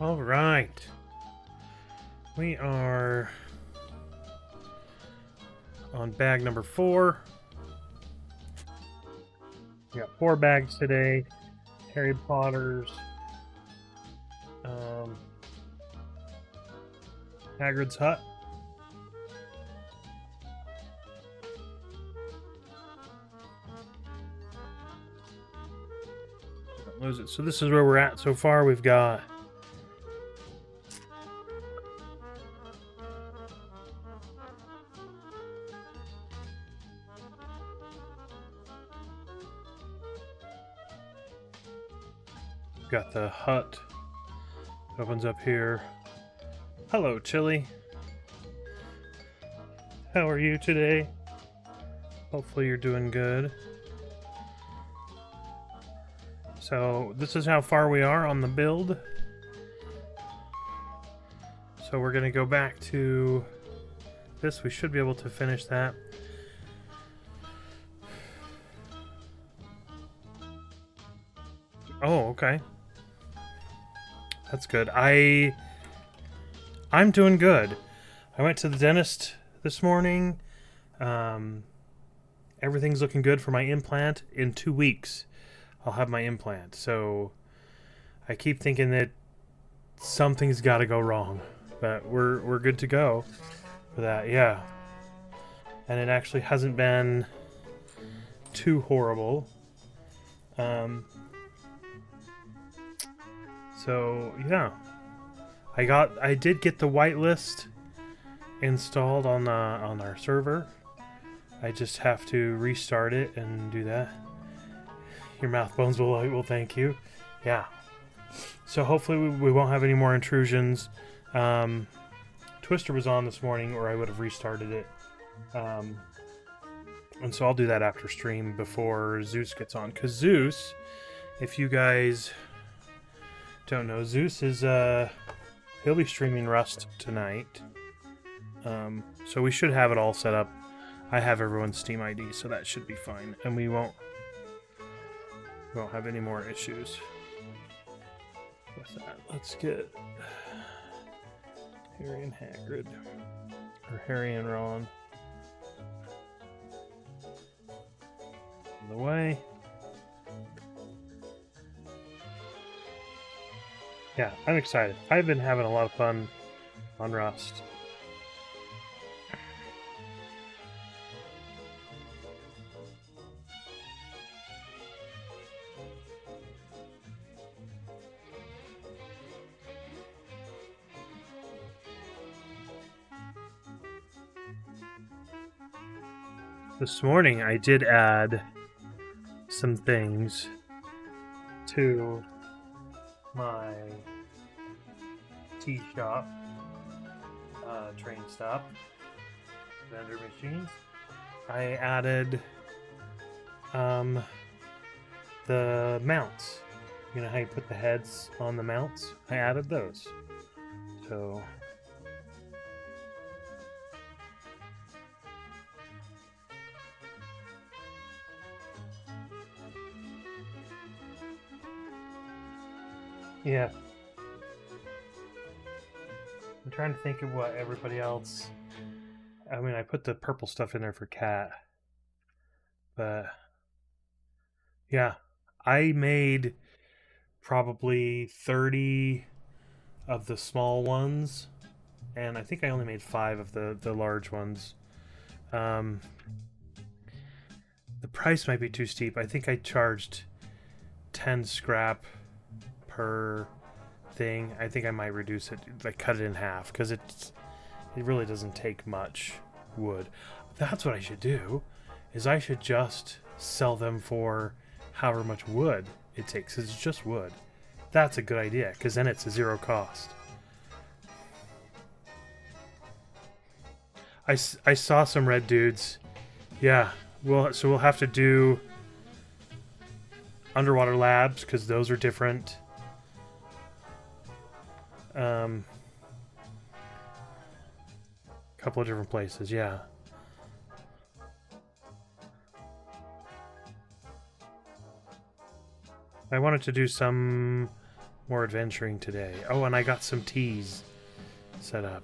All right. We are on bag number 4. We got 4 bags today. Harry Potter's, Hagrid's hut. Don't lose it. So this is where we're at so far. We've got the hut. Opens up here. Hello, Chili. How are you today? Hopefully you're doing good. So this is how far we are on the build. So we're gonna go back to this. We should be able to finish that. Oh, okay. That's good. I'm doing good. I went to the dentist this morning. Everything's looking good for my implant. In 2 weeks, I'll have my implant. So I keep thinking that something's got to go wrong, but we're good to go for that. Yeah, and it actually hasn't been too horrible. So yeah, I did get the whitelist installed on our server. I just have to restart it and do that. Your mouth bones will thank you. Yeah. So hopefully we won't have any more intrusions. Twister was on this morning, or I would have restarted it. And so I'll do that after stream before Zeus gets on. Because Zeus, if you guys don't know, Zeus is he'll be streaming Rust tonight. So we should have it all set up. I have everyone's Steam ID, so that should be fine, and we won't have any more issues with that. Let's get Harry and Hagrid, or Harry and Ron, on the way. Yeah, I'm excited. I've been having a lot of fun on Rust. This morning I did add some things to my tea shop, train stop, vendor machines. I added the mounts. You know how you put the heads on the mounts? I added those. So yeah. I'm trying to think of what everybody else... I mean, I put the purple stuff in there for Cat. But yeah, I made probably 30 of the small ones, and I think I only made 5 of the large ones. The price might be too steep. I think I charged 10 scrap per thing. I think I might reduce it, like cut it in half, because it really doesn't take much wood. That's what I should do, is I should just sell them for however much wood it takes. It's just wood. That's a good idea, because then it's a zero cost. I saw some red dudes. Yeah, so we'll have to do underwater labs, because those are different. Couple of different places, yeah. I wanted to do some more adventuring today. Oh, and I got some teas set up.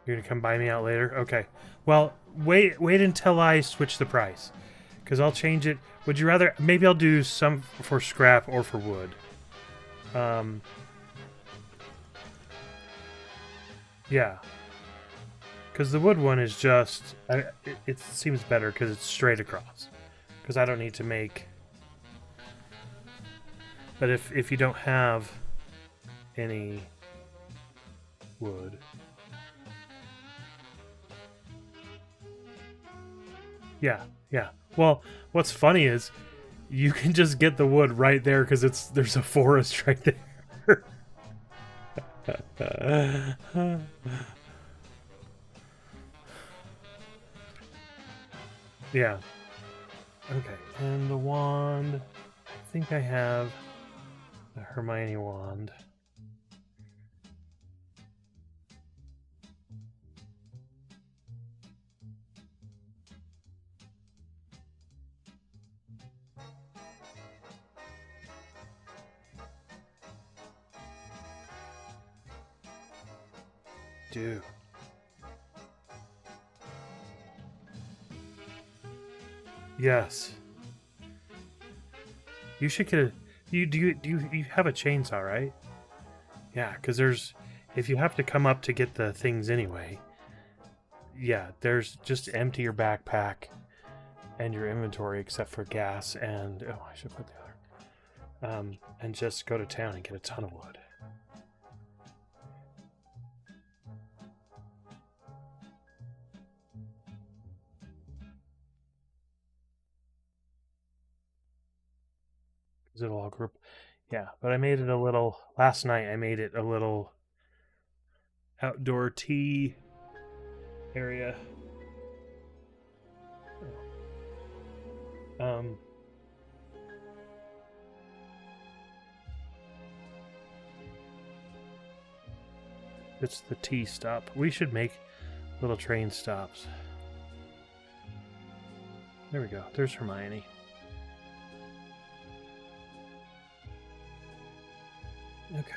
You're gonna come buy me out later? Okay. Well, wait until I switch the price, because I'll change it. Would you rather? Maybe I'll do some for scrap or for wood. Yeah. Because the wood one is just... it seems better because it's straight across. Because I don't need to make... But if you don't have any wood... Yeah, yeah. Well, what's funny is you can just get the wood right there because there's a forest right there. Yeah. Okay, and the wand. I think I have the Hermione wand. Do. Yes. You should get a... You have a chainsaw, right? Yeah, because there's... If you have to come up to get the things anyway... Yeah, there's... Just empty your backpack and your inventory except for gas and... Oh, I should put the other... and just go to town and get a ton of wood. It'll all group. Yeah, but I made it a little... Last night I made it a little outdoor tea area. It's the tea stop. We should make little train stops. There we go. There's Hermione. Okay.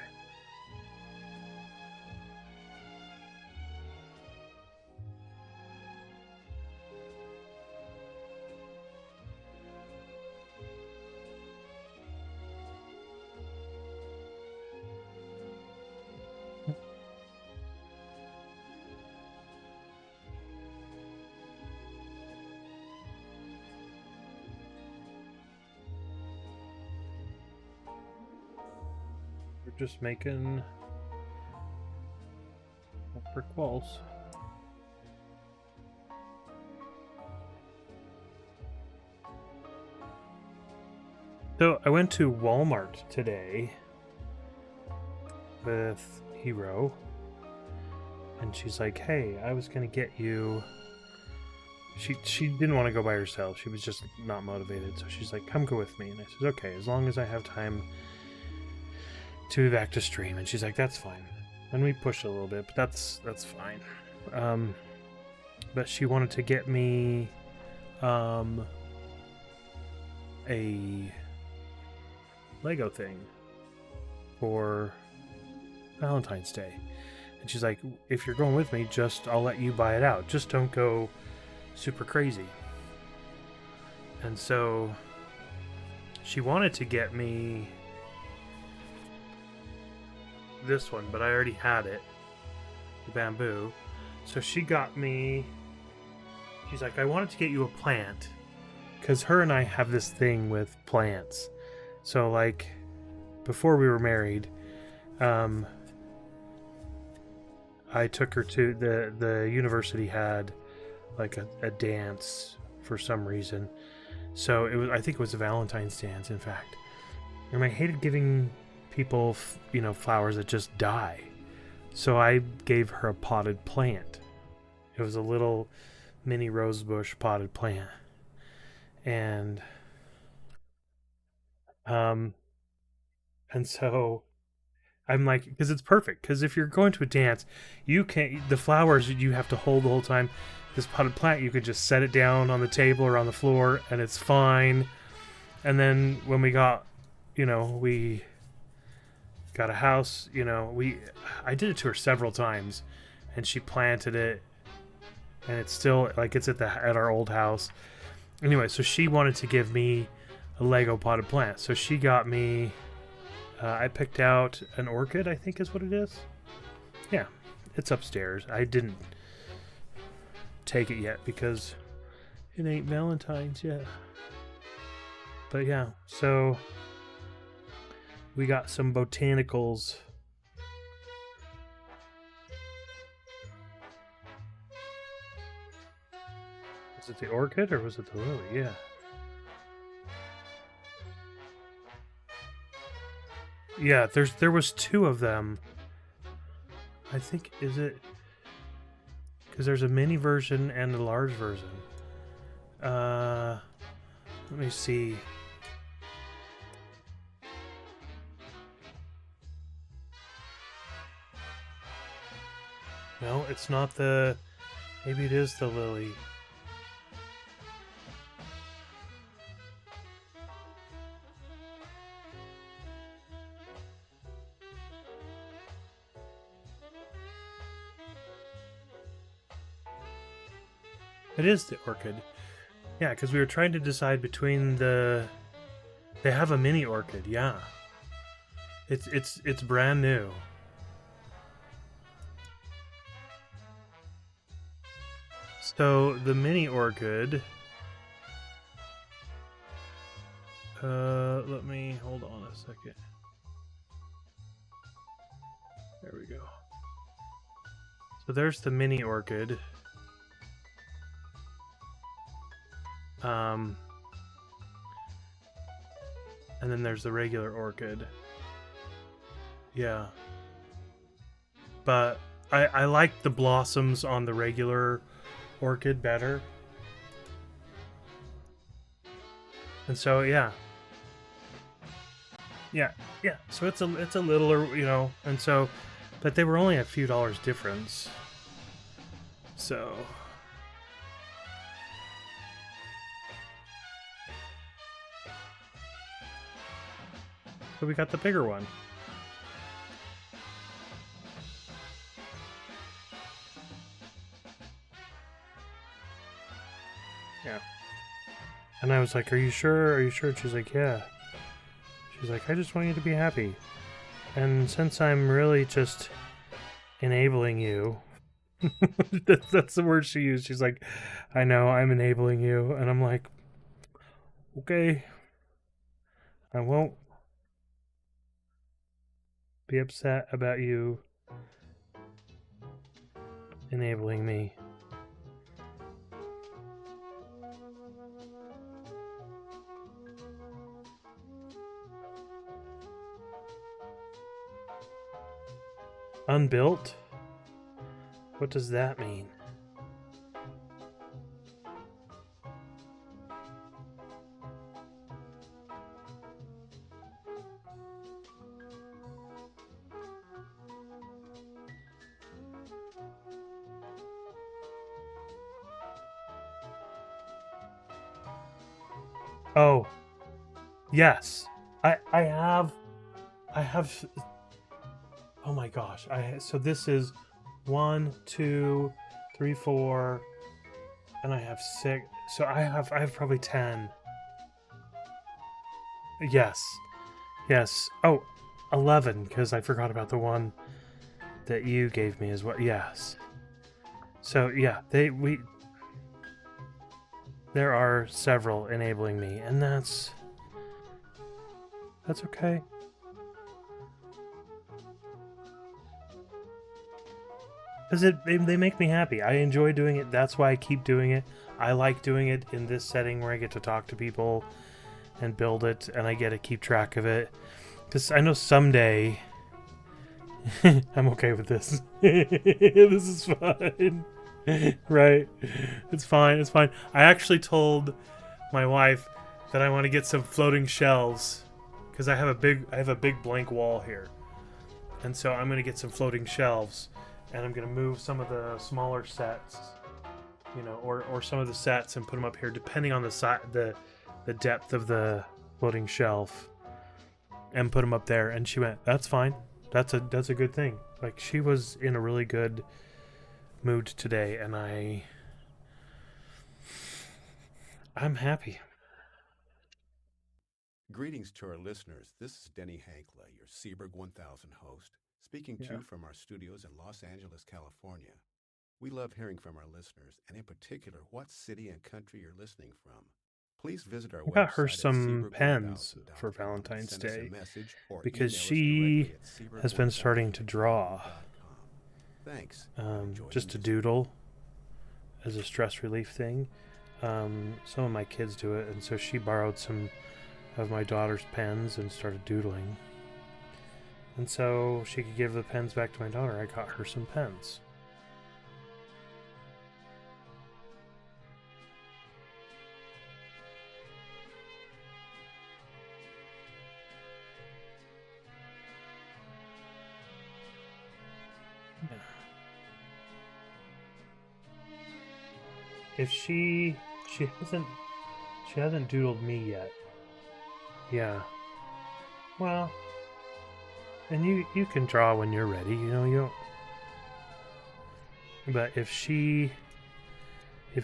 Just making brick walls. So I went to Walmart today with Hero, and she's like, "Hey, I was gonna get you." She didn't want to go by herself. She was just not motivated. So she's like, "Come go with me." And I said, "Okay, as long as I have time to be back to stream." And she's like, "That's fine." And we pushed a little bit, but that's fine. But she wanted to get me a Lego thing for Valentine's Day. And she's like, "If you're going with me, I'll let you buy it out. Just don't go super crazy." And so she wanted to get me this one, but I already had it, the bamboo. So she got me, she's like, "I wanted to get you a plant," because her and I have this thing with plants. So like before we were married, I took her to the university had like a dance for some reason. So I think it was a Valentine's dance, in fact. And I hated giving people, flowers that just die. So I gave her a potted plant. It was a little mini rosebush potted plant. And so I'm like, because it's perfect. Because if you're going to a dance, the flowers you have to hold the whole time. This potted plant, you could just set it down on the table or on the floor, and it's fine. And then when we got, we got a house, I did it to her several times, and she planted it, and it's still, like, it's at our old house. Anyway, so she wanted to give me a Lego potted plant. So she got me, I picked out an orchid, I think is what it is. Yeah, it's upstairs. I didn't take it yet because it ain't Valentine's yet. But yeah, so we got some botanicals. Was it the orchid or was it the lily? Yeah. Yeah, there was two of them. I think, is it? Because there's a mini version and a large version. Let me see. No, it's not the... Maybe it is the lily. It is the orchid. Yeah, because we were trying to decide between the... They have a mini orchid, yeah. It's brand new. So the mini orchid... let me... Hold on a second. There we go. So there's the mini orchid. And then there's the regular orchid. Yeah. But I like the blossoms on the regular orchid better. And so yeah. Yeah. So it's a little, and so, but they were only a few dollars difference. So we got the bigger one. Yeah. And I was like, are you sure? Are you sure? She's like, yeah. She's like, I just want you to be happy. And since I'm really just enabling you, that's the word she used. She's like, I know, I'm enabling you. And I'm like, okay. I won't be upset about you enabling me. Unbuilt? What does that mean? Oh, yes. I have. Oh my gosh! So this is 1, 2, 3, 4, and I have 6. So I have probably 10. Yes. Oh, 11 because I forgot about the one that you gave me as well. Yes. So yeah, there are several enabling me, and that's okay. Because they make me happy. I enjoy doing it. That's why I keep doing it. I like doing it in this setting where I get to talk to people and build it, and I get to keep track of it. Because I know someday... I'm okay with this. This is fine. Right. It's fine. I actually told my wife that I want to get some floating shelves. Because I have a big blank wall here. And so I'm going to get some floating shelves. And I'm going to move some of the smaller sets, or some of the sets and put them up here, depending on the depth of the floating shelf and put them up there. And she went, "That's fine. That's a good thing." Like, she was in a really good mood today, and I'm happy. Greetings to our listeners. This is Denny Hankla, your Seaberg 1000 host, speaking to Yeah. you from our studios in Los Angeles, California. We love hearing from our listeners, and in particular, what city and country you're listening from. Please visit our I got her website at some pens for seaberg1000.com, Valentine's send us a Day message, or because email us directly she at has been starting seaberg1000 to at draw, yahoo.com. Thanks, and enjoy the just to music. doodle as a stress relief thing. Some of my kids do it, and so she borrowed some of my daughter's pens and started doodling. And so she could give the pens back to my daughter. I got her some pens. Yeah. If she hasn't doodled me yet. Yeah. Well, and you can draw when you're ready, you know, you don't. But if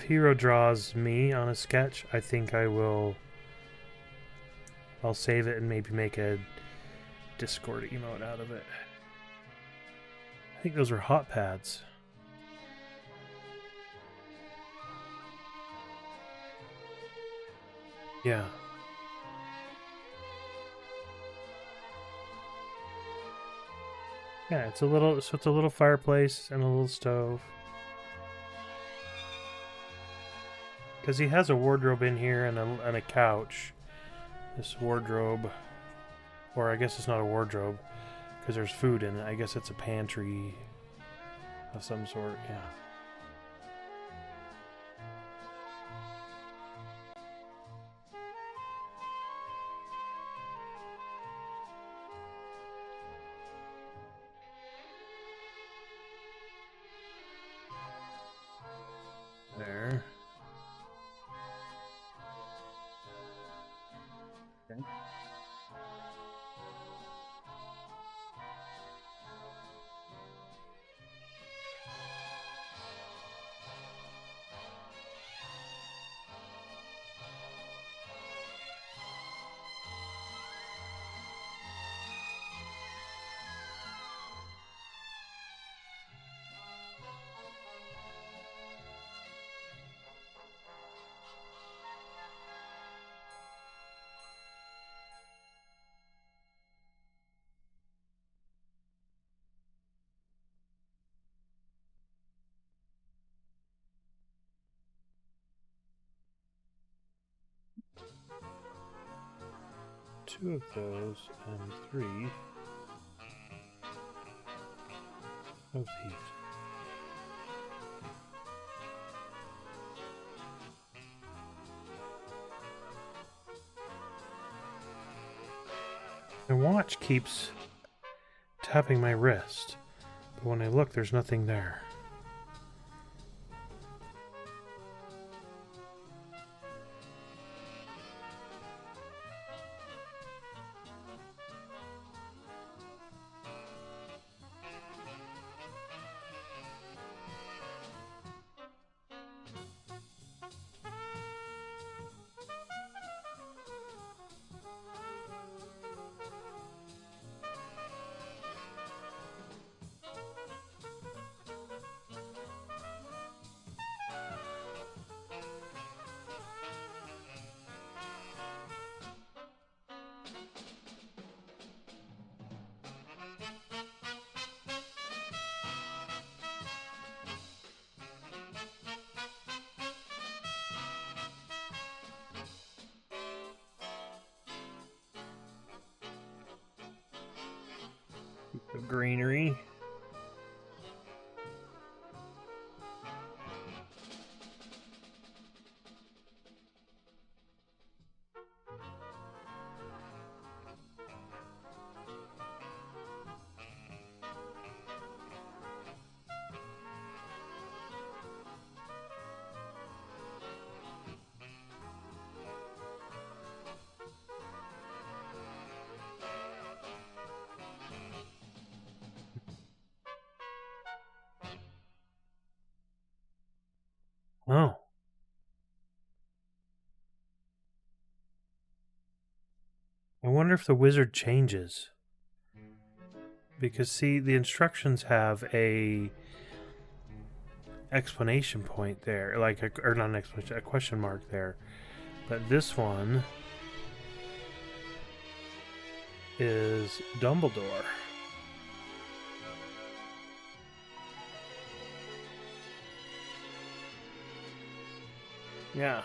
Hero draws me on a sketch, I think I'll save it and maybe make a Discord emote out of it. I think those were hot pads. Yeah. Yeah, it's a little fireplace and a little stove. Because he has a wardrobe in here and a couch. This wardrobe, or I guess it's not a wardrobe, because there's food in it. I guess it's a pantry of some sort. Yeah. There. Okay. Two of those and three of these. My watch keeps tapping my wrist, but when I look, there's nothing there. The greenery. Oh. I wonder if the wizard changes. Because, see, the instructions have a explanation point there. Like, or not an explanation, a question mark there. But this one is Dumbledore. Yeah.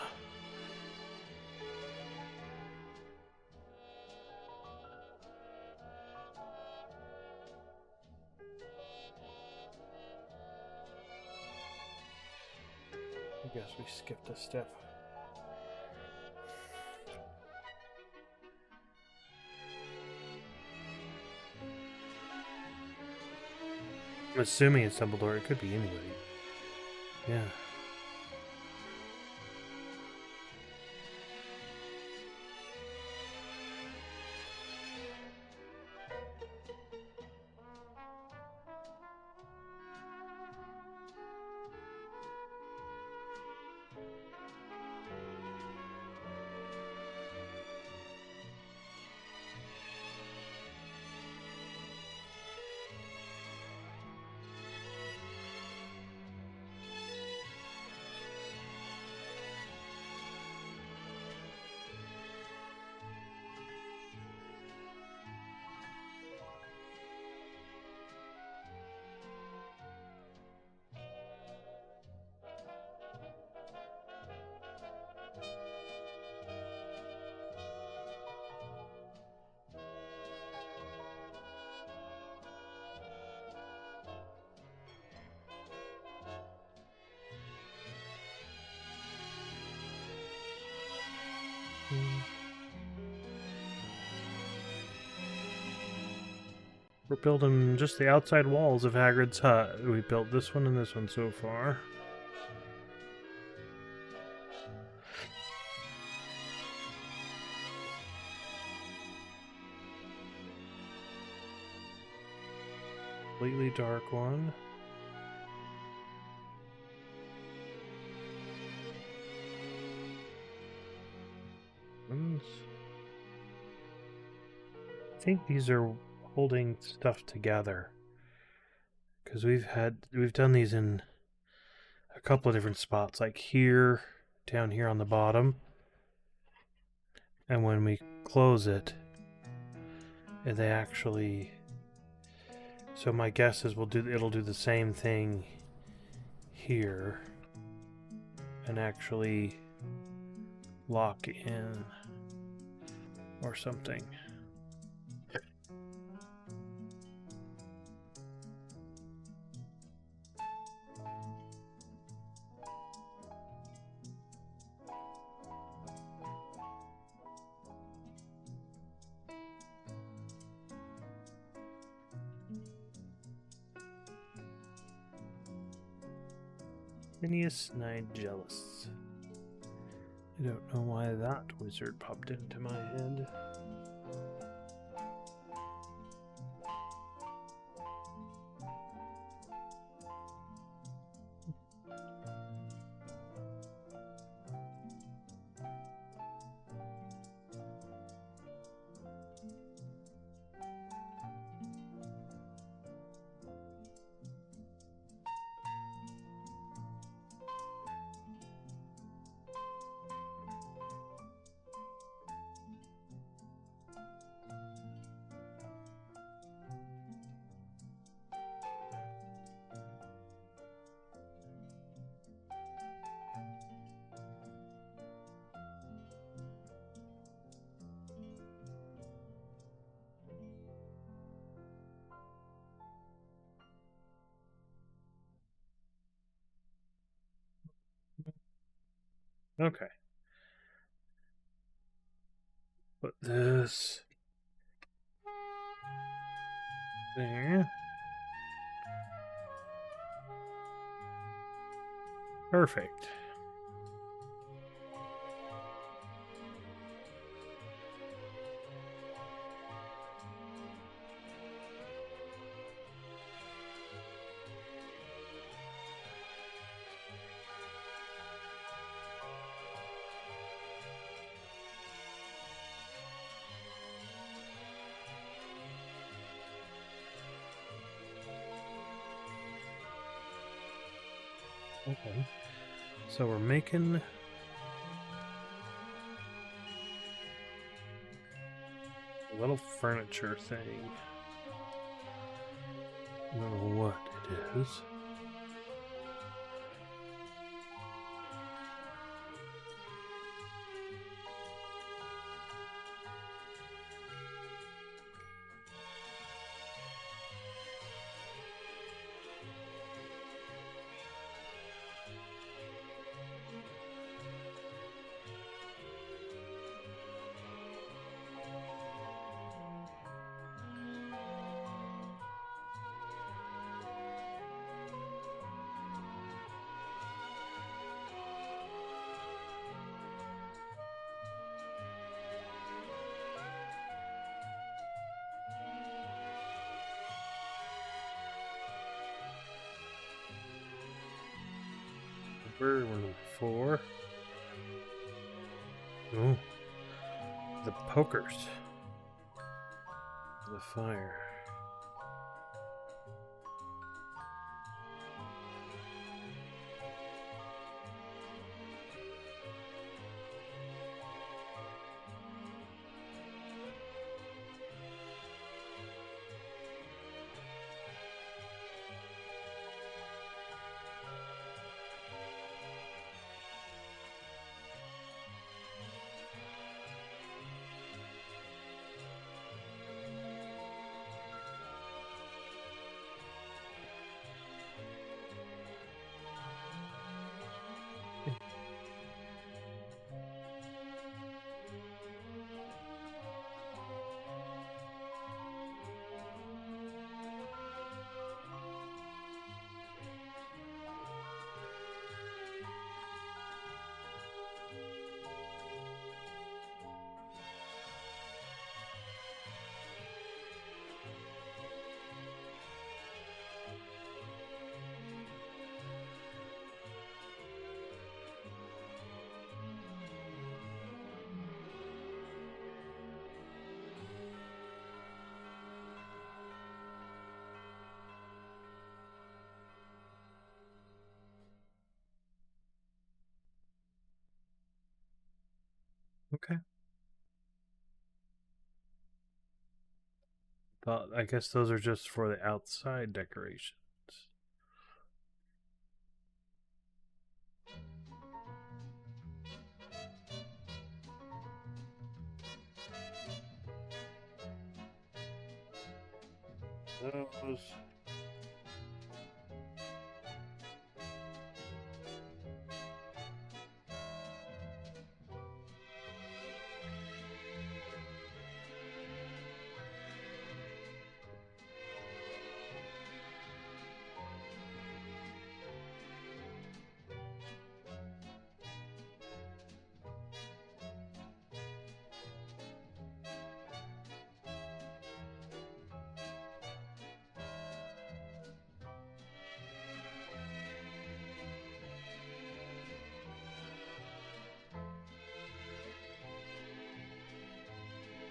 I guess we skipped a step. I'm assuming it's Dumbledore. It could be anybody. Yeah. We're building just the outside walls of Hagrid's hut. We built this one and this one so far. Completely dark one. I think these are holding stuff together. Because we've done these in a couple of different spots, like here, down here on the bottom. And when we close it, and they actually... So my guess is it'll do the same thing here and actually lock in or something. Phineas Nigellus. I don't know why that wizard popped into my head. Okay. Put this there. Perfect. Okay. So we're making a little furniture thing. I don't know what it is. We're number 4. Oh, the pokers. The fire. Okay. I guess those are just for the outside decorations. Those.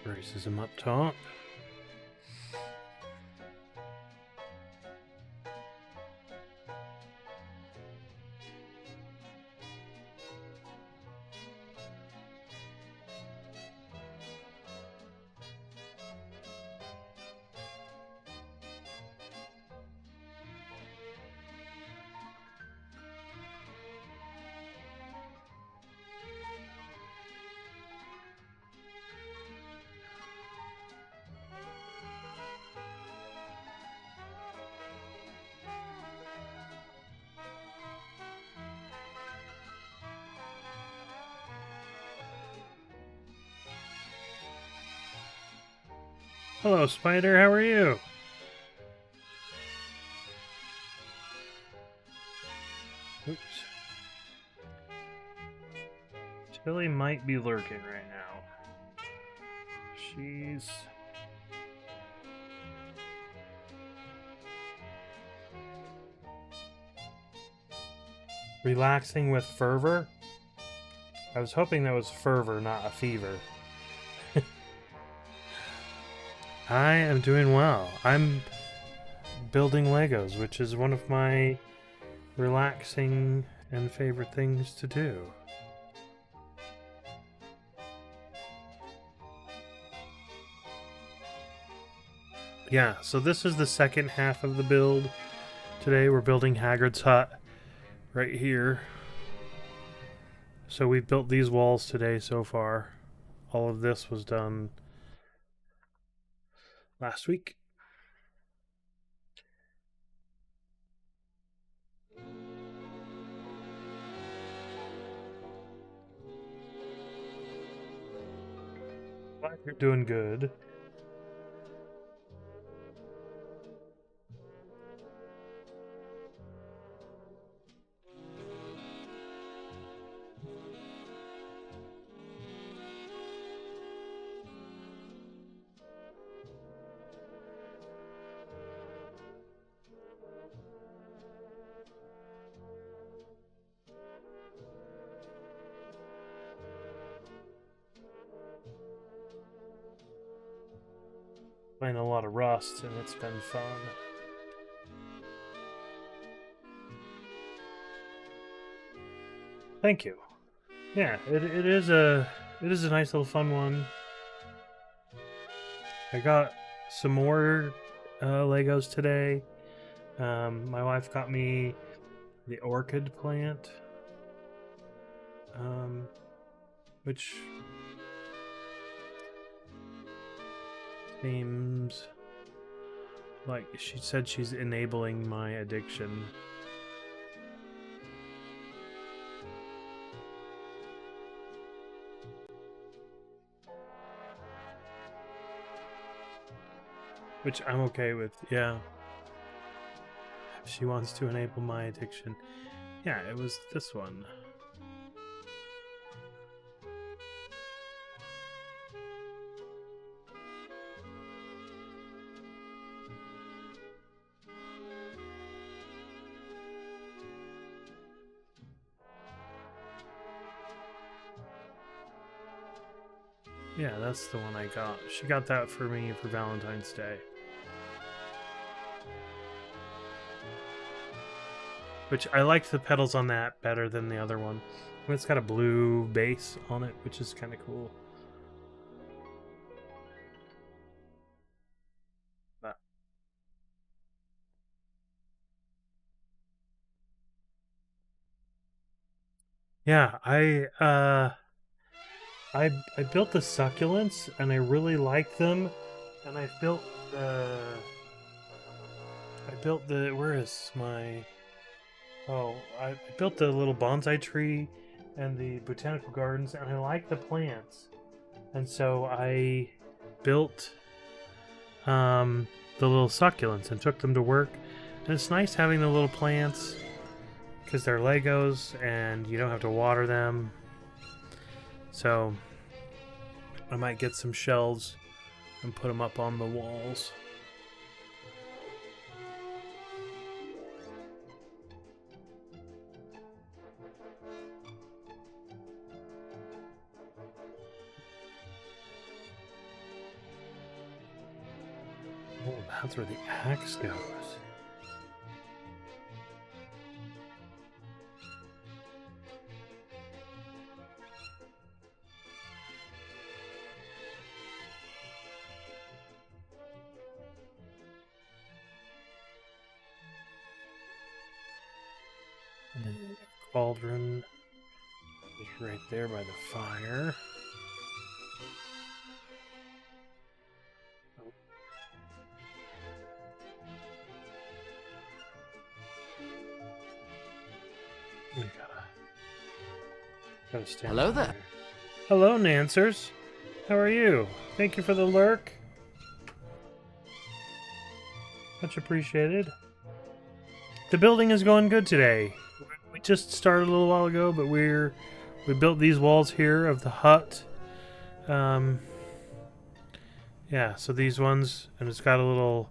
Racism up top. Hello, Spider. How are you? Oops. Tilly might be lurking right now. She's relaxing with fervor. I was hoping that was fervor, not a fever. I am doing well. I'm building Legos, which is one of my relaxing and favorite things to do. Yeah, so this is the second half of the build. Today we're building Hagrid's hut right here. So we've built these walls today so far. All of this was done last week. Glad you're doing good. Playing a lot of Rust, and it's been fun. Thank you. Yeah, it is a nice little fun one. I got some more Legos today. My wife got me the orchid plant, which seems like she said she's enabling my addiction. Which I'm okay with, yeah. If she wants to enable my addiction. Yeah, it was this one. Yeah, that's the one I got. She got that for me for Valentine's Day. Which I liked the petals on that better than the other one. It's got a blue base on it, which is kind of cool. But yeah, I built the succulents and I really like them, and I built the where is my I built the little bonsai tree and the botanical gardens, and I like the plants, and so I built the little succulents and took them to work. And it's nice having the little plants because they're Legos and you don't have to water them. So I might get some shelves and put them up on the walls. Oh, that's where the axe goes. And then the cauldron is right there by the fire. We gotta stand. Hello there. Hello, Nancers. How are you? Thank you for the lurk. Much appreciated. The building is going good today. We just started a little while ago, but we built these walls here of the hut. Yeah, so these ones, and it's got a little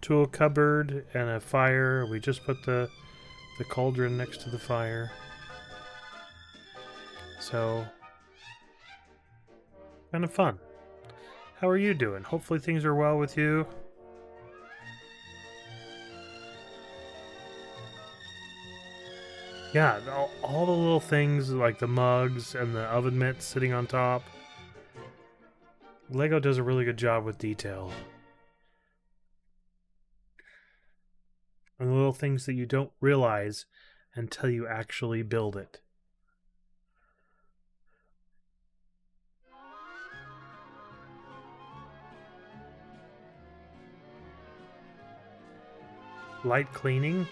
tool cupboard and a fire. We just put the cauldron next to the fire. So, kind of fun. How are you doing? Hopefully things are well with you. Yeah, all the little things like the mugs and the oven mitts sitting on top. Lego does a really good job with detail. And the little things that you don't realize until you actually build it. Light cleaning.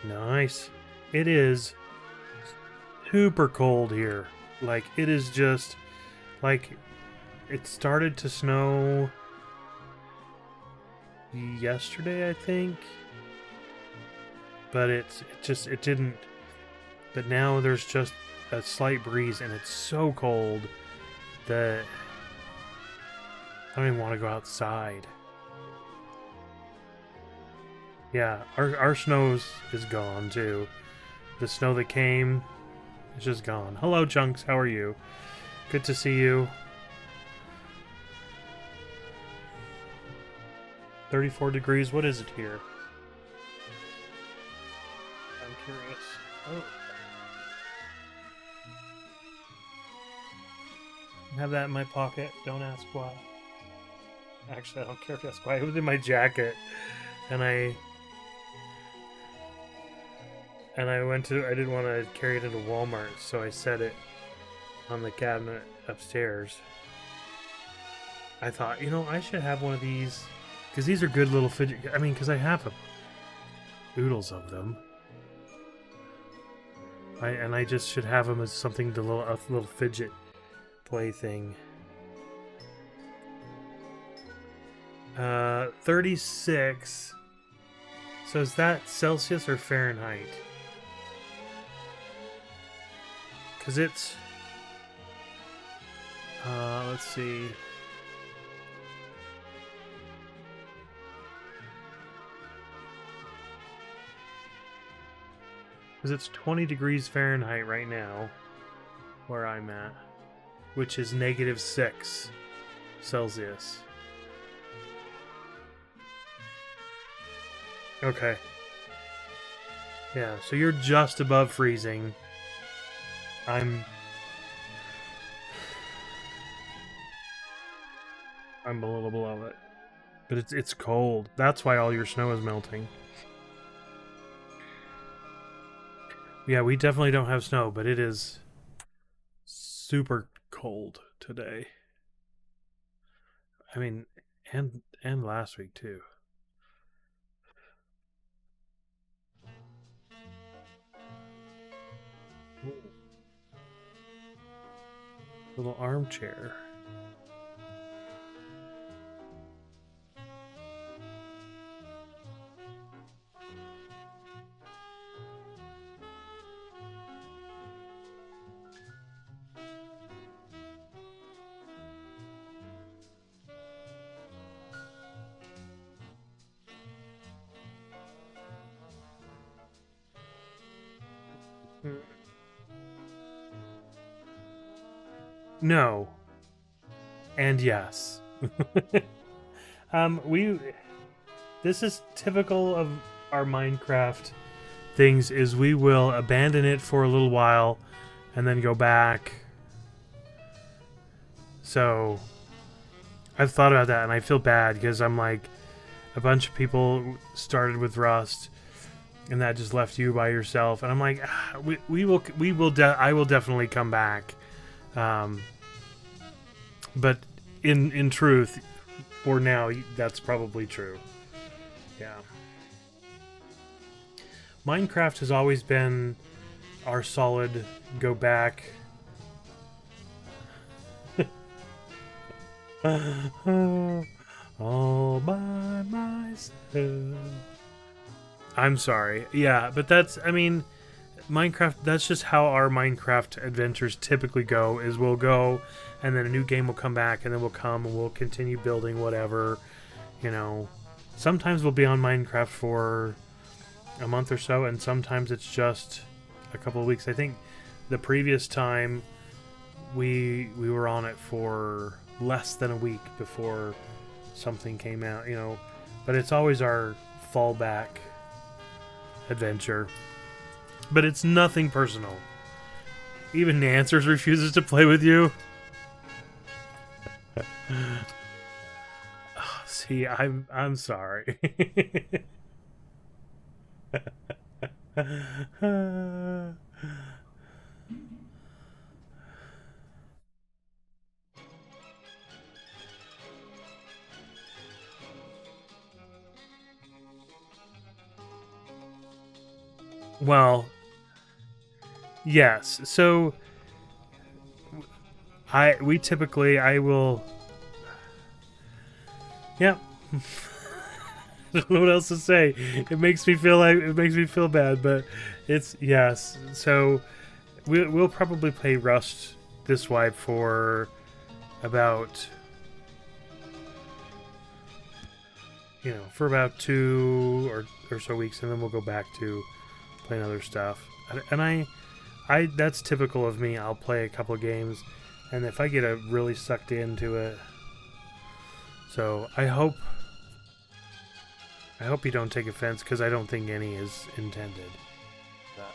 Nice. It is super cold here. Like, it is just... Like, it started to snow yesterday, I think. But it didn't. But now there's just a slight breeze, and it's so cold that I don't even want to go outside. Yeah, our snow is gone too. The snow that came is just gone. Hello, Chunks. How are you? Good to see you. 34 degrees. What is it here? I'm curious. Oh. I have that in my pocket. Don't ask why. Actually, I don't care if you ask why. It was in my jacket. And I didn't want to carry it into Walmart, so I set it on the cabinet upstairs. I thought, I should have one of these, because these are good little fidget, because I have oodles of them. I just should have them as something, a little fidget plaything. 36. So is that Celsius or Fahrenheit? Because it's... let's see. Because it's 20 degrees Fahrenheit right now, where I'm at, which is -6 Celsius. Okay. Yeah, so you're just above freezing. I'm a little below it. But it's cold. That's why all your snow is melting. Yeah, we definitely don't have snow, but it is super cold today. And last week too. Ooh. Little armchair. No. And yes. This is typical of our Minecraft things, is we will abandon it for a little while and then go back. So I've thought about that, and I feel bad because I'm like, a bunch of people started with Rust and that just left you by yourself, and I'm like, I will definitely come back. But in truth, for now, that's probably true. Yeah. Minecraft has always been our solid go back. All by myself. I'm sorry. Yeah, but that's, Minecraft, that's just how our Minecraft adventures typically go, is we'll go, and then a new game will come back, and then we'll come, and we'll continue building whatever, Sometimes we'll be on Minecraft for a month or so, and sometimes it's just a couple of weeks. I think the previous time we were on it for less than a week before something came out, but it's always our fallback adventure. But it's nothing personal. Even Nancers refuses to play with you. Oh, see, I'm sorry. Well, yes. So I will. Yeah. I don't know what else to say. It makes me feel bad, but it's yes. So we'll probably play Rust this wipe for about for about 2 or so weeks, and then we'll go back to playing other stuff. And I that's typical of me. I'll play a couple of games, and if I get really sucked into it, so I hope you don't take offense because I don't think any is intended. But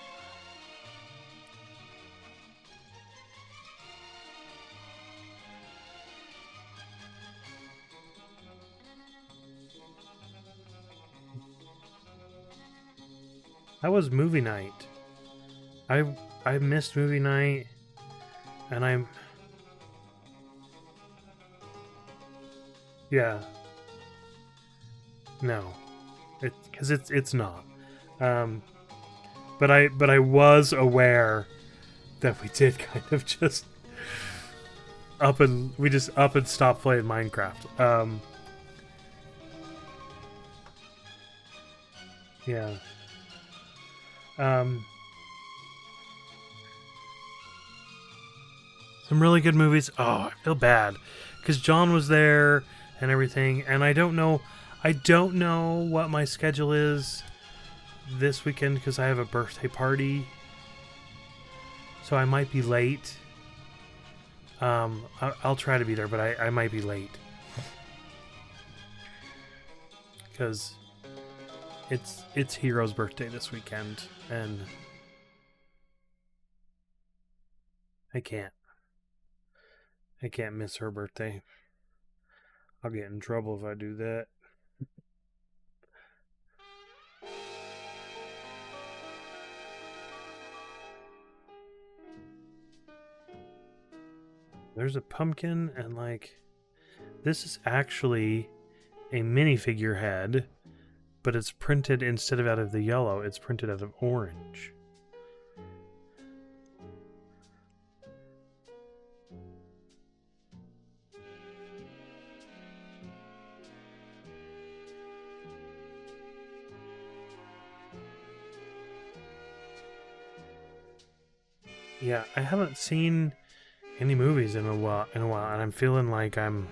that was movie night. I missed movie night, and yeah, no, because it's not. Um, but I was aware that we did kind of just up and stopped playing Minecraft. Yeah. Um, some really good movies. Oh, I feel bad because John was there and everything, and I don't know what my schedule is this weekend because I have a birthday party, so I might be late. I'll try to be there, but I might be late because it's Hero's birthday this weekend, and I can't miss her birthday. I'll get in trouble if I do that. There's a pumpkin, and this is actually a minifigure head, but it's printed instead of out of the yellow, it's printed out of orange. Yeah, I haven't seen any movies in a while, and I'm feeling like I'm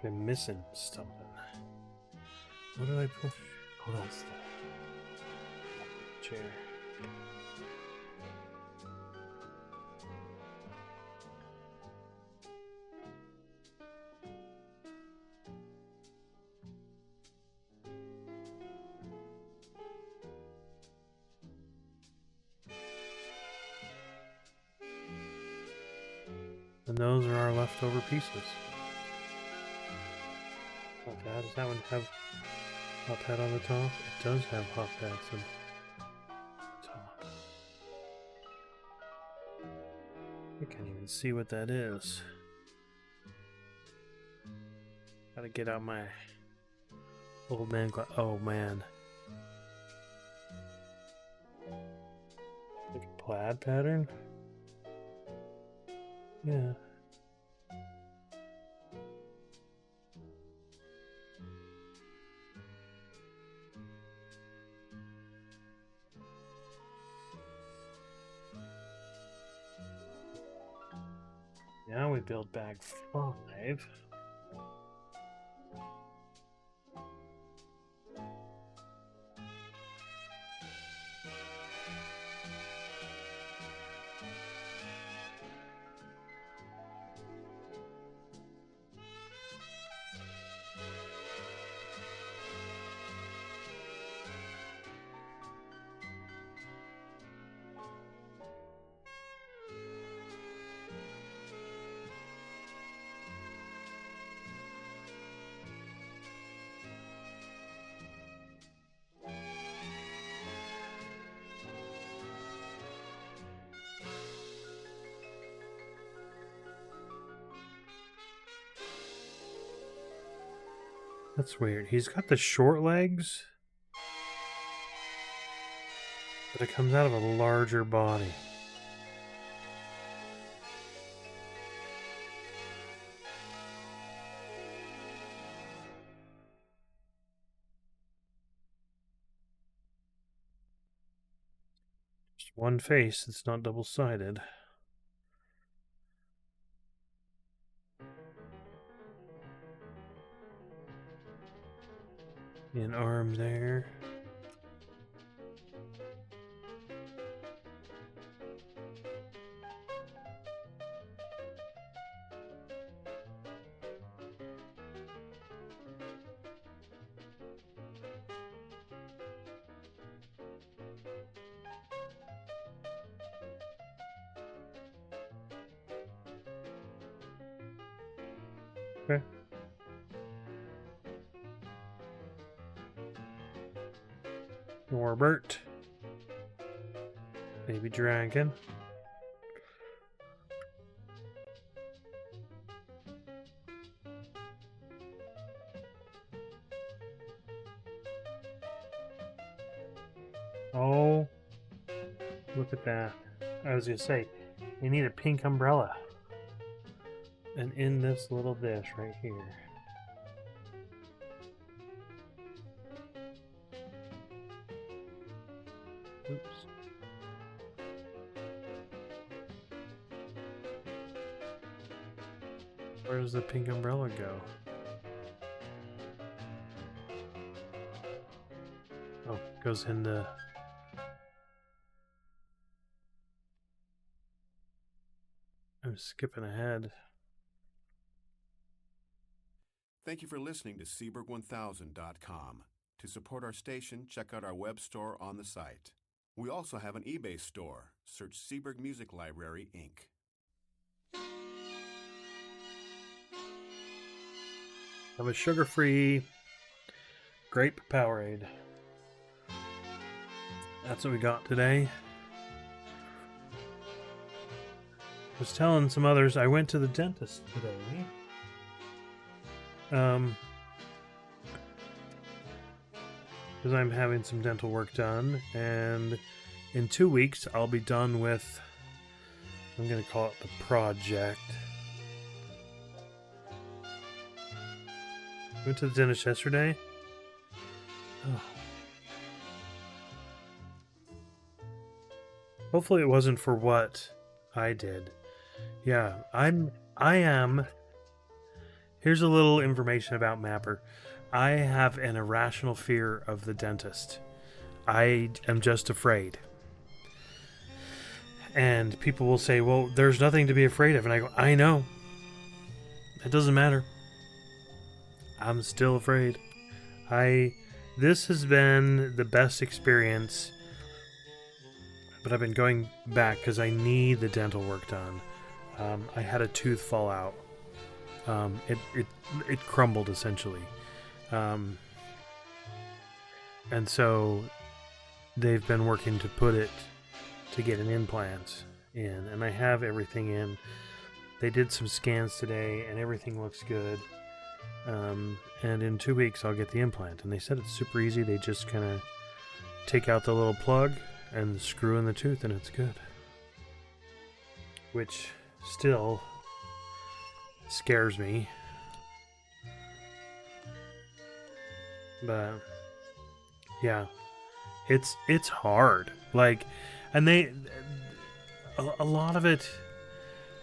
missing something. What did I push? Oh, that's the chair. And those are our leftover pieces. Hot pad. Does that one have hot pad on the top? It does have hot pads on the top. I can't even see what that is. Gotta get out my old man glass. Oh man. Like a plaid pattern? Yeah. Now we build bag 5. That's weird. He's got the short legs, but it comes out of a larger body. Just one face, it's not double-sided. An arm there. Okay. Norbert. Baby dragon. Oh, look at that. I was going to say, you need a pink umbrella. And in this little dish right here. Oops. Where does the pink umbrella go? Oh, it goes in the... I'm skipping ahead. Thank you for listening to Seaberg1000.com. To support our station, check out our web store on the site. We also have an eBay store. Search Seaberg Music Library, Inc. Have a sugar-free grape Powerade. That's what we got today. I was telling some others I went to the dentist today. Because I'm having some dental work done, and in 2 weeks I'll be done with, I'm going to call it the project. Went to the dentist yesterday. Oh. Hopefully it wasn't for what I did. Yeah, I am. Here's a little information about Mapper. I have an irrational fear of the dentist. I am just afraid. And people will say, well, there's nothing to be afraid of. And I go, I know. It doesn't matter. I'm still afraid. This has been the best experience. But I've been going back because I need the dental work done. I had a tooth fall out. It crumbled essentially. And so they've been working to put it to get an implant in, and I have everything in. They did some scans today and everything looks good. And in 2 weeks I'll get the implant, and they said it's super easy. They just kind of take out the little plug and screw in the tooth and it's good, which still scares me. But yeah, it's hard. Like, and a lot of it,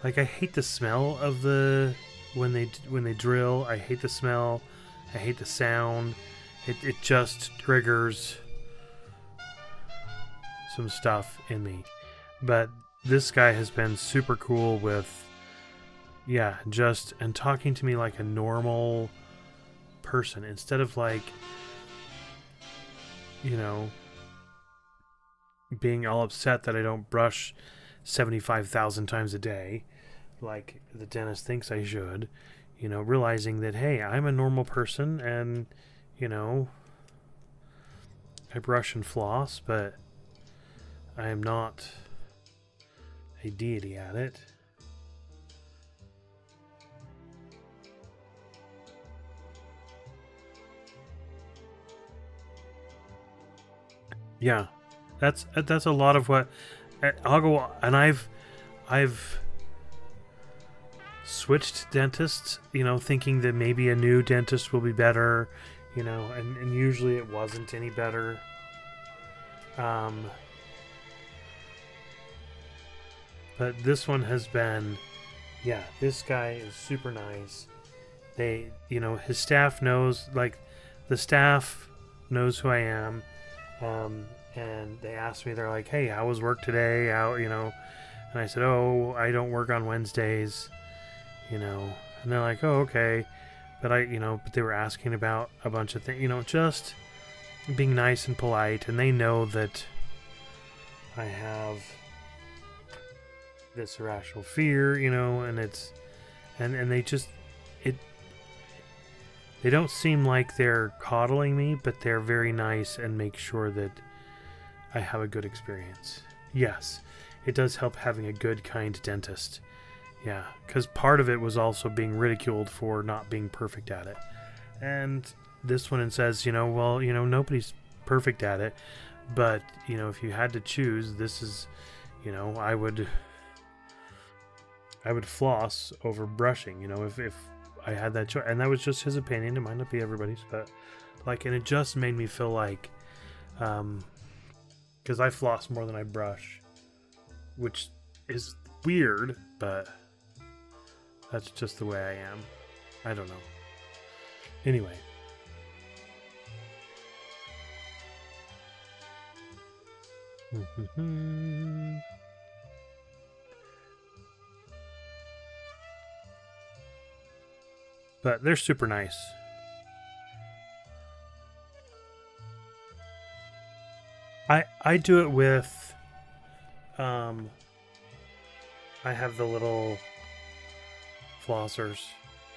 like, I hate the smell of the when they drill. I hate the smell. I hate the sound. It just triggers some stuff in me. But this guy has been super cool with, yeah, just, and talking to me like a normal person instead of like, you know, being all upset that I don't brush 75,000 times a day like the dentist thinks I should. You know, realizing that, hey, I'm a normal person and, you know, I brush and floss, but I am not a deity at it. Yeah, that's a lot of what I'll go. And I've switched dentists, thinking that maybe a new dentist will be better, and usually it wasn't any better. But this one has been, yeah, this guy is super nice. His staff knows, like, the staff knows who I am. And they asked me, they're like, hey, how was work today? And I said, oh, I don't work on Wednesdays, and they're like, oh, okay. But but they were asking about a bunch of things, just being nice and polite. And they know that I have this irrational fear, and and they just, it, they don't seem like they're coddling me, but they're very nice and make sure that I have a good experience. Yes, it does help having a good, kind dentist. Yeah, because part of it was also being ridiculed for not being perfect at it. And this one says, well, nobody's perfect at it, but, if you had to choose, this is, I would floss over brushing, if I had that choice. And that was just his opinion. It might not be everybody's, but, and it just made me feel like, because I floss more than I brush, which is weird, but that's just the way I am. I don't know. Anyway. But they're super nice. I do it with I have the little flossers,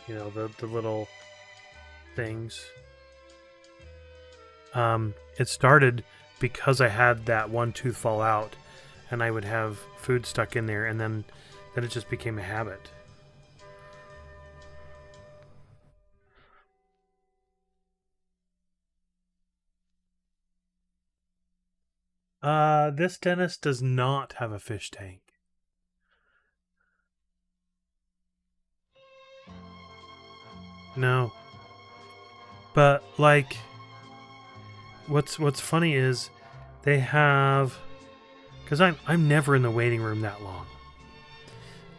the little things. It started because I had that one tooth fall out, and I would have food stuck in there, and then it just became a habit. This dentist does not have a fish tank. No. But what's funny is they have, because I'm never in the waiting room that long.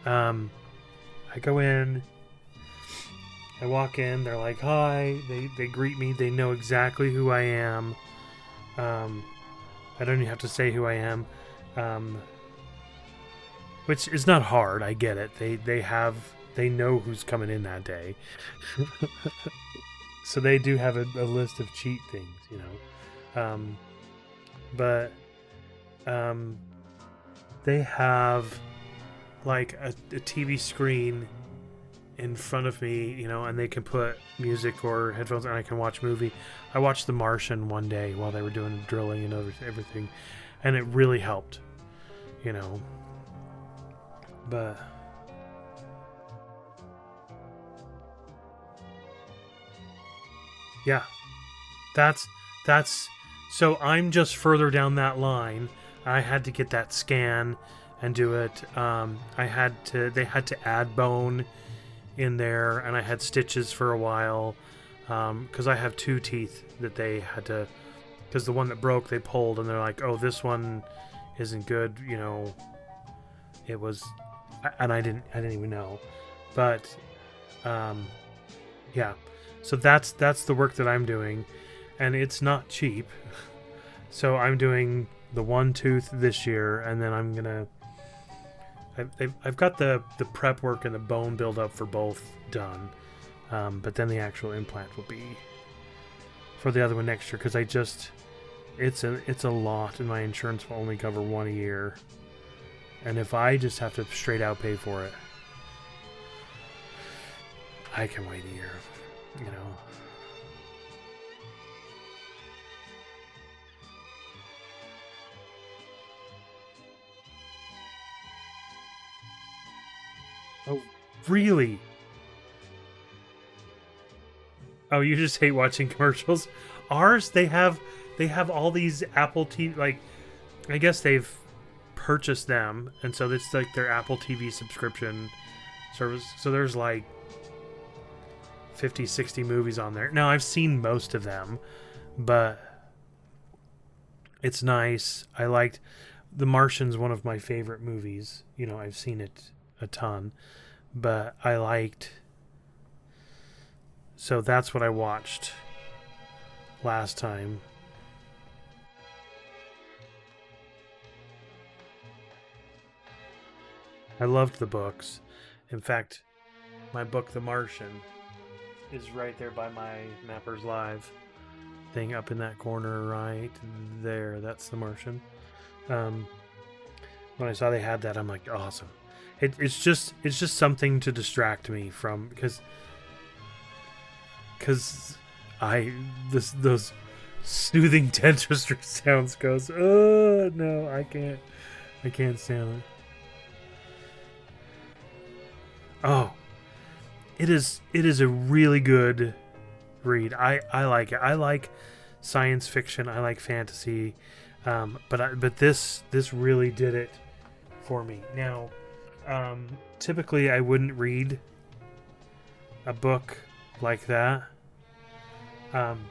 I go in, I walk in, they're like, hi, they greet me, they know exactly who I am. I don't even have to say who I am, which is not hard. I get it. They know who's coming in that day, so they do have a list of cheat things, but they have like a TV screen in front of me, and they can put music or headphones, and I can watch a movie. I watched The Martian one day while they were doing drilling and everything, and it really helped, but yeah, that's so I'm just further down that line. I had to get that scan and do it. They had to add bone in there, and I had stitches for a while, because I have two teeth that they had to, because the one that broke they pulled, and they're like, oh, this one isn't good, it was, and I didn't even know, but yeah, so that's the work that I'm doing, and it's not cheap. So I'm doing the one tooth this year, and then I'm gonna, I've got the prep work and the bone build up for both done, but then the actual implant will be for the other one next year, because it's a lot, and my insurance will only cover one a year, and if I just have to straight out pay for it, I can wait a year, Oh, really? Oh, you just hate watching commercials? Ours, they have they have all these Apple TV, like, I guess they've purchased them, and so it's like their Apple TV subscription service. So there's like 50, 60 movies on there. Now, I've seen most of them, but it's nice. I liked The Martian's one of my favorite movies. You know, I've seen it a ton, but I liked. So that's what I watched last time. I loved the books. In fact, my book, The Martian, is right there by my Mappers Live thing up in that corner right there. That's The Martian. When I saw they had that, I'm like, awesome. It's just something to distract me from because those soothing dentistry sounds goes. Oh no, I can't stand it. Oh, it is a really good read. I like it. I like science fiction. I like fantasy, but this really did it for me. Now, typically I wouldn't read a book like that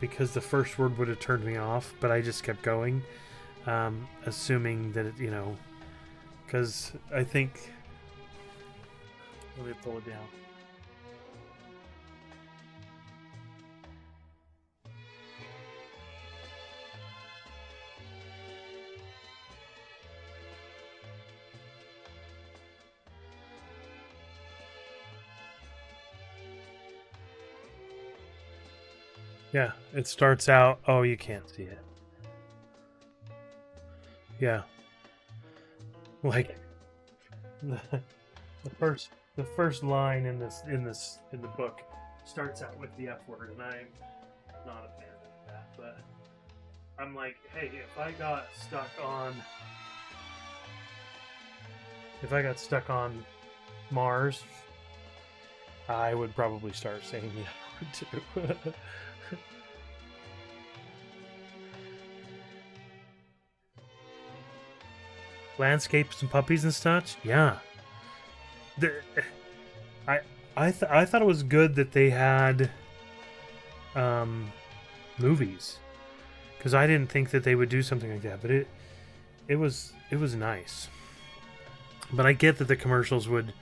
because the first word would have turned me off. But I just kept going, assuming that it, because I think. Let me pull it down. Yeah, it starts out. Oh, you can't see it. Yeah, like the first line in the book starts out with the F word, and I'm not a fan of that. But I'm like, hey, if I got stuck on Mars, I would probably start saying the F word too. Landscapes and puppies and such. Yeah, I I thought it was good that they had movies because I didn't think that they would do something like that, but it was nice. But I get that the commercials would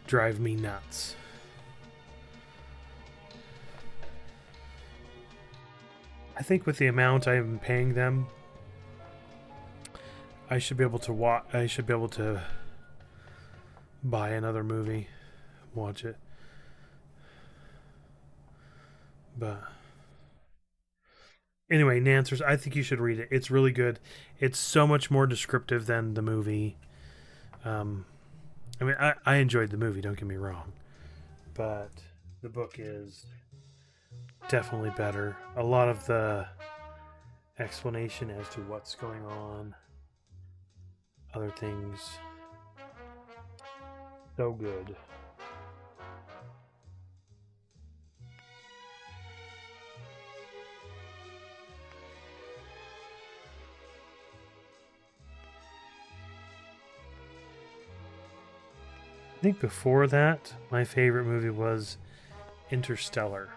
drive me nuts. I think with the amount I'm paying them, I should be able to buy another movie, watch it. But anyway, Nancers, I think you should read it. It's really good. It's so much more descriptive than the movie. I mean, I enjoyed the movie, don't get me wrong. But the book is definitely better. A lot of the explanation as to what's going on, other things, so good. I think before that, my favorite movie was Interstellar.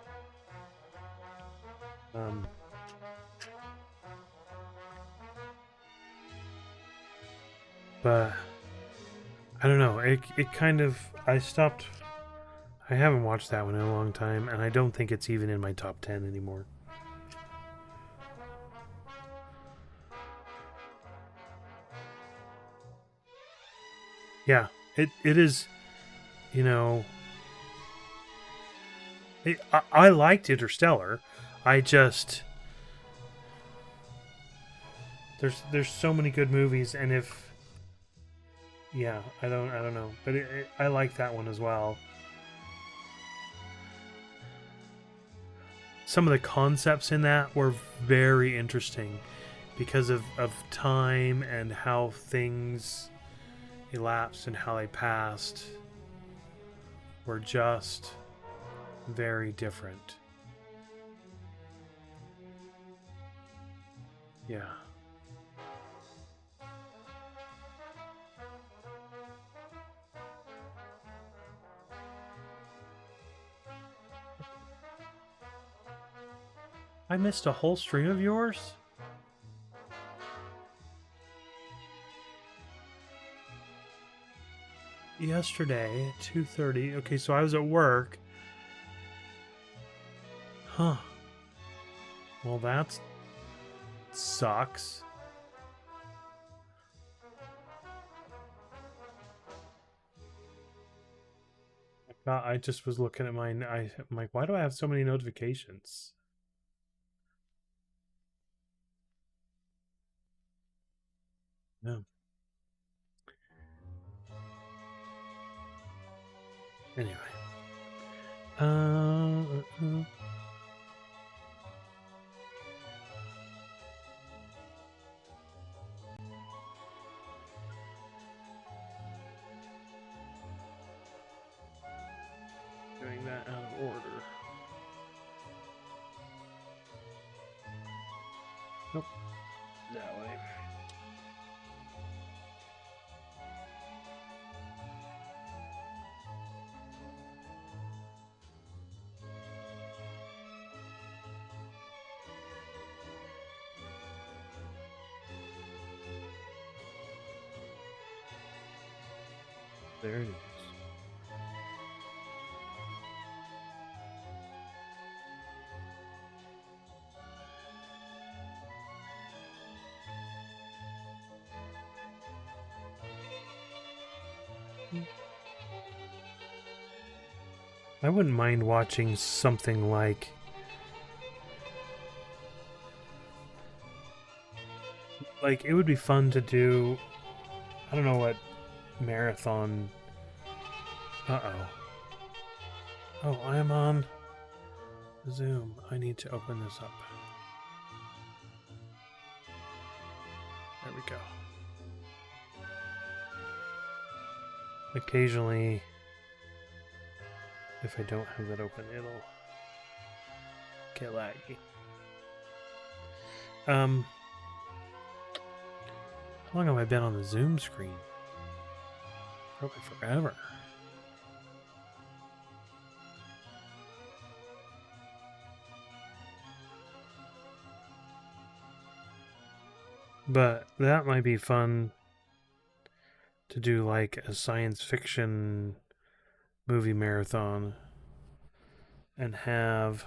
But I don't know. It kind of I haven't watched that one in a long time, and I don't think it's even in my top 10 anymore. Yeah, it is, you know, I liked Interstellar. I just there's so many good movies, and if yeah, I don't know, but I like that one as well. Some of the concepts in that were very interesting because of time and how things elapsed and how they passed were just very different. Yeah. I missed a whole stream of yours? Yesterday at 2:30. Okay, so I was at work. Huh. Well, that sucks. I just was looking at mine. I'm like, why do I have so many notifications? No. Anyway. Doing that out of order. Nope. That way. There it is. I wouldn't mind watching something like it would be fun to do. I don't know what marathon. Uh-oh. Oh, I'm on Zoom. I need to open this up. There we go. Occasionally, if I don't have that open, it'll get laggy. How long have I been on the Zoom screen? Probably forever. But that might be fun to do like a science fiction movie marathon and have,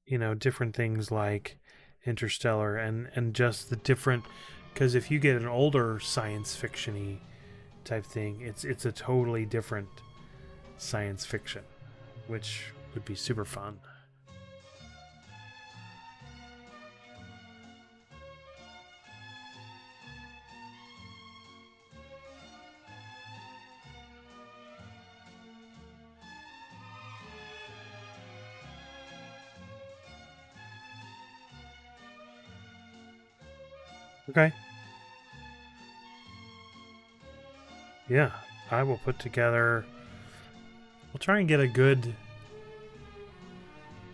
you know, different things like Interstellar and just the different, because if you get an older science fiction-y type thing, it's a totally different science fiction, which would be super fun. Okay. Yeah, I will put together. We'll try and get a good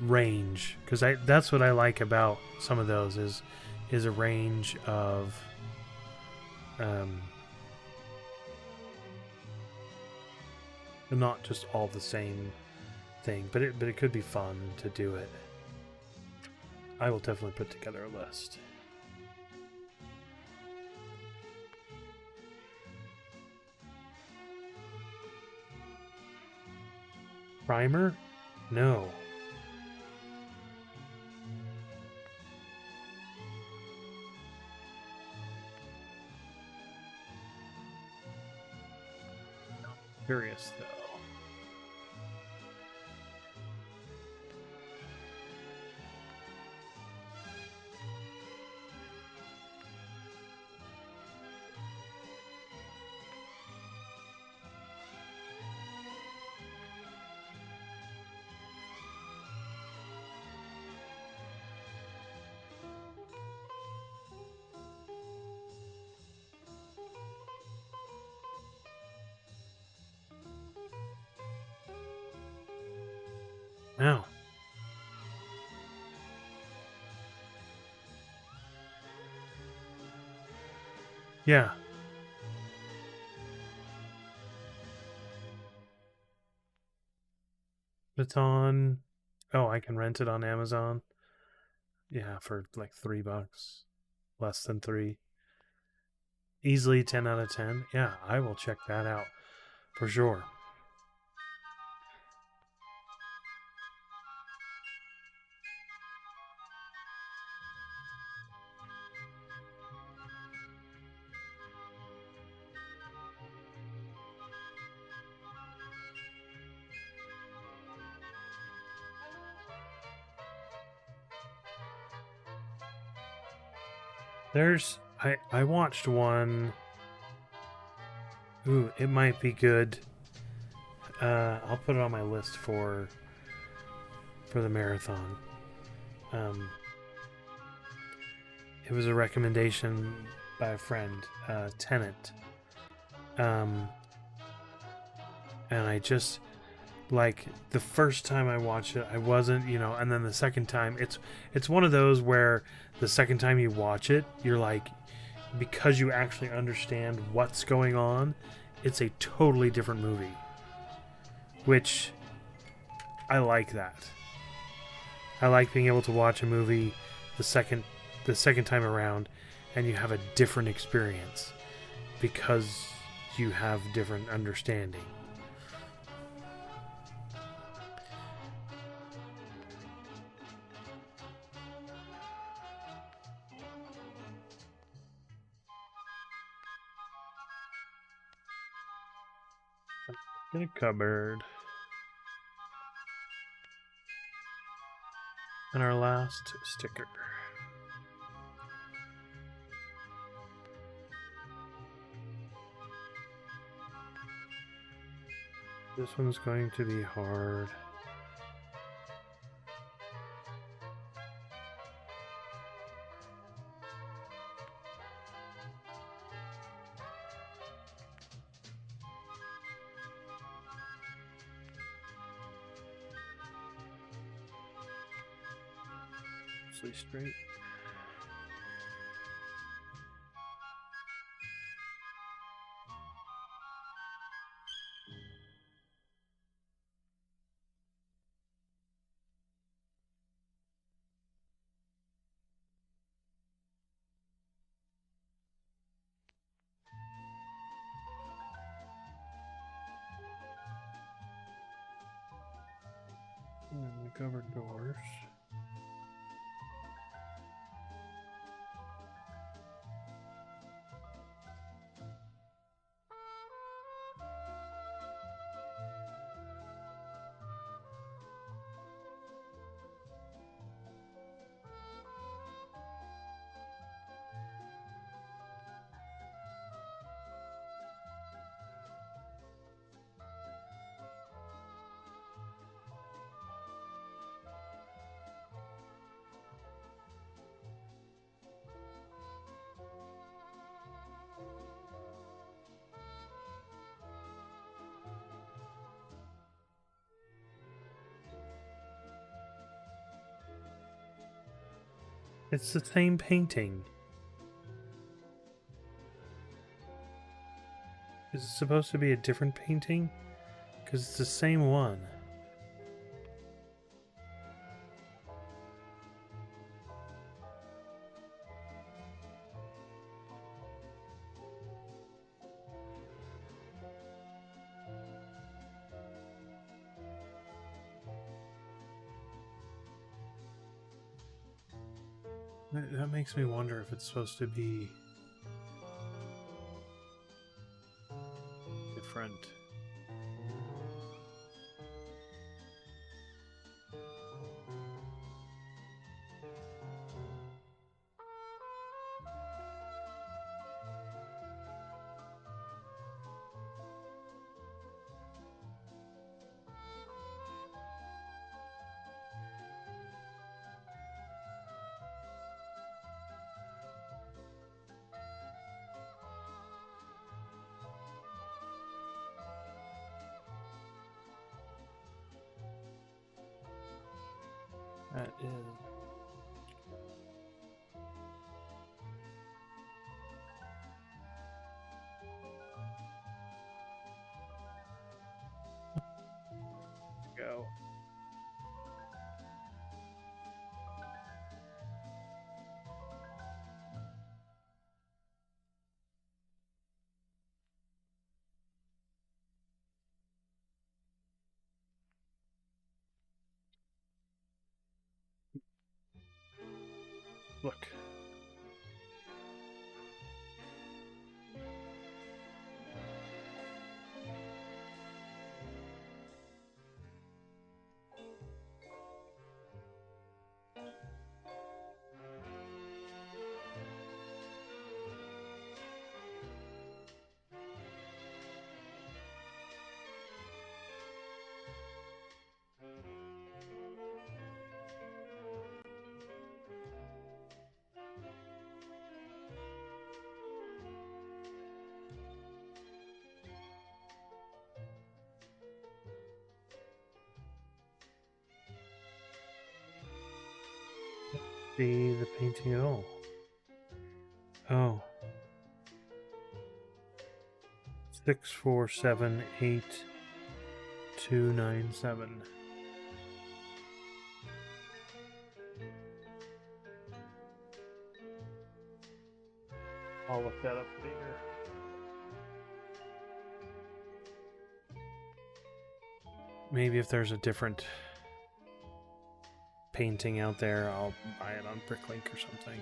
range, because that's what I like about some of those is a range of not just all the same thing, but it could be fun to do it. I will definitely put together a list. Primer? No. Curious though. Now. Yeah. It's on. Oh, I can rent it on Amazon. Yeah, for like $3, less than three. Easily 10 out of 10. Yeah, I will check that out for sure. I watched one. Ooh, it might be good. I'll put it on my list for the marathon. Um, it was a recommendation by a friend, Tenant. Um, and I just like the first time I watched it, I wasn't, and then the second time, it's one of those where the second time you watch it, you're like, because you actually understand what's going on, it's a totally different movie. Which I like that. I like being able to watch a movie the second time around and you have a different experience because you have different understanding. In a cupboard. And our last sticker. This one's going to be hard. Mostly straight. And the cupboard doors. It's the same painting. Is it supposed to be a different painting? Because it's the same one. That makes me wonder if it's supposed to be different. That is. go. Look. See the painting at all. Oh. 6478297. I'll look that up later. Maybe if there's a different painting out there, I'll buy it on Bricklink or something.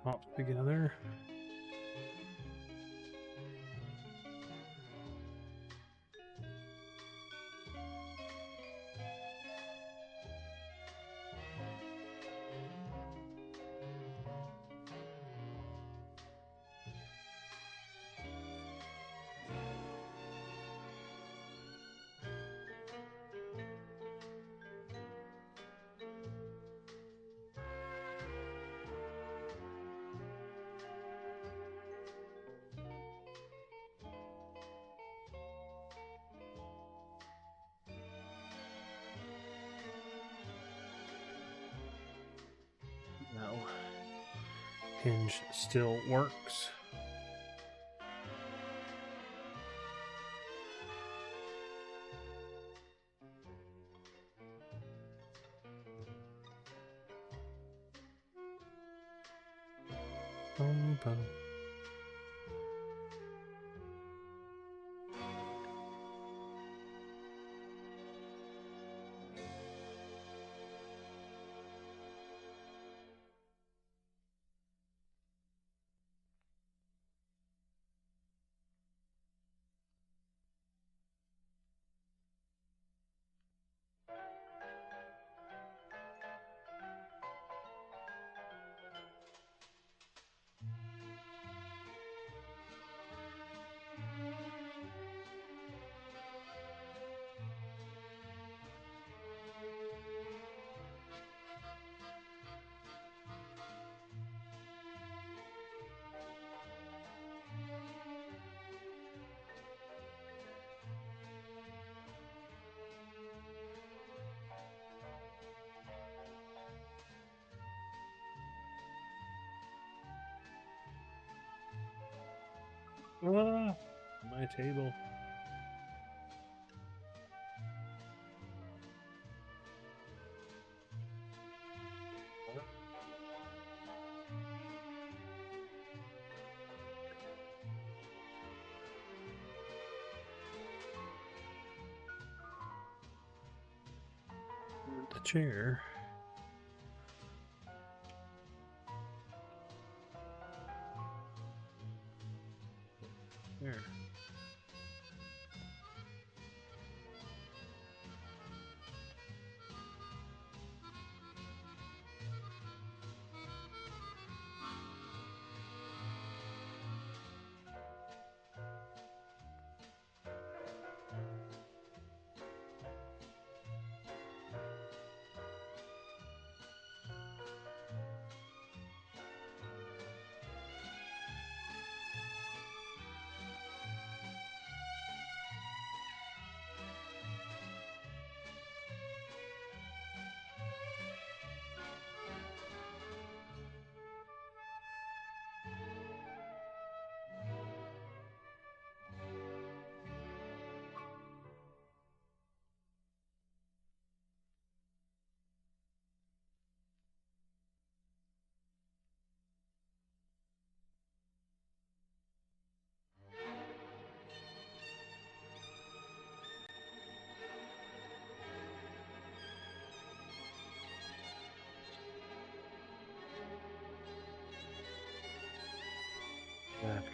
Tops together. No. Hinge still works. Bum, bum. Ah, my table. The chair. There.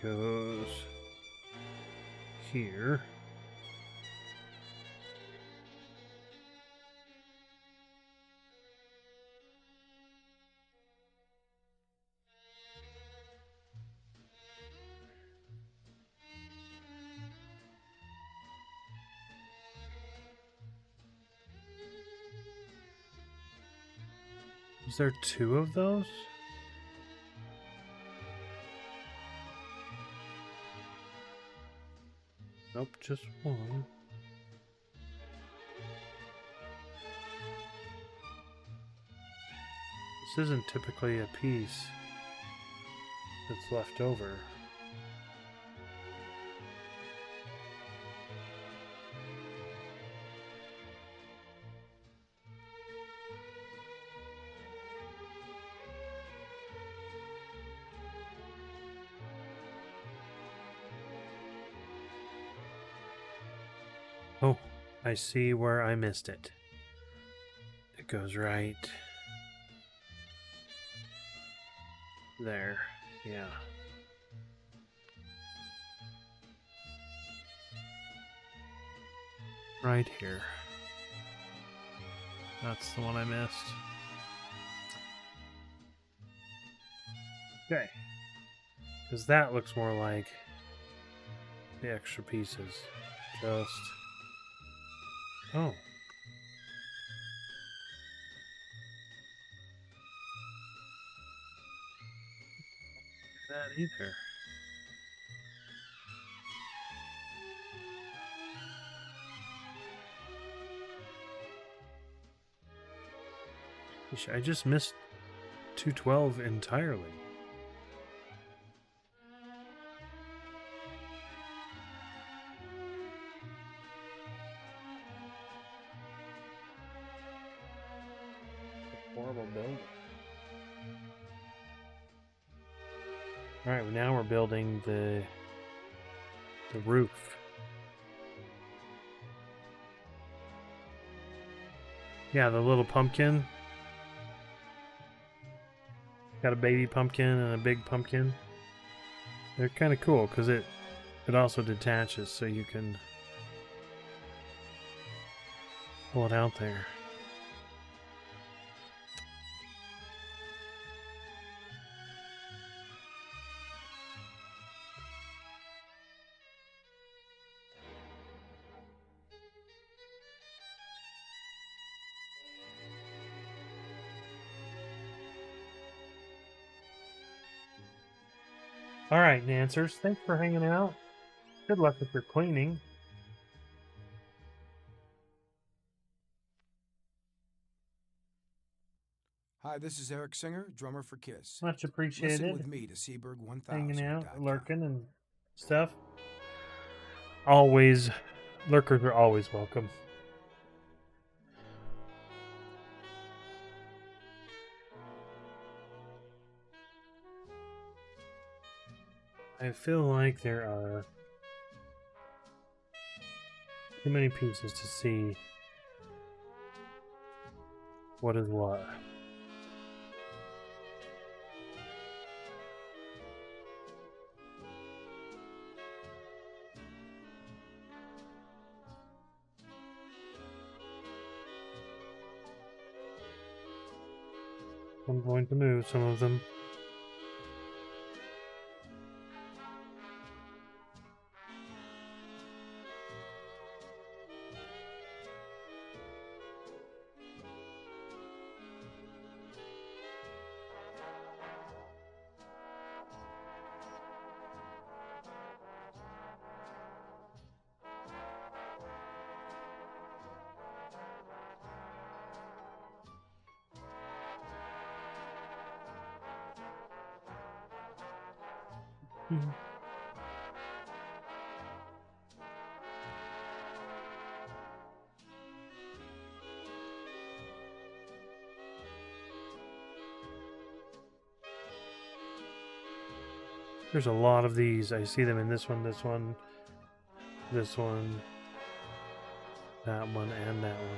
goes here. Is there 2 of those? Nope, just 1. This isn't typically a piece that's left over. Oh, I see where I missed it. It goes right there. Yeah. Right here. That's the one I missed. Okay. Because that looks more like the extra pieces. Just... Oh. That either. I just missed 212 entirely. Horrible building. Alright, now we're building the roof. Yeah, the little pumpkin. Got a baby pumpkin and a big pumpkin. They're kind of cool because it also detaches so you can pull it out there. Alright, Nancers, thanks for hanging out. Good luck with your cleaning. Hi, this is Eric Singer, drummer for Kiss. Much appreciated. Listen with me to Seaberg1000. Hanging out, lurking and stuff. Always, lurkers are always welcome. I feel like there are too many pieces to see what is what. I'm going to move some of them. There's a lot of these. I see them in this one, this one, this one, that one, and that one.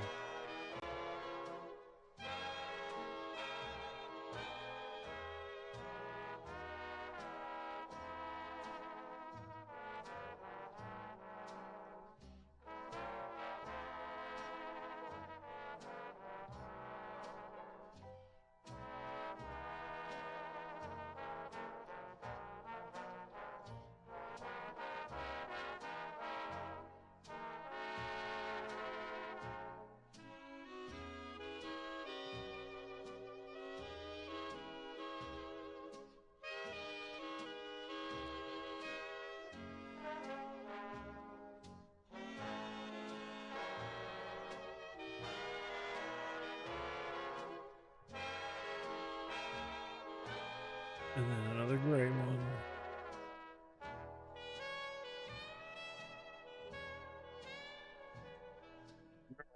And then another gray one.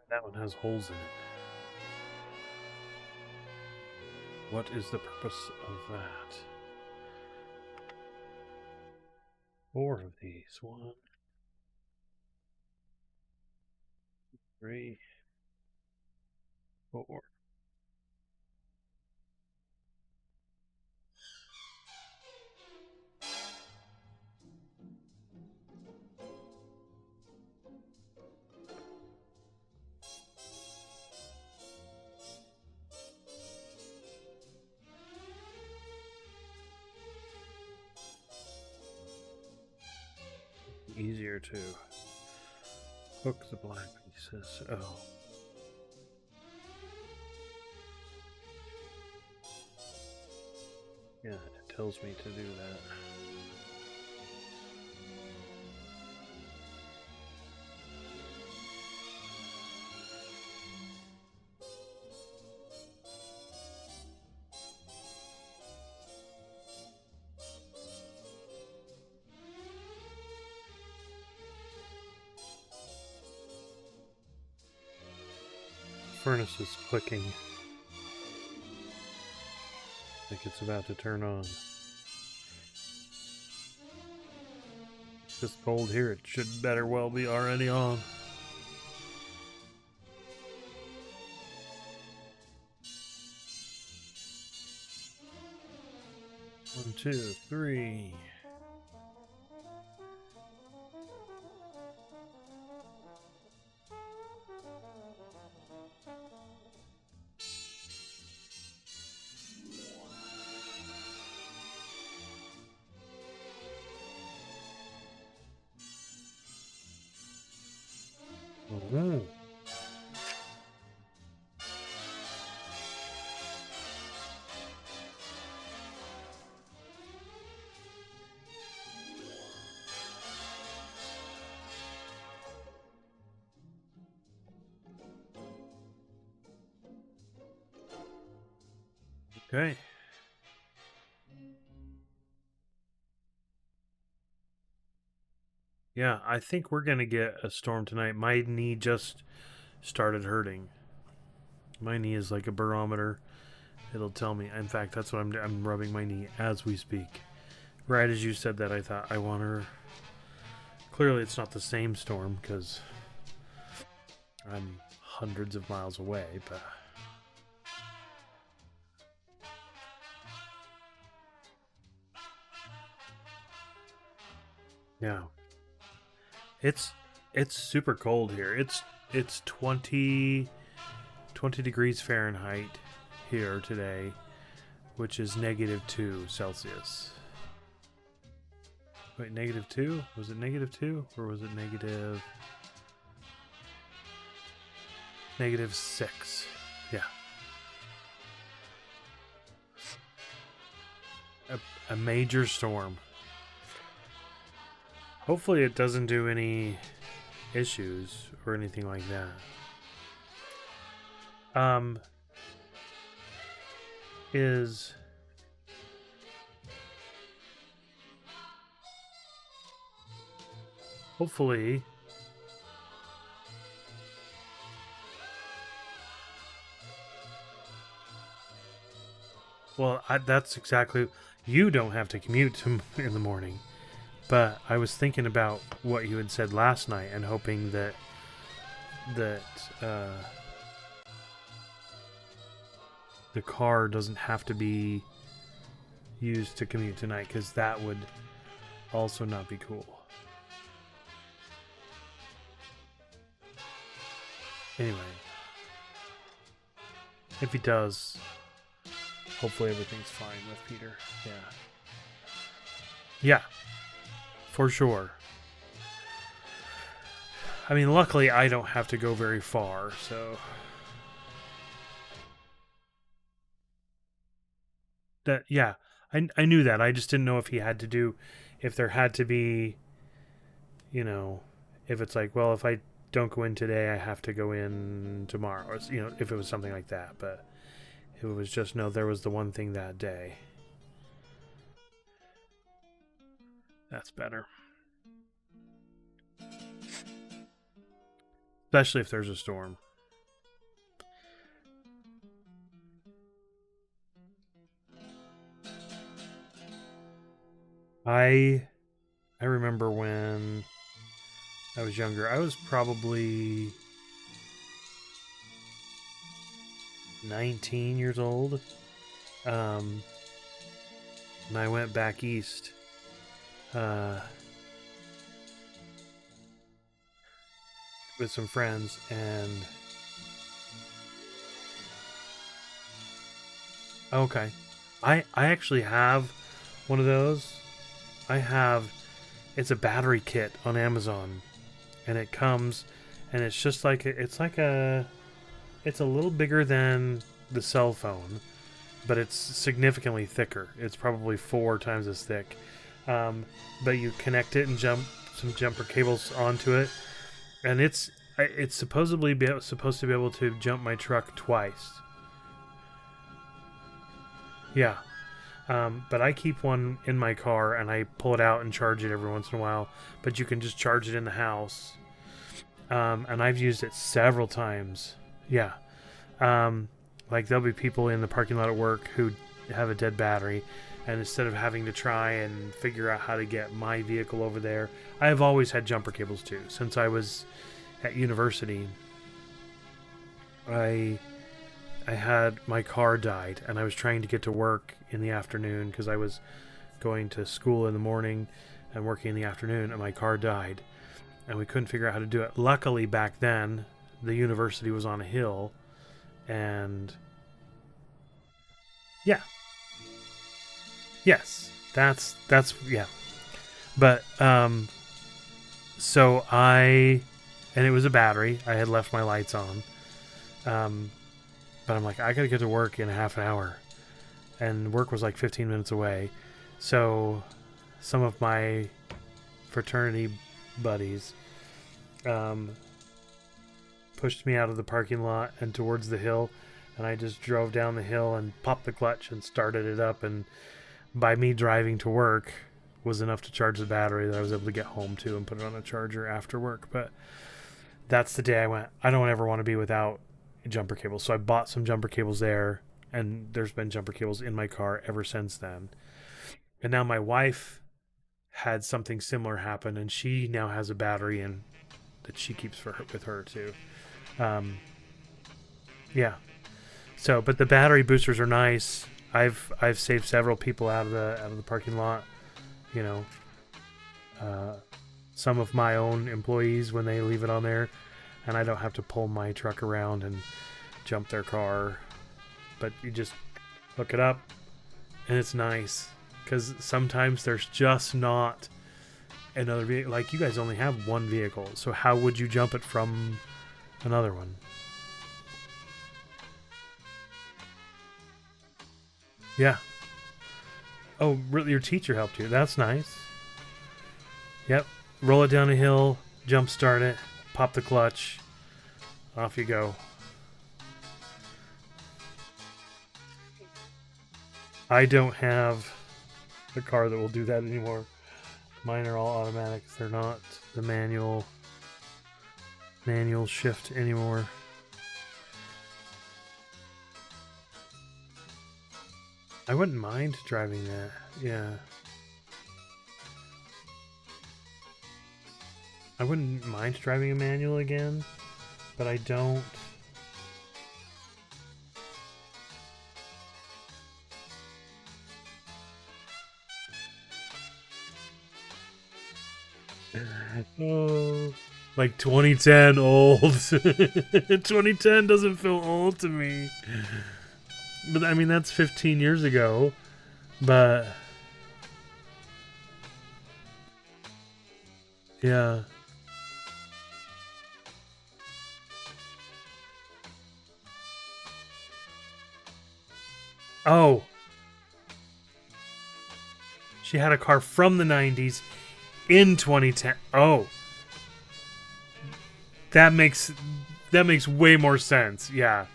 That one has holes in it. What is the purpose of that? 4 of these. 1, 3, 4. Easier to hook the black pieces. Oh. Yeah, it tells me to do that. Furnace is clicking like it's about to turn on. It's just cold here, it should better well be already on. One, 2, 3. Oh. Okay. Yeah, I think we're gonna get a storm tonight. My knee just started hurting. My knee is like a barometer. It'll tell me. In fact, that's what I'm rubbing my knee as we speak. Right as you said that, I thought, I want her. Clearly, it's not the same storm because I'm hundreds of miles away, but. Yeah. It's super cold here. It's 20 degrees Fahrenheit here today, which is -2 Celsius. Wait, -2? Was it -2 or was it -6? Yeah. A major storm. Hopefully it doesn't do any issues or anything like that. Is hopefully well, that's exactly, you don't have to commute in the morning. But I was thinking about what you had said last night and hoping that the car doesn't have to be used to commute tonight, because that would also not be cool. Anyway, if he does, hopefully everything's fine with Peter. Yeah, for sure. I mean, luckily I don't have to go very far, so that, yeah, I knew that. I just didn't know if he had to do, if there had to be, you know, if it's like, well, if I don't go in today, I have to go in tomorrow, or, you know, if it was something like that. But if it was just, no, there was the one thing that day. That's better. Especially if there's a storm. I remember when I was younger. I was probably 19 years old. And I went back east. With some friends, and okay, I actually have one of those. It's a battery kit on Amazon, and it comes, and it's just like it's a little bigger than the cell phone, but it's significantly thicker. It's probably 4 times as thick. But you connect it and jump some jumper cables onto it, and it's supposedly supposed to be able to jump my truck twice. Yeah. But I keep one in my car, and I pull it out and charge it every once in a while. But you can just charge it in the house. And I've used it several times. Yeah. Like there'll be people in the parking lot at work who have a dead battery, and instead of having to try and figure out how to get my vehicle over there, I have always had jumper cables too. Since I was at university, I had my car died, and I was trying to get to work in the afternoon because I was going to school in the morning and working in the afternoon, and my car died, and we couldn't figure out how to do it. Luckily, back then, the university was on a hill, and yeah, yes, that's yeah. But so and it was a battery. I had left my lights on. But I'm like, I gotta get to work in half an hour. And work was like 15 minutes away. So some of my fraternity buddies pushed me out of the parking lot and towards the hill. And I just drove down the hill and popped the clutch and started it up. And by me driving to work was enough to charge the battery that I was able to get home to and put it on a charger after work. But that's the day I went, I don't ever want to be without jumper cables. So I bought some jumper cables there, and there's been jumper cables in my car ever since then. And now my wife had something similar happen, and she now has a battery in that she keeps with her too. Yeah. So, but the battery boosters are nice. I've saved several people out of the parking lot. You know, some of my own employees when they leave it on there, and I don't have to pull my truck around and jump their car. But you just hook it up, and it's nice because sometimes there's just not another vehicle. Like, you guys only have one vehicle, so how would you jump it from another one? Yeah. Oh, really? Your teacher helped you. That's nice. Yep. Roll it down a hill, jump start it, pop the clutch, off you go. I don't have a car that will do that anymore. Mine are all automatics. They're not the manual shift anymore. I wouldn't mind driving that. Yeah. I wouldn't mind driving a manual again, but I don't. Oh, like 2010 old. 2010 doesn't feel old to me. But I mean, that's 15 years ago. But yeah. Oh. She had a car from the 90s in 2010. Oh. That makes way more sense. Yeah.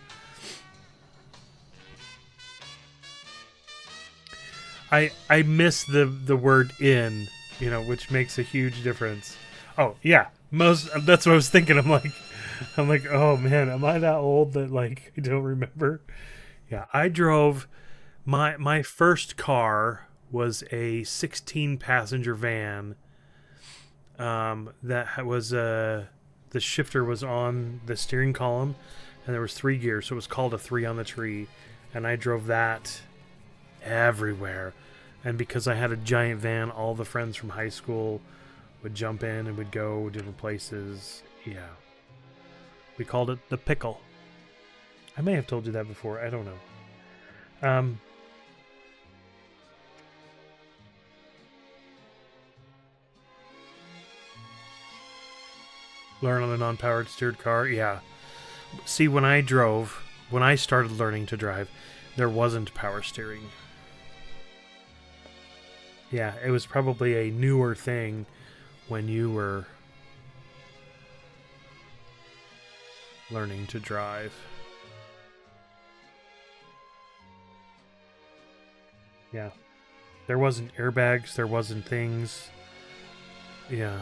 I miss the word in you know, which makes a huge difference. Oh yeah, that's what I was thinking. I'm like, oh man, am I that old that like I don't remember? Yeah, I drove my first car was a 16 passenger van. That was the shifter was on the steering column, and there was 3 gears, so it was called a 3 on the tree, and I drove that everywhere. And because I had a giant van, all the friends from high school would jump in and would go different places. Yeah. We called it the pickle. I may have told you that before. I don't know. Learn on a non-powered steered car. Yeah. See, when I started learning to drive, there wasn't power steering. Yeah, it was probably a newer thing when you were learning to drive. Yeah. There wasn't airbags, there wasn't things. Yeah.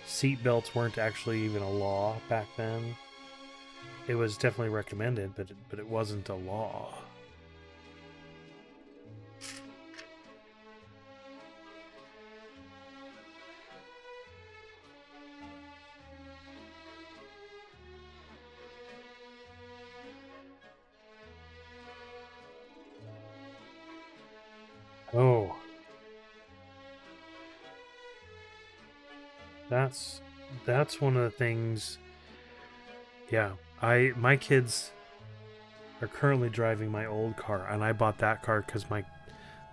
Seat belts weren't actually even a law back then. It was definitely recommended, but it wasn't a law. Oh. That's one of the things. Yeah, my kids are currently driving my old car, and I bought that car because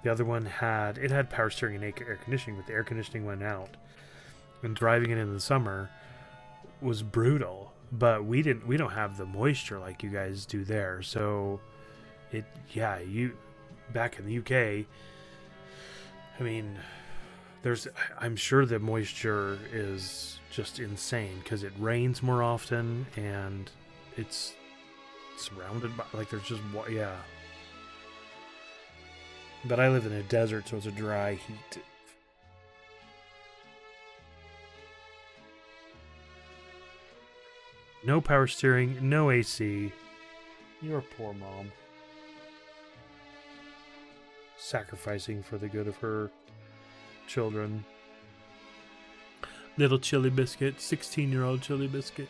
the other one had power steering and air conditioning, but the air conditioning went out, and driving it in the summer was brutal. But we don't have the moisture like you guys do there, so you back in the UK. I mean, I'm sure the moisture is just insane because it rains more often and it's surrounded by, like, there's just, yeah. But I live in a desert, so it's a dry heat. No power steering, no AC. Your poor mom. Sacrificing for the good of her children. Little chili biscuit, 16-year-old chili biscuit.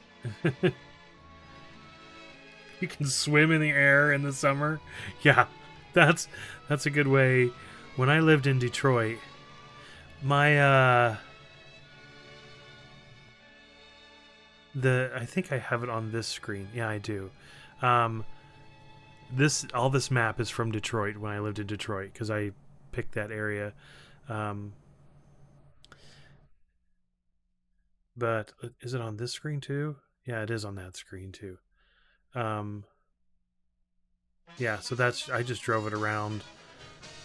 You can swim in the air in the summer. Yeah, that's a good way. When I lived in Detroit, my I think I have it on this screen. Yeah, I do. All this map is from Detroit when I lived in Detroit because I picked that area. But is it on this screen too? Yeah, it is on that screen too. Yeah, so I just drove it around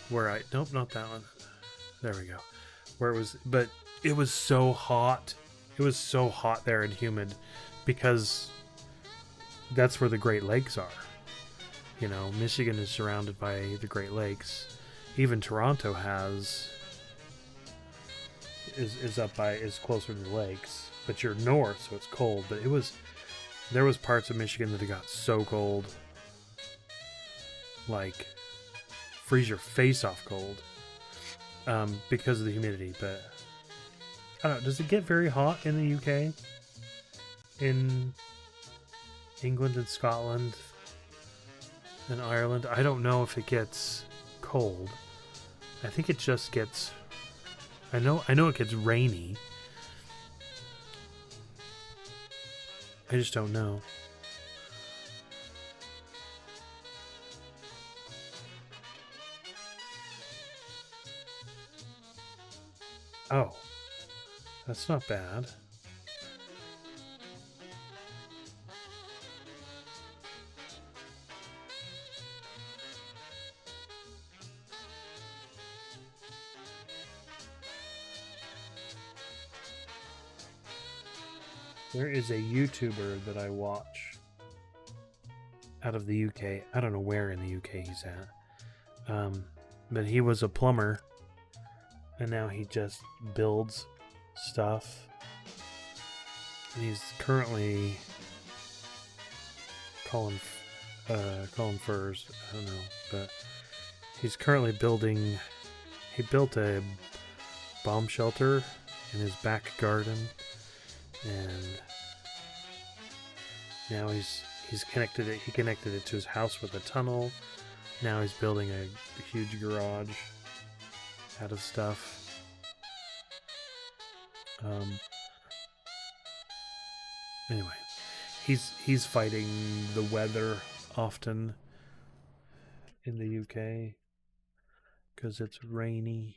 where nope, not that one. There we go. Where it was, but it was so hot. It was so hot there and humid because that's where the Great Lakes are. You know, Michigan is surrounded by the Great Lakes. Even Toronto is closer to the lakes, but you're north, so it's cold. But there was parts of Michigan that it got so cold, like freeze your face off cold, because of the humidity. But I don't know. Does it get very hot in the UK? In England and Scotland and Ireland? I don't know if it gets cold. I think it just gets... I know it gets rainy. I just don't know. Oh. That's not bad. There is a YouTuber that I watch out of the UK. I don't know where in the UK he's at. But he was a plumber. And now he just builds stuff. And he's currently calling furs. I don't know, but he's currently building. He built a bomb shelter in his back garden, and now he's connected it. He connected it to his house with a tunnel. Now he's building a huge garage out of stuff. Anyway, he's fighting the weather often in the UK because it's rainy.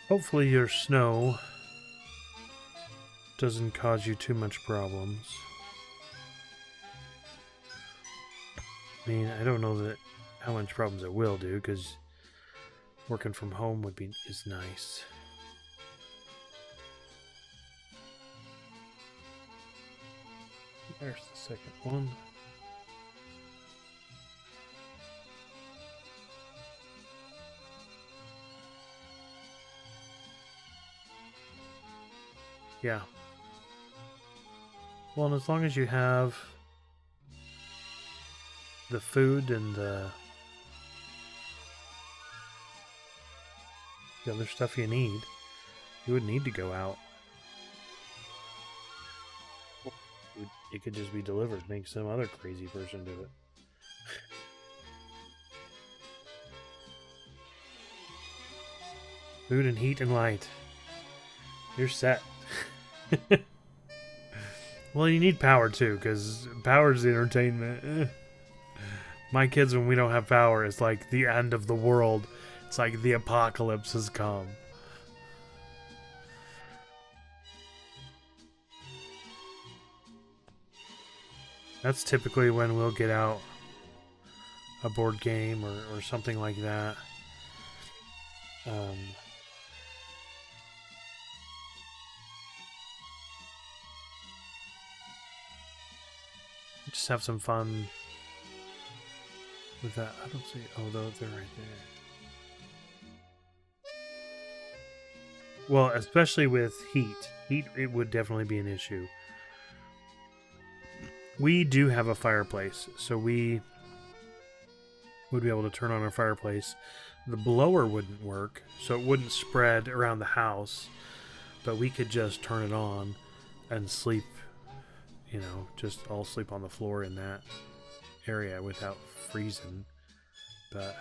Hopefully your snow doesn't cause you too much problems. I mean, I don't know that how much problems it will do, because working from home is nice. There's the second one. Yeah. Well, and as long as you have the food and the other stuff you need, you wouldn't need to go out. It could just be delivered. Make some other crazy person do it. Food and heat and light. You're set. Well, you need power too, because power's the entertainment. My kids, when we don't have power, it's like the end of the world. It's like the apocalypse has come. That's typically when we'll get out a board game or something like that. Just have some fun with that. I don't see. Oh, they're right there. Well, especially with heat. Heat, it would definitely be an issue. We do have a fireplace, so we would be able to turn on our fireplace. The blower wouldn't work, so it wouldn't spread around the house, but we could just turn it on and sleep, just all sleep on the floor in that area without freezing. But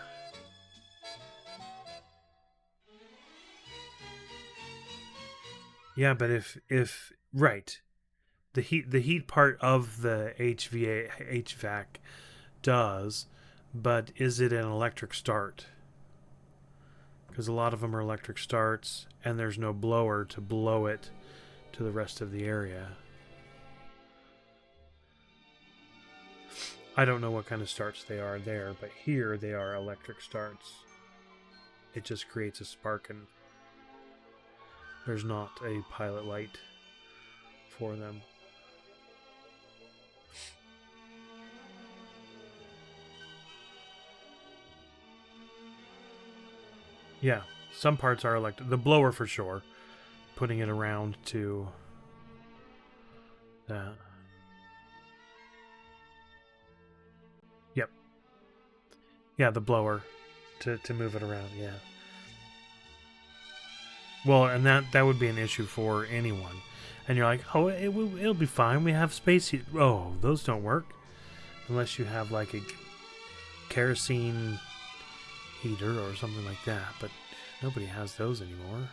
yeah, but if right, the heat part of the HVAC does, but is it an electric start? Because a lot of them are electric starts, and there's no blower to blow it to the rest of the area. I don't know what kind of starts they are there, but here they are electric starts. It just creates a spark, and there's not a pilot light for them. Yeah, some parts are electric. The blower for sure. Putting it around to that. Yep. Yeah, the blower to move it around, yeah. Well, and that would be an issue for anyone. And you're like, oh, it'll be fine. We have space heat. Oh, those don't work. Unless you have like a kerosene heater or something like that. But nobody has those anymore.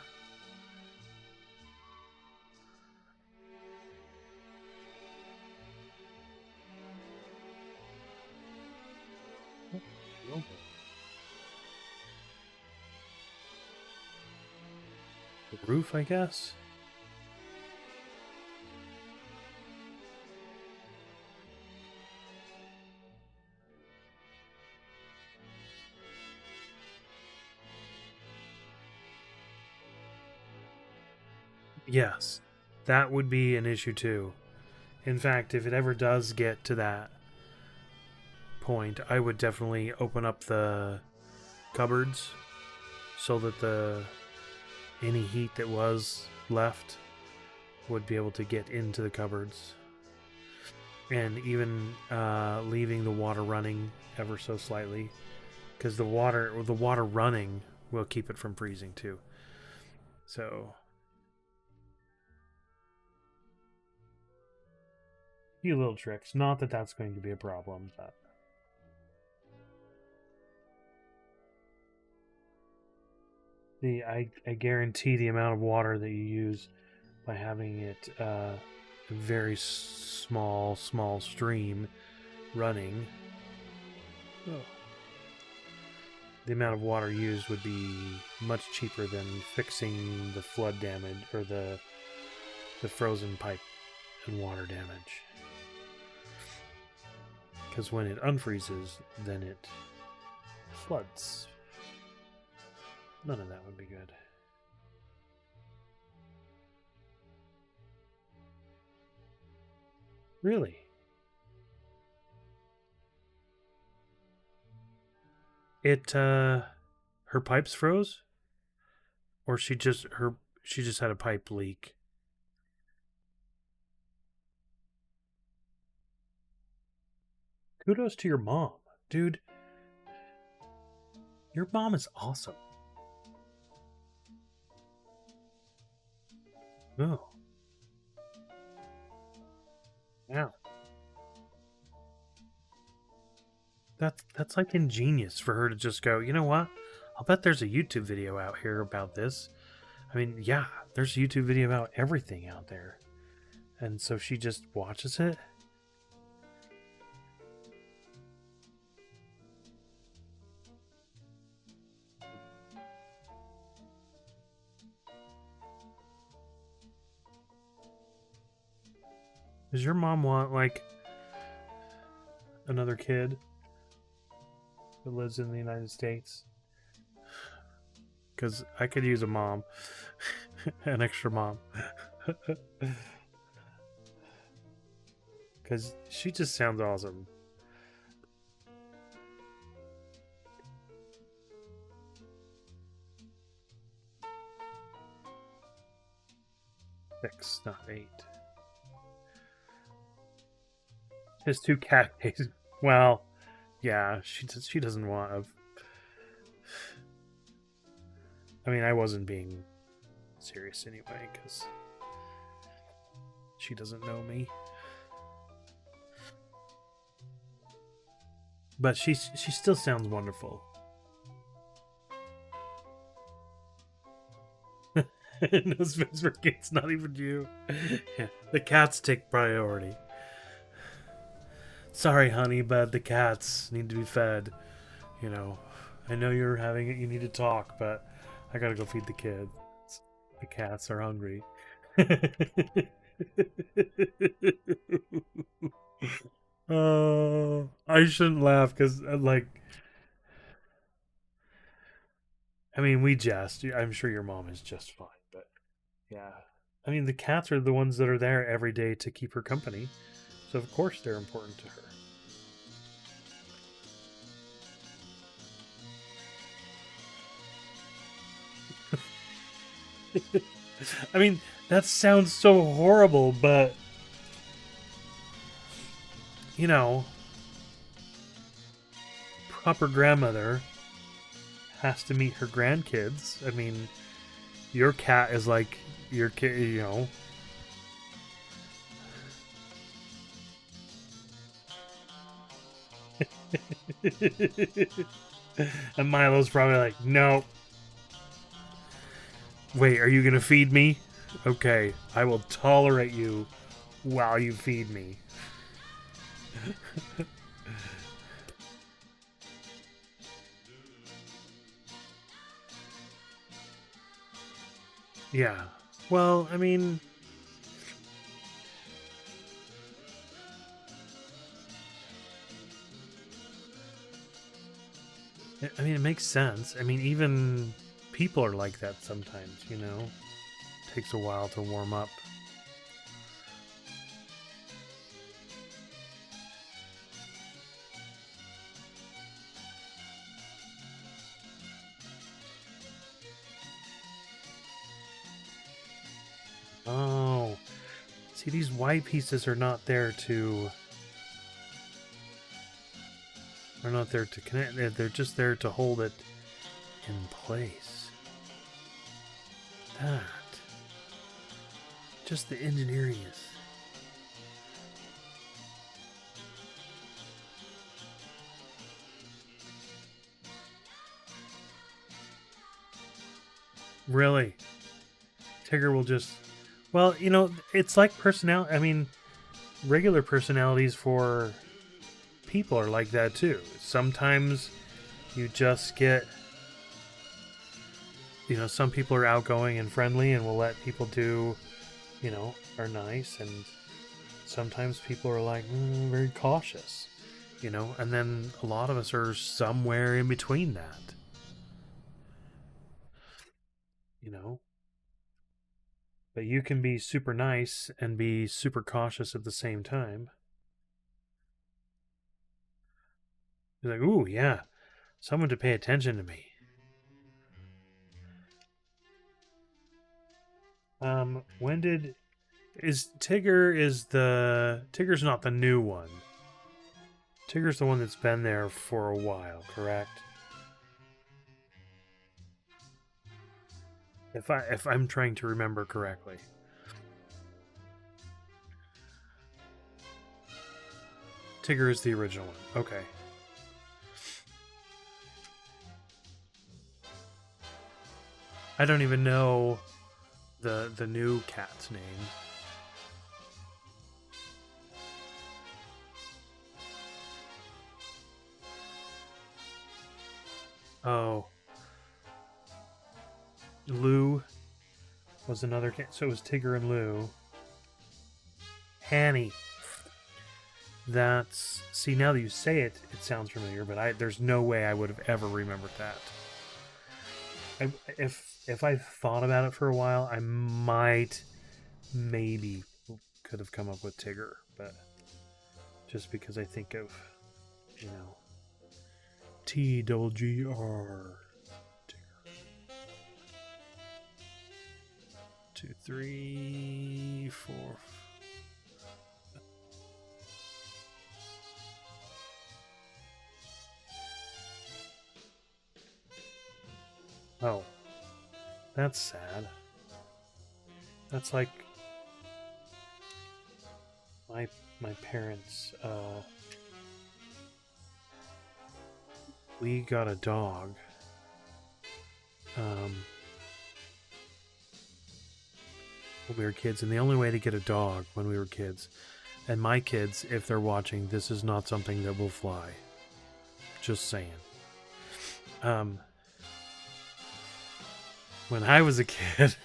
The roof, I guess. Yes, that would be an issue too. In fact, if it ever does get to that point, I would definitely open up the cupboards so that any heat that was left would be able to get into the cupboards. And even leaving the water running ever so slightly, because the water running will keep it from freezing too. So few little tricks. Not that that's going to be a problem, but I guarantee the amount of water that you use by having it a very small stream running. Oh. The amount of water used would be much cheaper than fixing the flood damage or the frozen pipe and water damage. Because when it unfreezes, then it floods. None of that would be good. Really? Her pipes froze? Or she just had a pipe leak? Kudos to your mom. Dude, your mom is awesome. Oh. Wow. That's like ingenious for her to just go, you know what? I'll bet there's a YouTube video out here about this. I mean, yeah, there's a YouTube video about everything out there. And so she just watches it. Does your mom want, like, another kid that lives in the United States? Because I could use a mom. An extra mom. Because she just sounds awesome. Six, not 8. His 2 cat days. Well, yeah, she doesn't want a... I mean, I wasn't being serious anyway, because she doesn't know me. But she still sounds wonderful. No space for kids, not even you. Yeah, the cats take priority. Sorry, honey, but the cats need to be fed. You know, I know you're having it, you need to talk, but I gotta go feed the kids. The cats are hungry. Oh, I shouldn't laugh because, like, I mean, we jest. I'm sure your mom is just fine, but yeah. I mean, the cats are the ones that are there every day to keep her company, so of course they're important to her. I mean, that sounds so horrible, but you know, proper grandmother has to meet her grandkids. I mean, your cat is like your kid, you know. And Milo's probably like, no. Wait, are you gonna feed me? Okay, I will tolerate you while you feed me. Yeah. Well, I mean, it makes sense. I mean, even people are like that sometimes, you know. Takes a while to warm up. See, these white pieces are not there to... They're not there to connect. They're just there to hold it in place. That. Just the engineering is... Really? Tigger will just... Well, you know, it's like personality. I mean, regular personalities for people are like that too. Sometimes you just get... You know, some people are outgoing and friendly and will let people do, you know, are nice. And sometimes people are like, very cautious, you know. And then a lot of us are somewhere in between that. You know? But you can be super nice and be super cautious at the same time. You're like, ooh, yeah, someone to pay attention to me. When did... Tigger's not the new one. Tigger's the one that's been there for a while, correct? If I'm trying to remember correctly. Tigger is the original one. Okay. I don't even know the new cat's name. Oh. Lou was another cat. So it was Tigger and Lou. Hanny. That's... See, now that you say it, it sounds familiar, but there's no way I would have ever remembered that. If I thought about it for a while, I maybe could have come up with Tigger, but just because I think of, you know, TGR. 2, 3, 4. Oh, that's sad. That's like my parents. We got a dog. When we were kids, and the only way to get a dog when we were kids, and my kids, if they're watching, this is not something that will fly. Just saying. When I was a kid,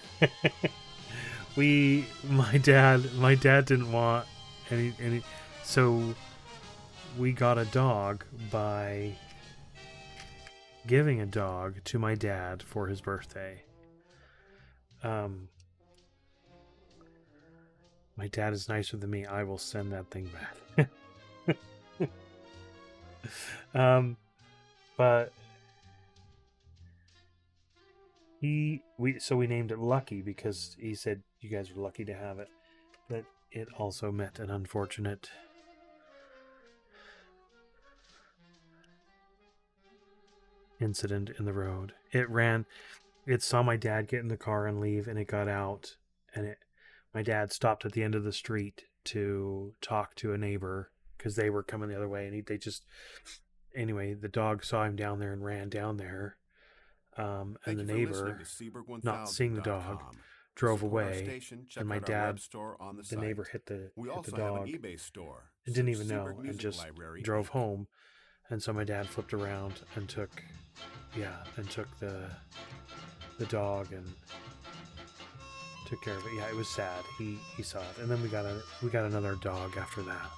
my dad didn't want any, so we got a dog by giving a dog to my dad for his birthday. My dad is nicer than me. I will send that thing back. But we named it Lucky because he said you guys were lucky to have it. But it also met an unfortunate incident in the road. It saw my dad get in the car and leave, and it got out, and my dad stopped at the end of the street to talk to a neighbor because they were coming the other way, and anyway, the dog saw him down there and ran down there, and the neighbor, not seeing the dog, drove away, and the neighbor hit the dog and didn't even know and just drove home, and so my dad flipped around and took the dog and took care of it. Yeah, it was sad. He saw it, and then we got another dog after that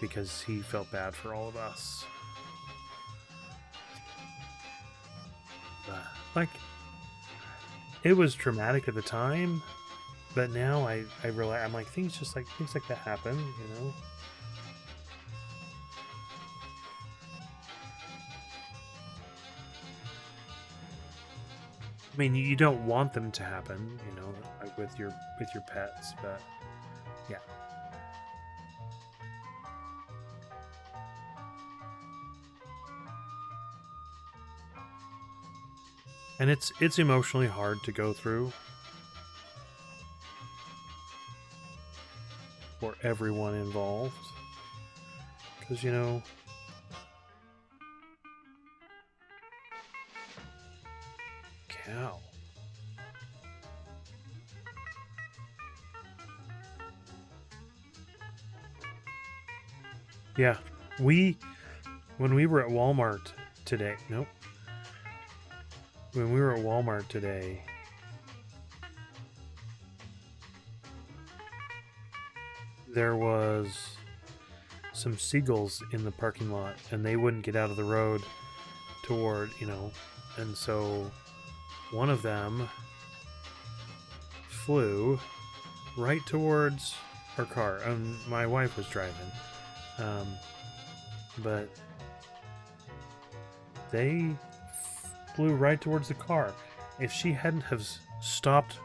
because he felt bad for all of us. But, like, it was traumatic at the time, but now I realize, I'm like, things like that happen, you know. I mean, you don't want them to happen, you know, like with your pets, but Yeah. And it's emotionally hard to go through for everyone involved. Because, you know, cow. Yeah, when we were at Walmart today, nope. When we were at Walmart today, there was some seagulls in the parking lot, and they wouldn't get out of the road toward, you know, and so one of them flew right towards our car, and my wife was driving, but they flew right towards the car. If she hadn't have stopped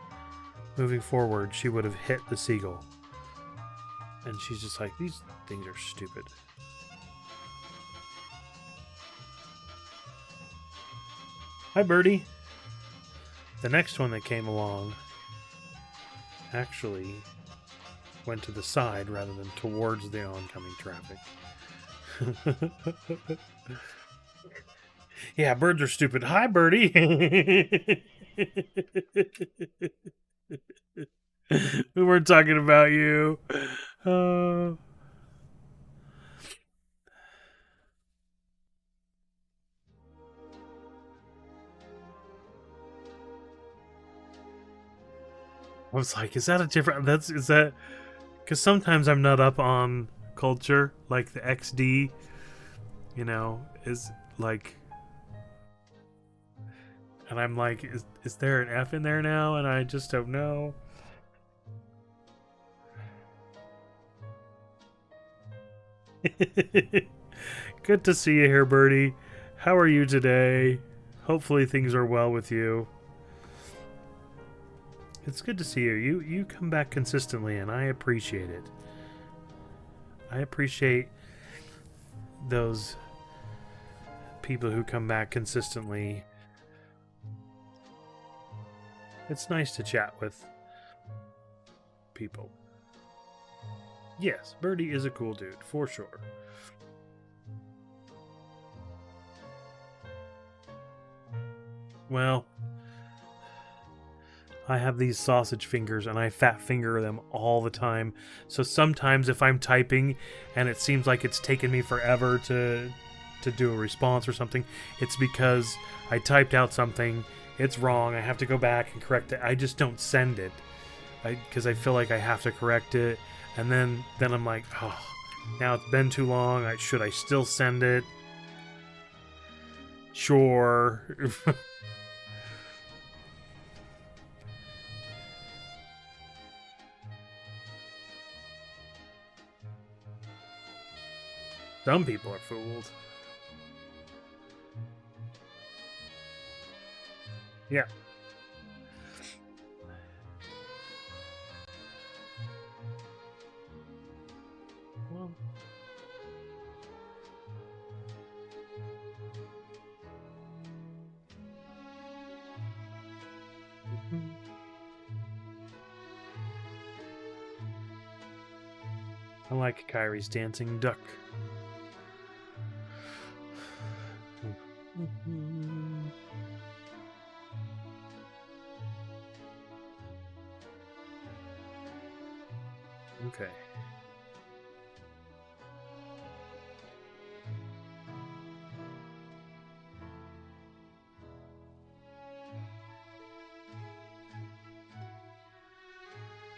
moving forward, she would have hit the seagull. And she's just like, these things are stupid. Hi, Birdie. The next one that came along actually went to the side rather than towards the oncoming traffic. Yeah, birds are stupid. Hi, Birdie. We weren't talking about you. I was like, is that a different... Is that... Because sometimes I'm not up on culture, like the XD, you know, is like... And I'm like, is there an F in there now? And I just don't know. Good to see you here, Birdie. How are you today? Hopefully things are well with you. It's good to see you. You come back consistently, and I appreciate it. I appreciate those people who come back consistently. It's nice to chat with people. Yes, Birdie is a cool dude, for sure. Well, I have these sausage fingers and I fat finger them all the time. So sometimes if I'm typing and it seems like it's taken me forever to do a response or something, it's because I typed out something, it's wrong, I have to go back and correct it. I just don't send it because I feel like I have to correct it, and then I'm like, oh, now it's been too long. Should I still send it? Sure. Some people are fooled. Yeah. Well. I like Kyrie's dancing duck. Okay.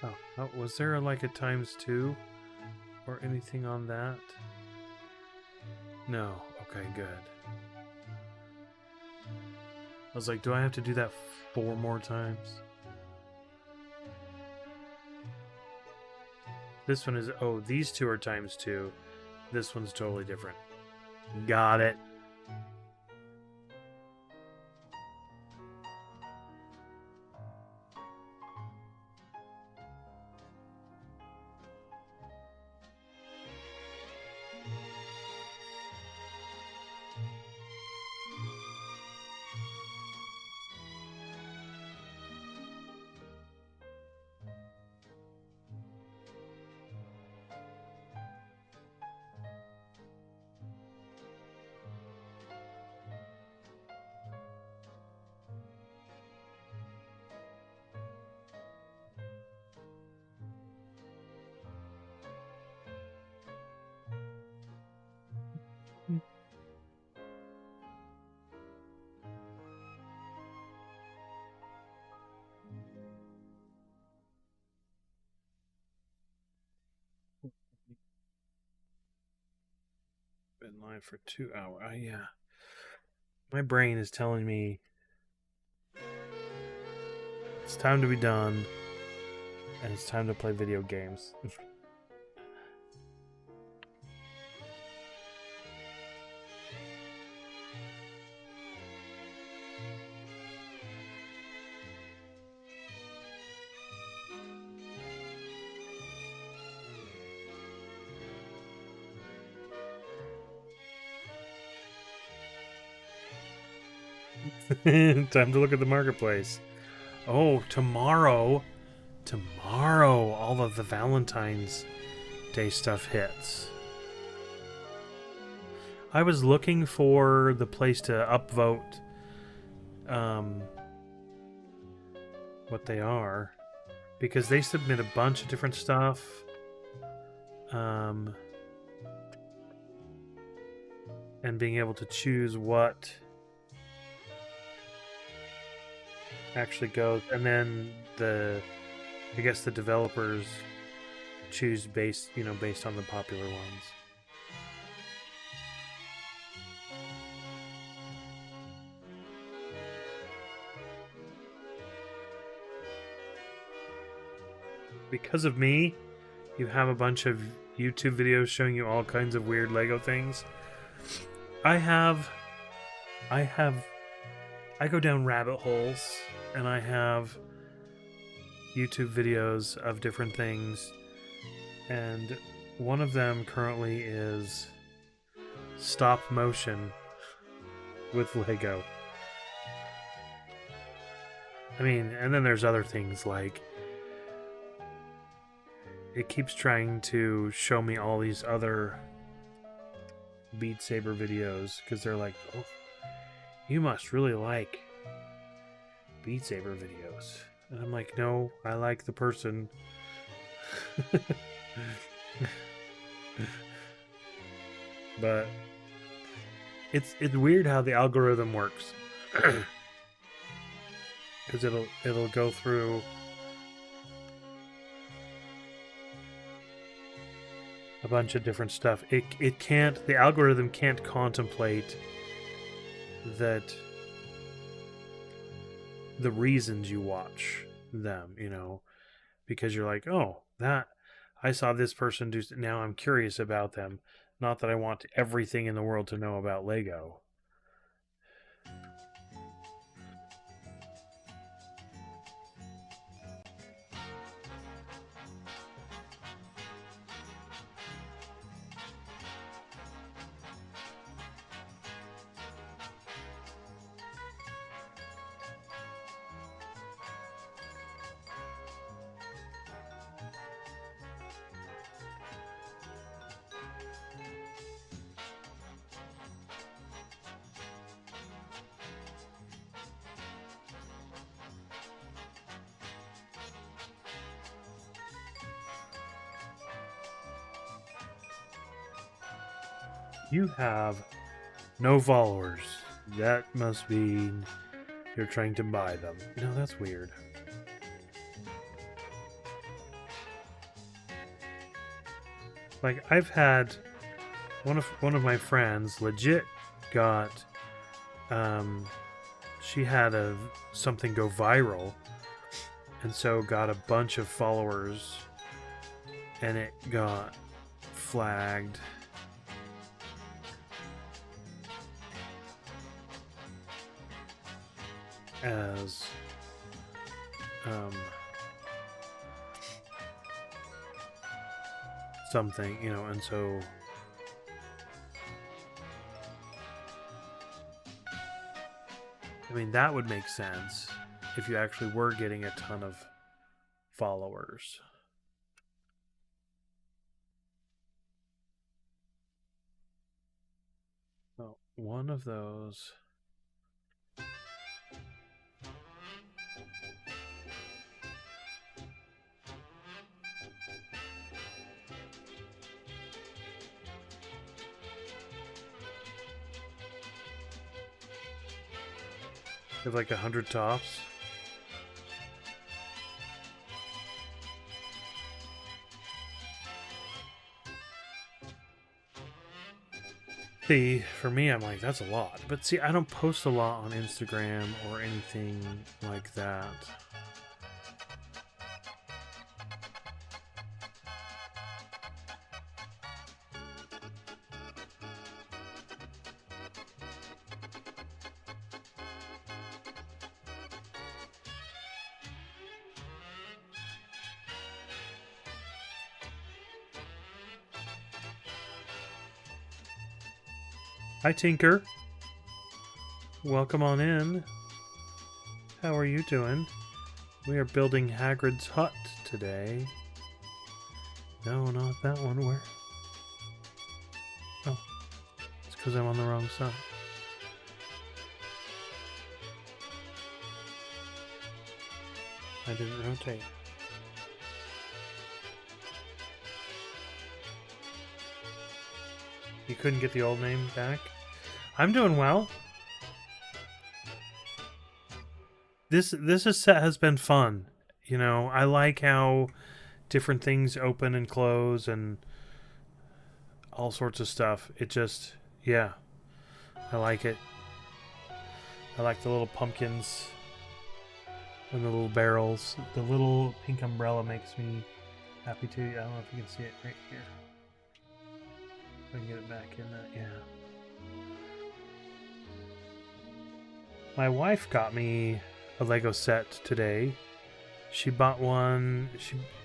Oh, was there like a ×2 or anything on that? No. Okay, good. I was like, do I have to do that 4 more times? This one is... Oh, these 2 are ×2. This one's totally different. Got it. been live for 2 hours. Yeah. My brain is telling me it's time to be done, and it's time to play video games. Time to look at the marketplace. Oh, tomorrow, all of the Valentine's Day stuff hits. I was looking for the place to upvote what they are, because they submit a bunch of different stuff. And being able to choose what actually goes, and then I guess the developers choose based on the popular ones. Because of me, you have a bunch of YouTube videos showing you all kinds of weird Lego things. I go down rabbit holes, and I have YouTube videos of different things, and one of them currently is stop motion with Lego. I mean, and then there's other things like it keeps trying to show me all these other Beat Saber videos because they're like, oh, you must really like Beat Saber videos. And I'm like, no, I like the person. But it's weird how the algorithm works. Because it'll go through a bunch of different stuff. The algorithm can't contemplate that the reasons you watch them, because you're like, oh, that I saw this person do, now I'm curious about them. Not that I want everything in the world to know about Lego. You have no followers. That must mean you're trying to buy them. No, that's weird. Like, I've had one of my friends legit got she had something go viral, and so got a bunch of followers, and it got flagged as something, and so I mean, that would make sense if you actually were getting a ton of followers. Well, one of those. Have like 100 tops. See, for me, I'm like, that's a lot. But see, I don't post a lot on Instagram or anything like that. Hi, Tinker. Welcome on in. How are you doing? We are building Hagrid's hut today. No, not that one. Where? Oh, it's because I'm on the wrong side. I didn't rotate. You couldn't get the old name back? I'm doing well. This set has been fun. You know, I like how different things open and close and all sorts of stuff. It just, yeah, I like it. I like the little pumpkins and the little barrels. The little pink umbrella makes me happy too. I don't know if you can see it right here. If I can get it back in that, yeah. My wife got me a Lego set today. She bought one.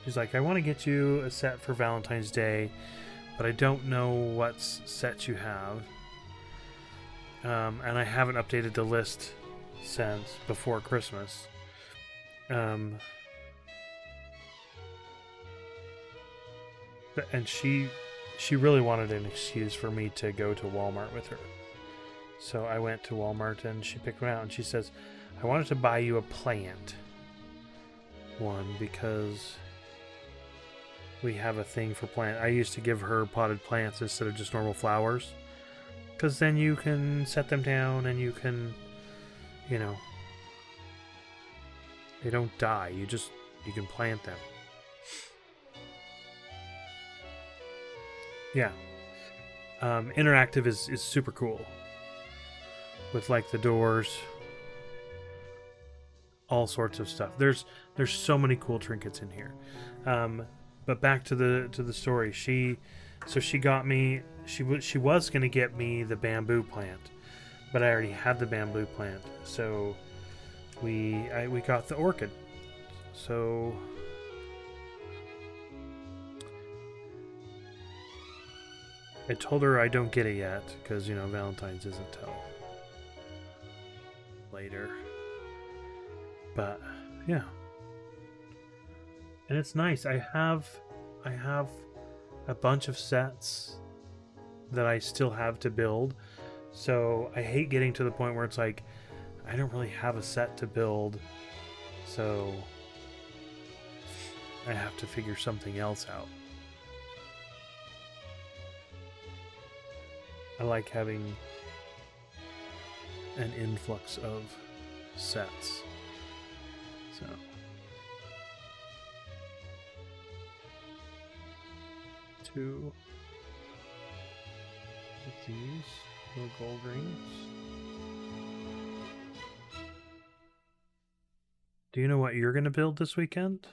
She's like, I want to get you a set for Valentine's Day, but I don't know what set you have. And I haven't updated the list since before Christmas. And she really wanted an excuse for me to go to Walmart with her. So I went to Walmart and she picked one out and she says, I wanted to buy you a plant one because we have a thing for plant. I used to give her potted plants instead of just normal flowers because then you can set them down and you can, you know, they don't die. You can plant them. Yeah. Interactive is super cool. With like the doors, all sorts of stuff. There's so many cool trinkets in here. But back to the story. She got me. She was gonna get me the bamboo plant, but I already had the bamboo plant. So we got the orchid. So I told her I don't get it yet because you know Valentine's isn't till later. But yeah, and it's nice. I have a bunch of sets that I still have to build, so I hate getting to the point where it's like I don't really have a set to build, so I have to figure something else out. I like having an influx of sets. So two with these little gold rings. Do you know what you're going to build this weekend?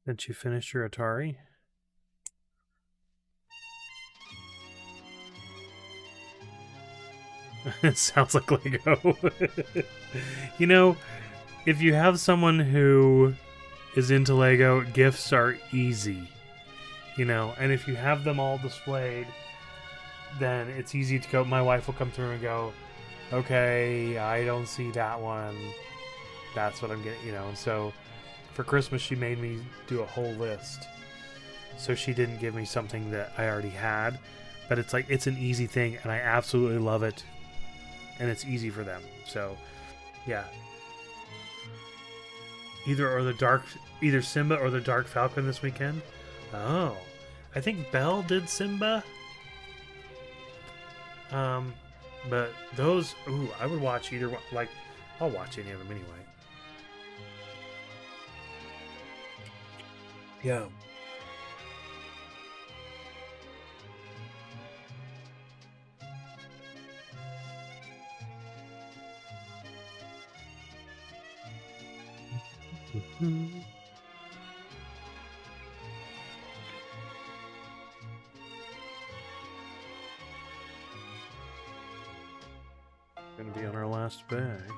Since you finished your Atari? It sounds like Lego. You know, if you have someone who is into Lego, gifts are easy. You know, and if you have them all displayed, then it's easy to go. My wife will come through and go, okay, I don't see that one. That's what I'm getting, you know. So for Christmas, she made me do a whole list. So she didn't give me something that I already had. But it's like, it's an easy thing, and I absolutely love it. And it's easy for them. So, yeah. Either Simba or the Dark Falcon this weekend. Oh. I think Belle did Simba. But those, I would watch either one. Like, I'll watch any of them anyway. Yeah. Gonna be on our last bag.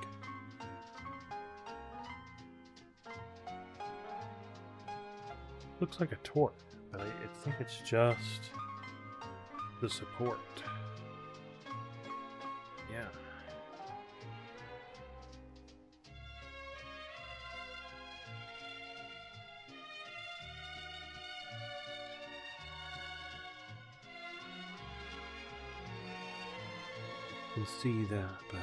Looks like a torque, but I think it's just the support. Yeah. You can see that, but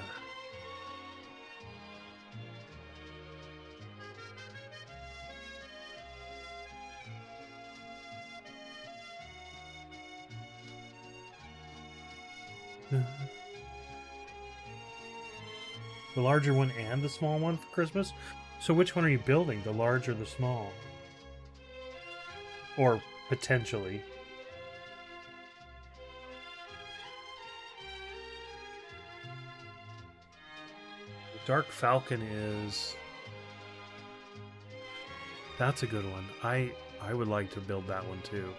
the larger one and the small one for Christmas? So which one are you building, the large or the small? Or potentially? The Dark Falcon is... That's a good one. I would like to build that one too.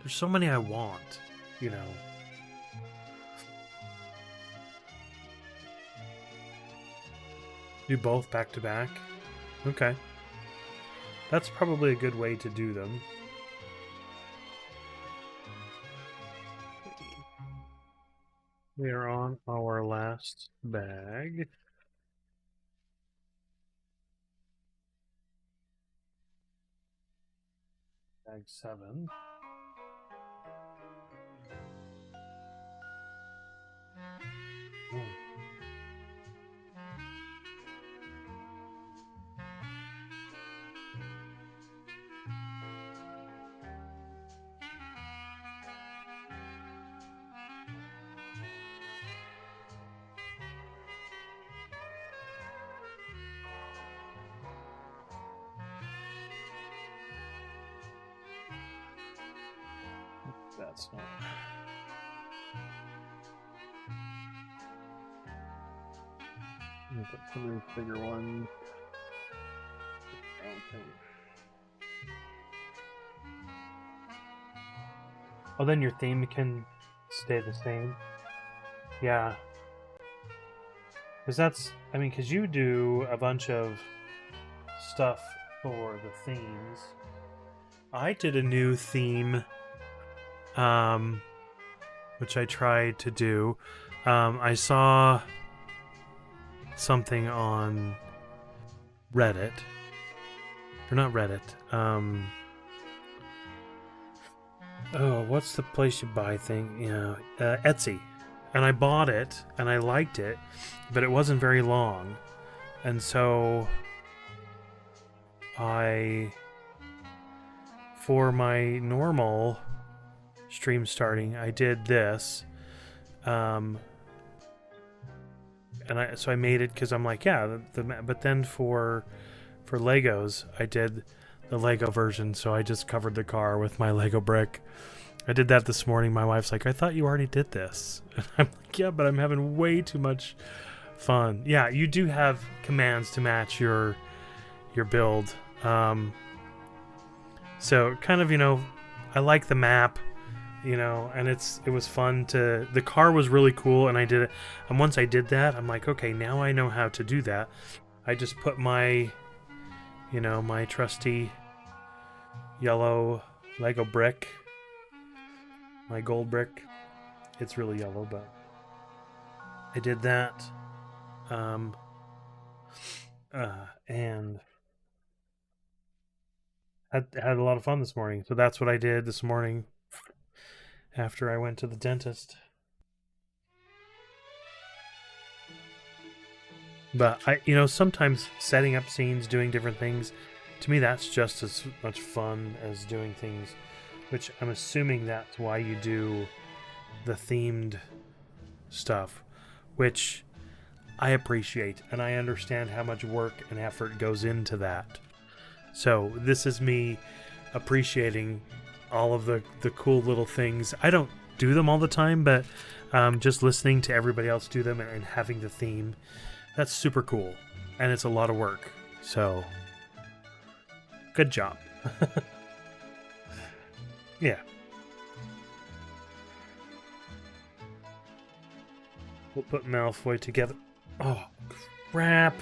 There's so many I want, you know. Do both back to back? Okay. That's probably a good way to do them. We are on our last bag. Bag 7. Oh. That's not. I'm gonna put some of these bigger ones. Okay. Oh, then your theme can stay the same. Yeah. Because that's, I mean, because you do a bunch of stuff for the themes. I did a new theme, which I tried to do. I saw something on Reddit. Or not Reddit. Oh, what's the place you buy thing? Yeah, Etsy. And I bought it, and I liked it, but it wasn't very long. And so for my normal stream starting, I did this. And I made it because I'm like, yeah, but then for Legos, I did the Lego version, so I just covered the car with my Lego brick. I did that this morning. My wife's like, I thought you already did this. And I'm like, yeah, but I'm having way too much fun. Yeah, you do have commands to match your build. So kind of, you know, I like the map, you know, and it was fun to, the car was really cool, and I did it. And once I did that, I'm like, okay, now I know how to do that. I just put my, you know, my trusty yellow Lego brick, my gold brick. It's really yellow, but I did that. And had a lot of fun this morning. So that's what I did this morning after I went to the dentist. But you know, sometimes setting up scenes, doing different things, to me that's just as much fun as doing things, which I'm assuming that's why you do the themed stuff, which I appreciate, and I understand how much work and effort goes into that. So this is me appreciating all of the cool little things. I don't do them all the time, but just listening to everybody else do them and having the theme, that's super cool, and it's a lot of work. So Good job. Yeah. We'll put Malfoy together. Oh, crap.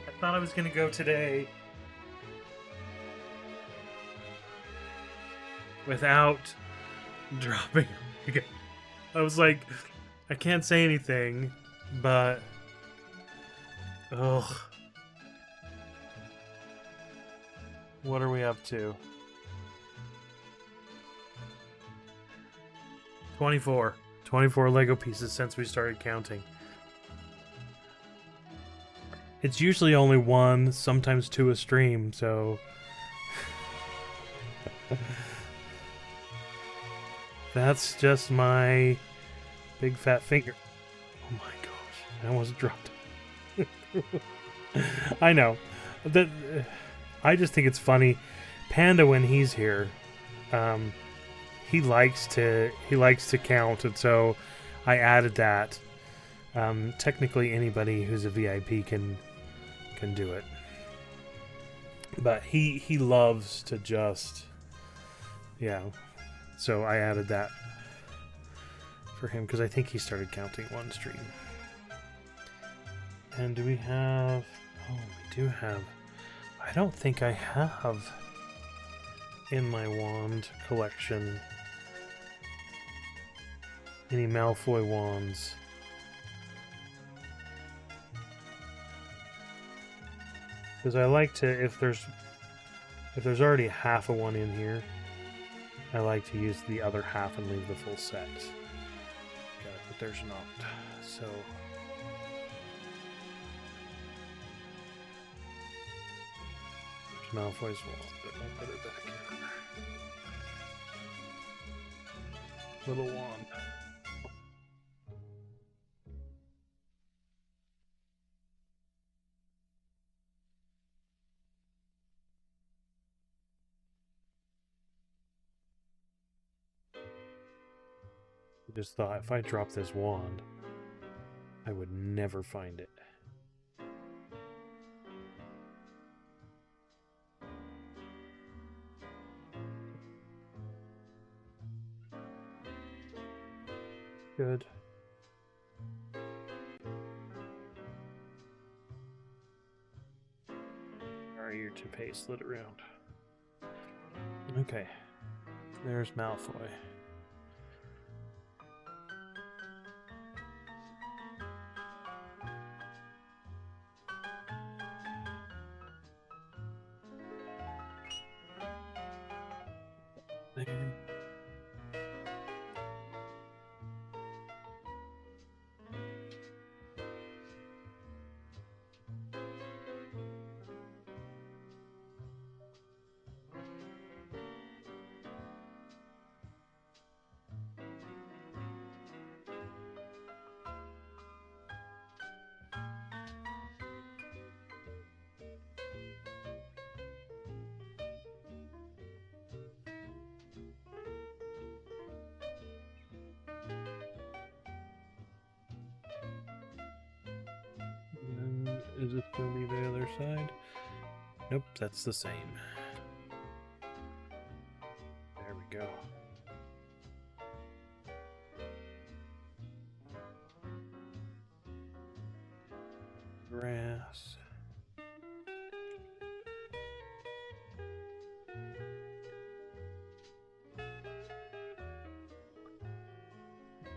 I thought I was going to go today without dropping. I was like, I can't say anything, but... Ugh. What are we up to? 24. 24 Lego pieces since we started counting. It's usually only one, sometimes two a stream, so... That's just my big fat finger. Oh my gosh, I almost dropped it. I know. I just think it's funny. Panda, when he's here, he likes to count, and so I added that. Technically, anybody who's a VIP can do it, but he loves to just, yeah. So I added that for him because I think he started counting one stream. And do we have? Oh, we do have. I don't think I have in my wand collection any Malfoy wands. Because I like to, if there's already half of one in here, I like to use the other half and leave the full set. Okay, but there's not. So there's Malfoy's wand, but I'll put it back here. Little wand. I just thought if I drop this wand, I would never find it. Good. Are your toupee slid around? Okay. There's Malfoy. Is this going to be the other side? Nope, that's the same. There we go. Grass.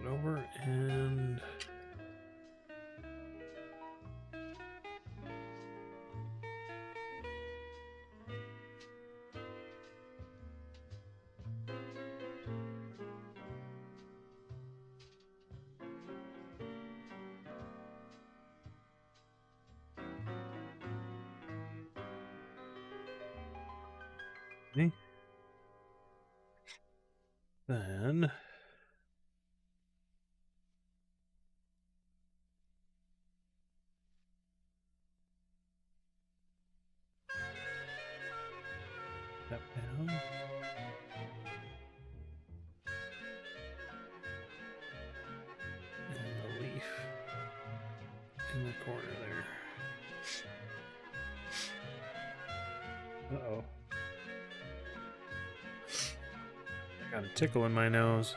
Over and then step down. And the leaf in the corner there. Uh-oh. I got a tickle in my nose.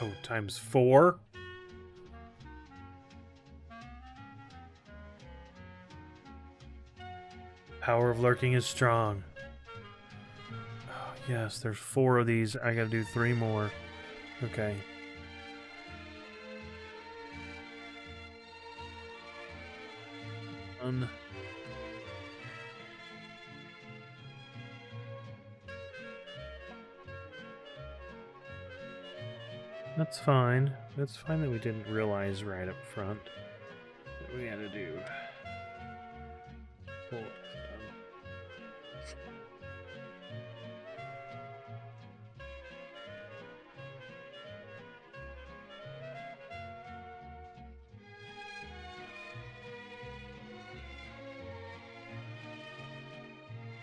Oh, times 4? Power of lurking is strong. Oh, yes, there's 4 of these. I gotta do 3 more. Okay. That's fine. That's fine that we didn't realize right up front that we had to do. Hold.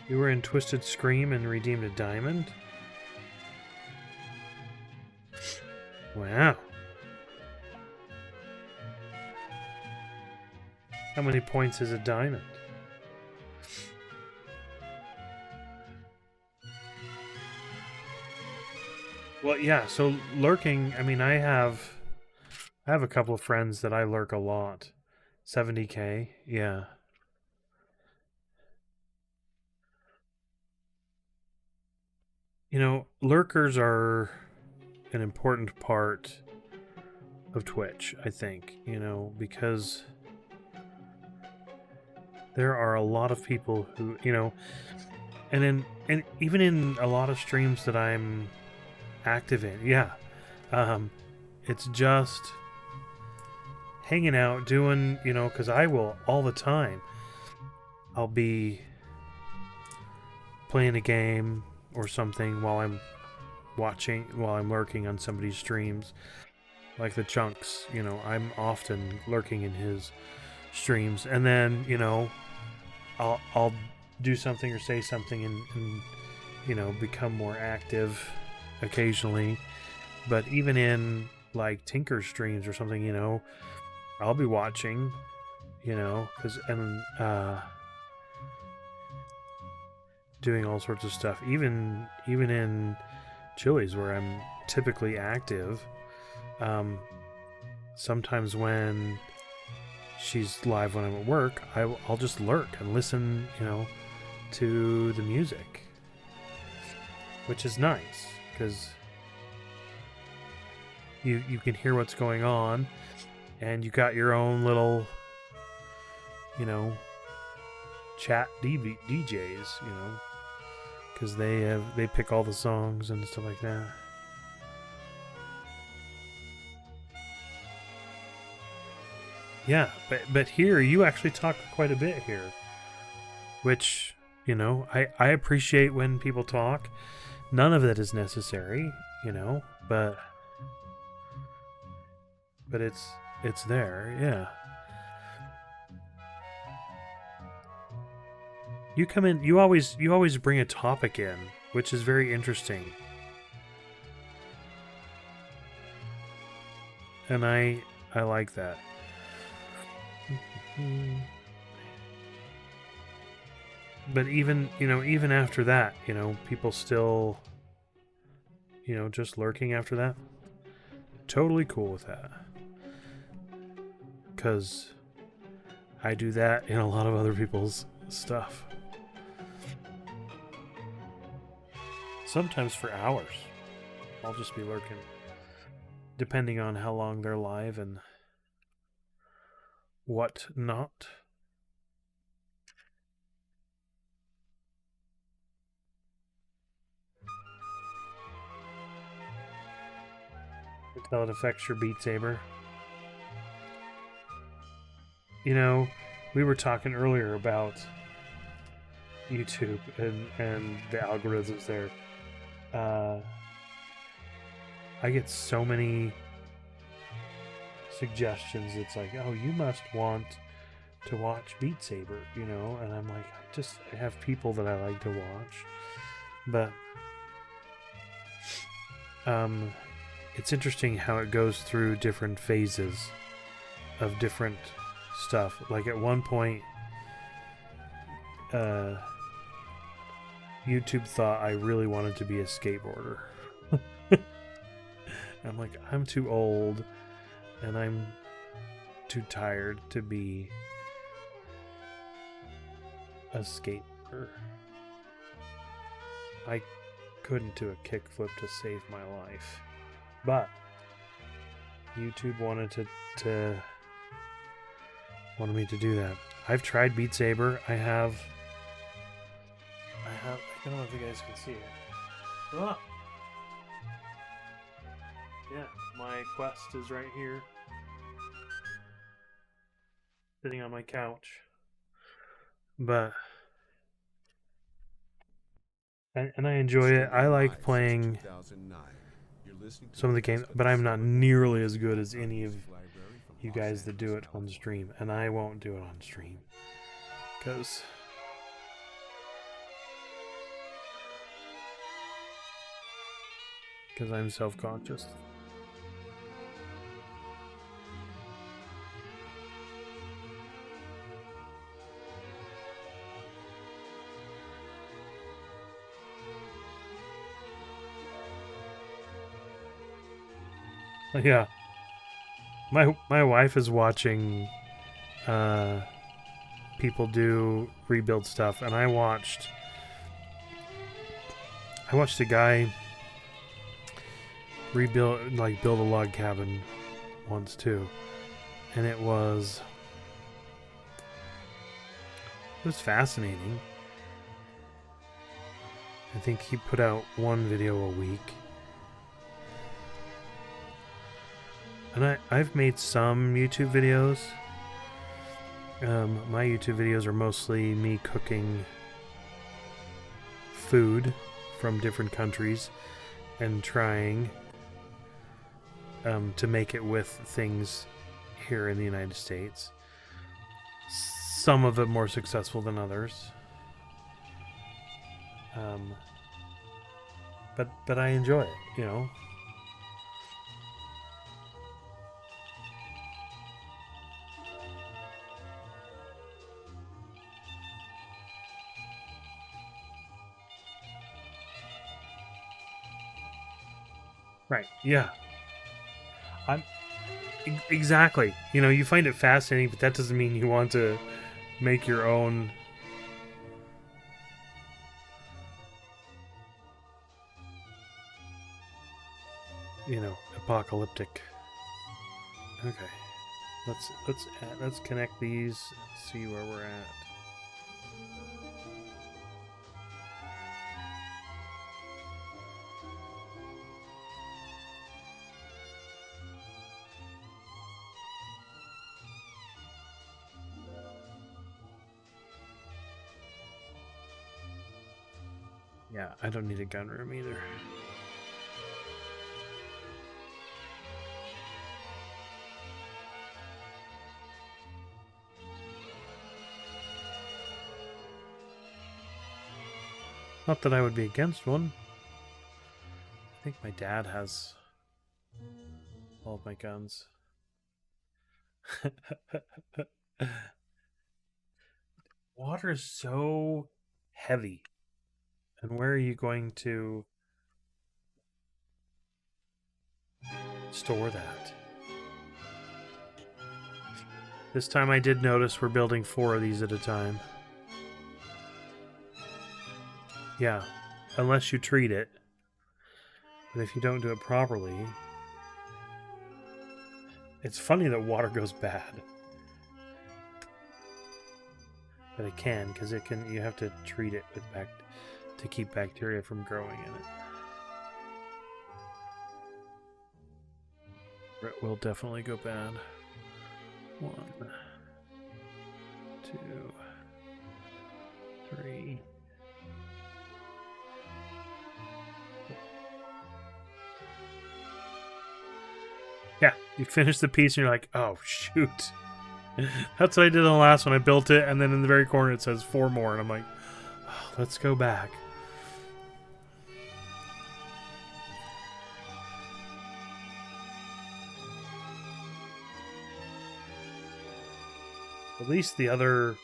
You were in Twisted Scream and redeemed a diamond? Wow. How many points is a diamond? Well, yeah, so lurking, I mean, I have a couple of friends that I lurk a lot. 70k, yeah. You know, lurkers are an important part of Twitch, I think, you know, because there are a lot of people who, you know, and even in a lot of streams that I'm active in, yeah, it's just hanging out, doing, you know, because I will all the time. I'll be playing a game or something while I'm lurking on somebody's streams, like the Chunks. You know, I'm often lurking in his streams, and then, you know, I'll do something or say something and you know, become more active occasionally. But even in like Tinker streams or something, you know, I'll be watching, you know, doing all sorts of stuff. Even in Chili's, where I'm typically active, sometimes when she's live when I'm at work, I'll just lurk and listen, you know, to the music, which is nice because you can hear what's going on, and you got your own little, you know, chat DJs, you know, because they pick all the songs and stuff like that. Yeah, but here you actually talk quite a bit here, which, you know, I appreciate when people talk. None of that is necessary, you know, but it's there, yeah. You come in, you always bring a topic in, which is very interesting. And I like that. But even, you know, even after that, you know, people still, you know, just lurking after that. Totally cool with that. Because I do that in a lot of other people's stuff. Sometimes for hours. I'll just be lurking. Depending on how long they're live and what not. Until it affects your Beat Saber. You know, we were talking earlier about YouTube and the algorithms there. I get so many suggestions. It's like, oh, you must want to watch Beat Saber, you know? And I'm like, I have people that I like to watch. But it's interesting how it goes through different phases of different stuff. Like at one point, YouTube thought I really wanted to be a skateboarder. I'm like, I'm too old and I'm too tired to be a skateboarder. I couldn't do a kickflip to save my life. But YouTube wanted me to do that. I've tried Beat Saber. I don't know if you guys can see it. Ah! Yeah, my Quest is right here. Sitting on my couch. But and I enjoy it. I like playing some of the games, but I'm not nearly as good as any of you guys that do it on stream. And I won't do it on stream. Because I'm self-conscious. Yeah. My wife is watching people do rebuild stuff, and I watched a guy build a log cabin once too, and it was fascinating. I think he put out one video a week. And I've made some YouTube videos. My YouTube videos are mostly me cooking food from different countries and trying to make it with things here in the United States. Some of it more successful than others. But I enjoy it, you know. Right. Yeah. Exactly. You know, you find it fascinating, but that doesn't mean you want to make your own. You know, apocalyptic. Okay. Let's connect these. See where we're at. Yeah, I don't need a gun room either. Not that I would be against one. I think my dad has all of my guns. Water is so heavy. And where are you going to store that? This time I did notice we're building 4 of these at a time. Yeah, unless you treat it. But if you don't do it properly... It's funny that water goes bad. But it can, because you have to treat it with to keep bacteria from growing in it. It will definitely go bad. 1, 2, 2, 3. Yeah, you finish the piece and you're like, oh, shoot. That's what I did on the last one. I built it, and then in the very corner it says 4 more, and I'm like, oh, let's go back. At least the other,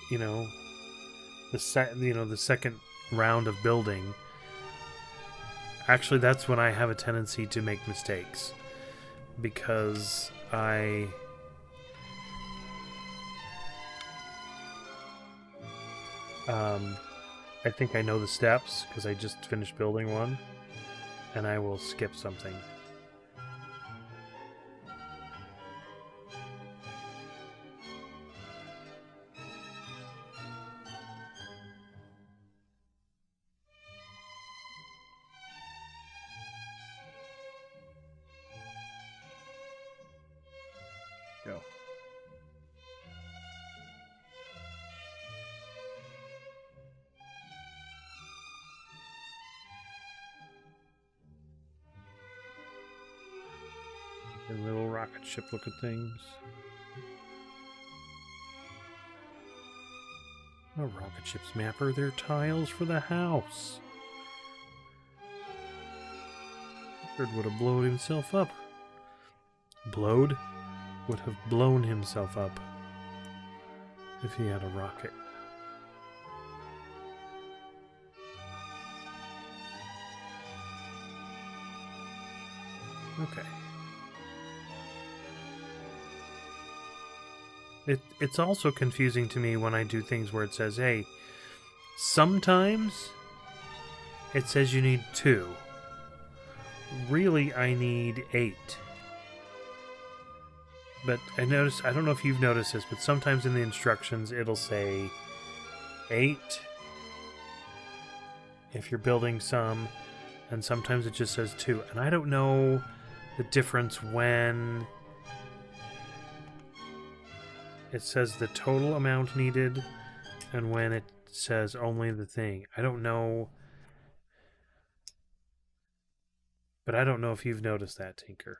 the second round of building. Actually, that's when I have a tendency to make mistakes, because I think I know the steps because I just finished building one, and I will skip something. Go. The little rocket ship looking things. No rocket ships, Mapper. They're tiles for the house. Hagrid would have blown himself up. Would have blown himself up if he had a rocket. Okay. It's also confusing to me when I do things where it says, hey, sometimes it says you need 2. Really, I need 8. But I don't know if you've noticed this, but sometimes in the instructions it'll say 8 if you're building some, and sometimes it just says 2. And I don't know the difference when it says the total amount needed and when it says only the thing. I don't know. But I don't know if you've noticed that, Tinker.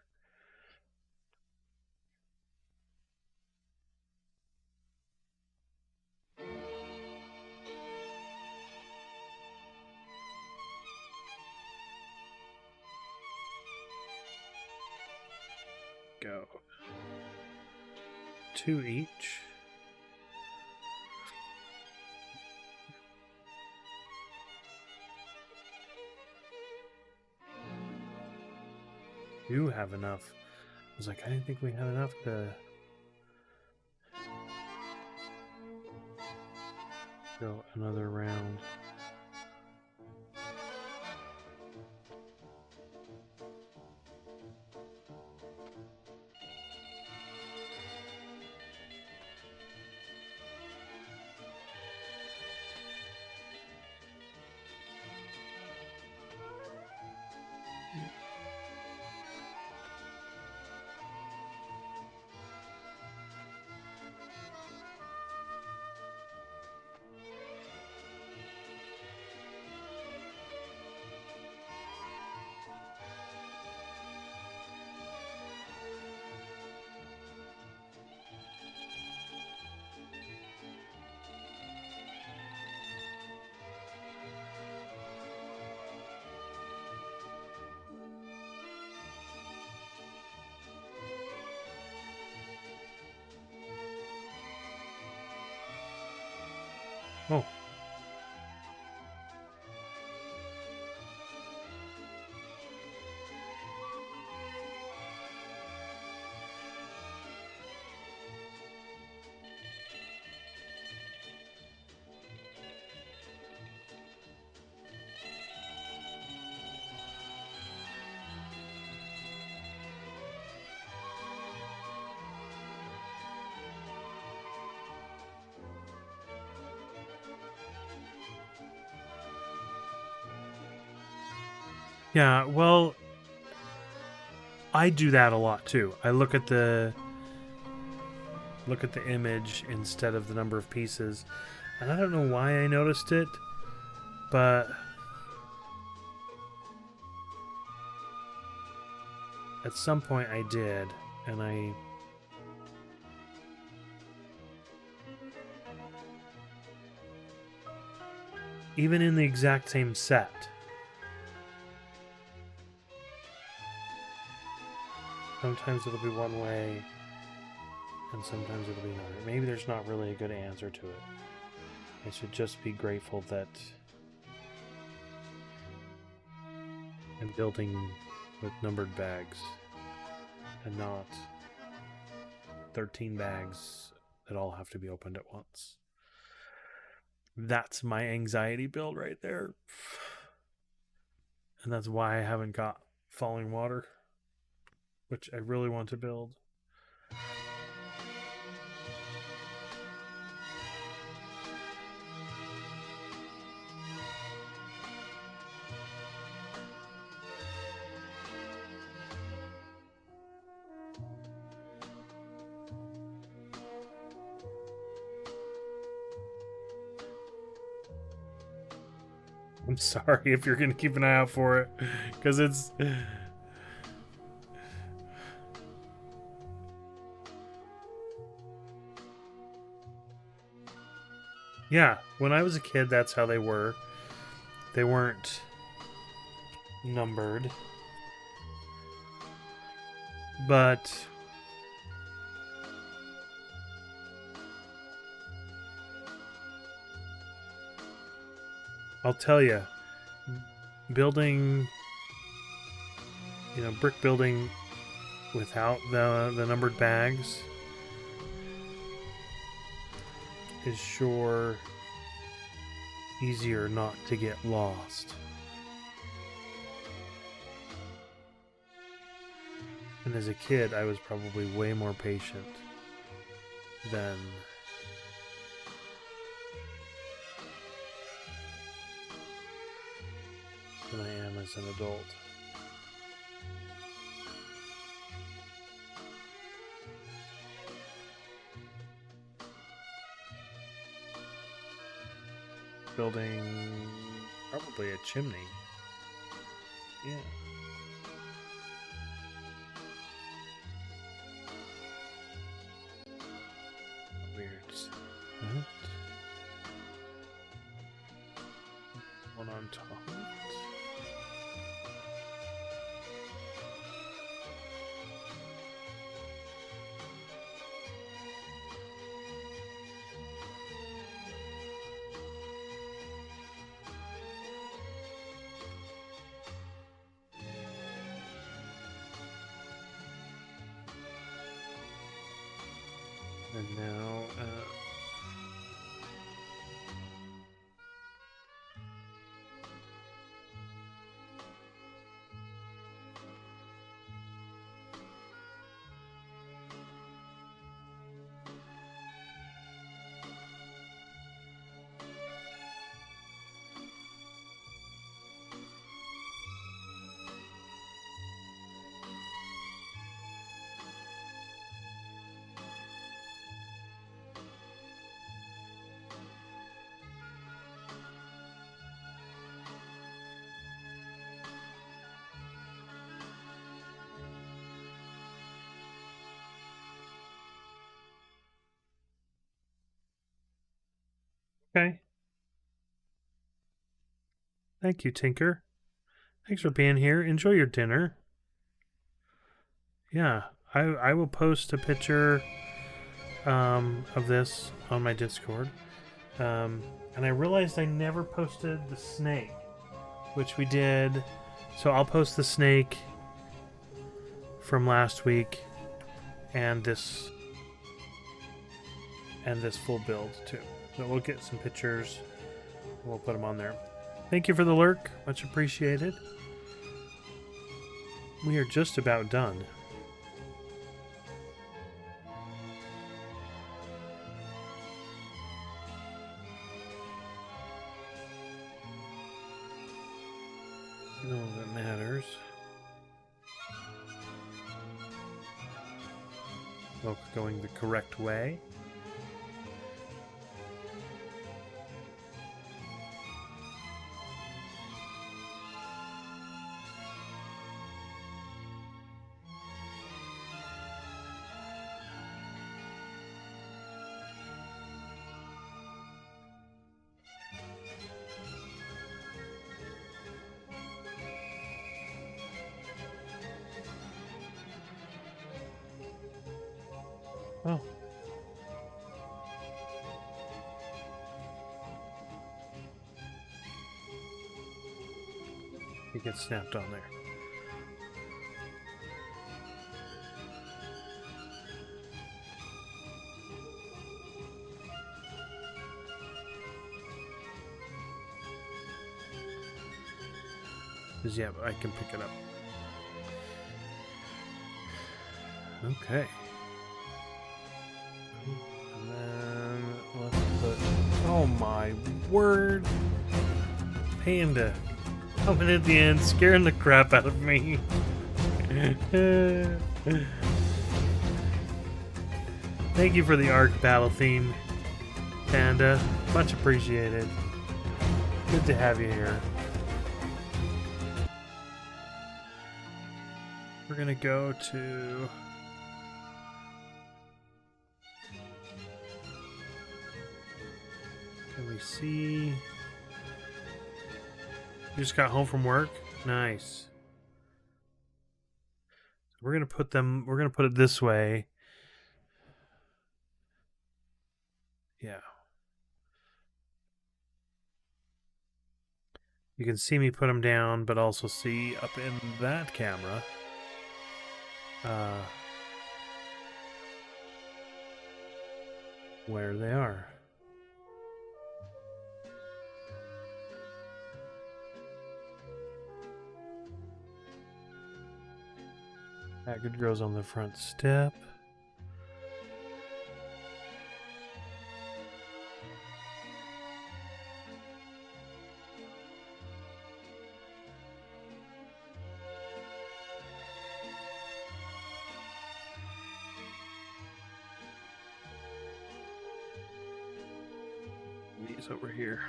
Go. 2 each. You have enough. I was like, I didn't think we had enough to go another round. Oh. Yeah, well, I do that a lot too. I look at the look at the image instead of the number of pieces. And I don't know why I noticed it, but at some point I did, and even in the exact same set, sometimes it'll be one way, and sometimes it'll be another. Maybe there's not really a good answer to it. I should just be grateful that I'm building with numbered bags and not 13 bags that all have to be opened at once. That's my anxiety build right there. And that's why I haven't got Falling Water, which I really want to build. I'm sorry if you're going to keep an eye out for it, because it's... Yeah, when I was a kid, that's how they were. They weren't numbered. But I'll tell you, building, brick building without the numbered bags is sure easier not to get lost. And as a kid, I was probably way more patient than I am as an adult. Building probably a chimney. Yeah. Weird. One on top of it. And now, okay. Thank you, Tinker. Thanks for being here. Enjoy your dinner. Yeah, I will post a picture of this on my Discord. And I realized I never posted the snake, which we did. So I'll post the snake from last week and this full build too. So we'll get some pictures and we'll put them on there. Thank you for the lurk. Much appreciated. We are just about done. No, that matters. Smoke going the correct way. Oh. He gets snapped on there. Yeah, I can pick it up. Okay. And then let's put. Oh my word! Panda coming at the end, scaring the crap out of me. Thank you for the Ark battle theme, Panda. Much appreciated. Good to have you here. We're gonna go to. Can we see? You just got home from work? Nice. We're gonna put them. We're gonna put it this way. Yeah. You can see me put them down, but also see up in that camera. Where they are. Hagrid grows on the front step. These over here.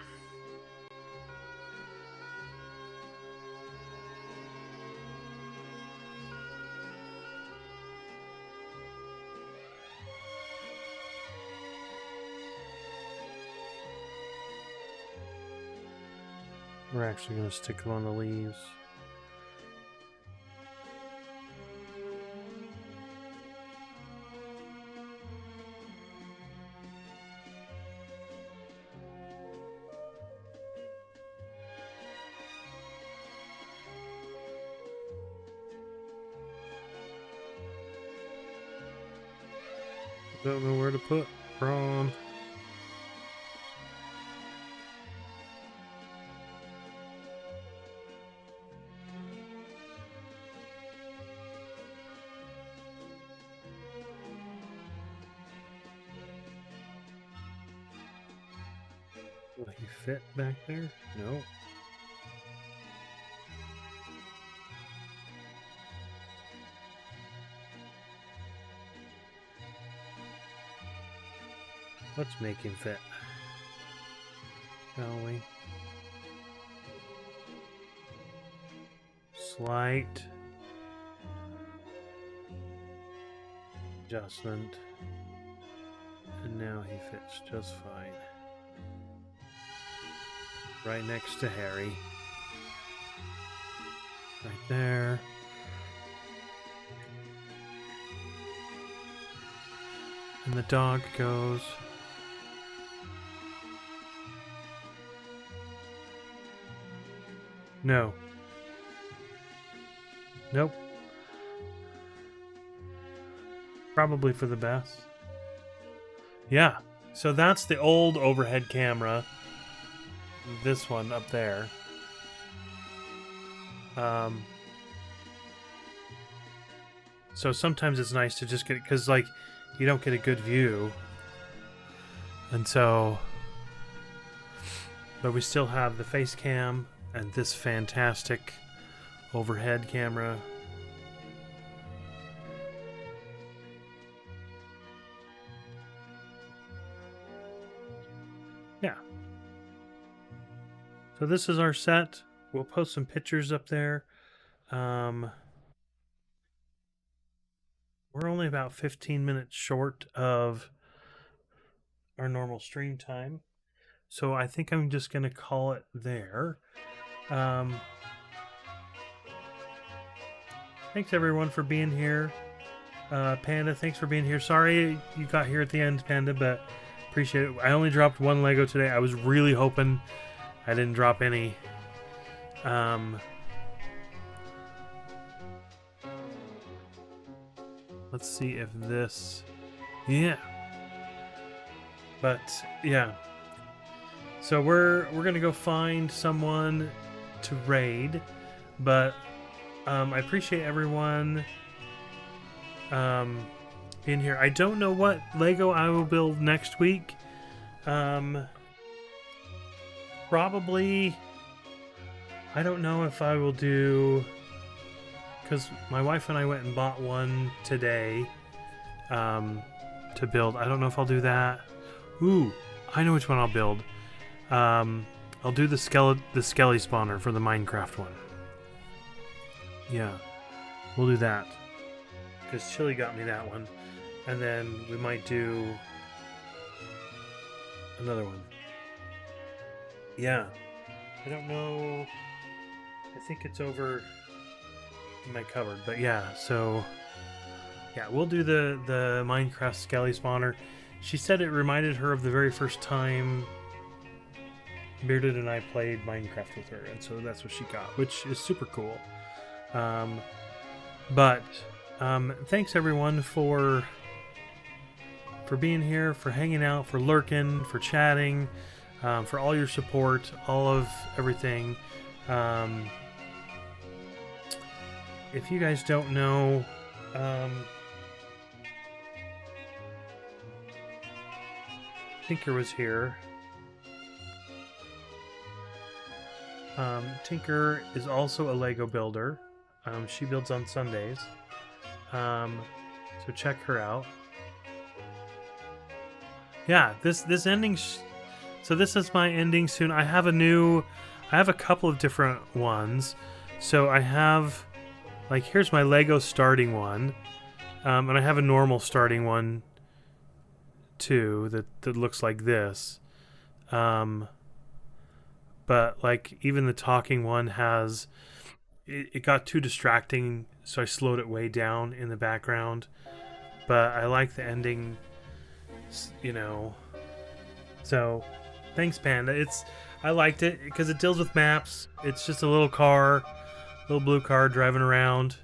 We're actually going to stick them on the leaves. Don't know where to put Ron. Will he fit back there? No. Let's make him fit. Shall we? Slight adjustment. And now he fits just fine. Right next to Harry. Right there. And the dog goes. No. Nope. Probably for the best. Yeah. So that's the old overhead camera. This one up there. So sometimes it's nice to just get, because like you don't get a good view, and so, but we still have the face cam and this fantastic overhead camera. yeah. So this is our set. We'll post some pictures up there. We're only about 15 minutes short of our normal stream time. So I think I'm just going to call it there. Thanks everyone for being here. Panda, thanks for being here. Sorry you got here at the end, Panda, but appreciate it. I only dropped one Lego today. I was really hoping I didn't drop any. Let's see if this... Yeah. But, yeah. So we're going to go find someone to raid. But I appreciate everyone being here. I don't know what Lego I will build next week. Probably... I don't know if I will do... Because my wife and I went and bought one today to build. I don't know if I'll do that. Ooh, I know which one I'll build. I'll do the Skelly spawner for the Minecraft one. Yeah, we'll do that. Because Chili got me that one. And then we might do another one. Yeah. I don't know. I think it's over in my cupboard, but yeah, so yeah, we'll do the Minecraft Skelly spawner. She said it reminded her of the very first time Bearded and I played Minecraft with her, and so that's what she got, which is super cool. But thanks everyone for being here, for hanging out, for lurking, for chatting, for all your support, all of everything. If you guys don't know, Tinker was here. Tinker is also a Lego builder. She builds on Sundays. So check her out. Yeah, this ending... So this is my ending soon. I have a couple of different ones. So I have... Like, here's my Lego starting one. And I have a normal starting one, too, that looks like this. But, like, even the talking one has... It got too distracting, so I slowed it way down in the background. But I like the ending, you know. So, thanks, Panda. I liked it, because it deals with maps. It's just a little car... Little blue car driving around.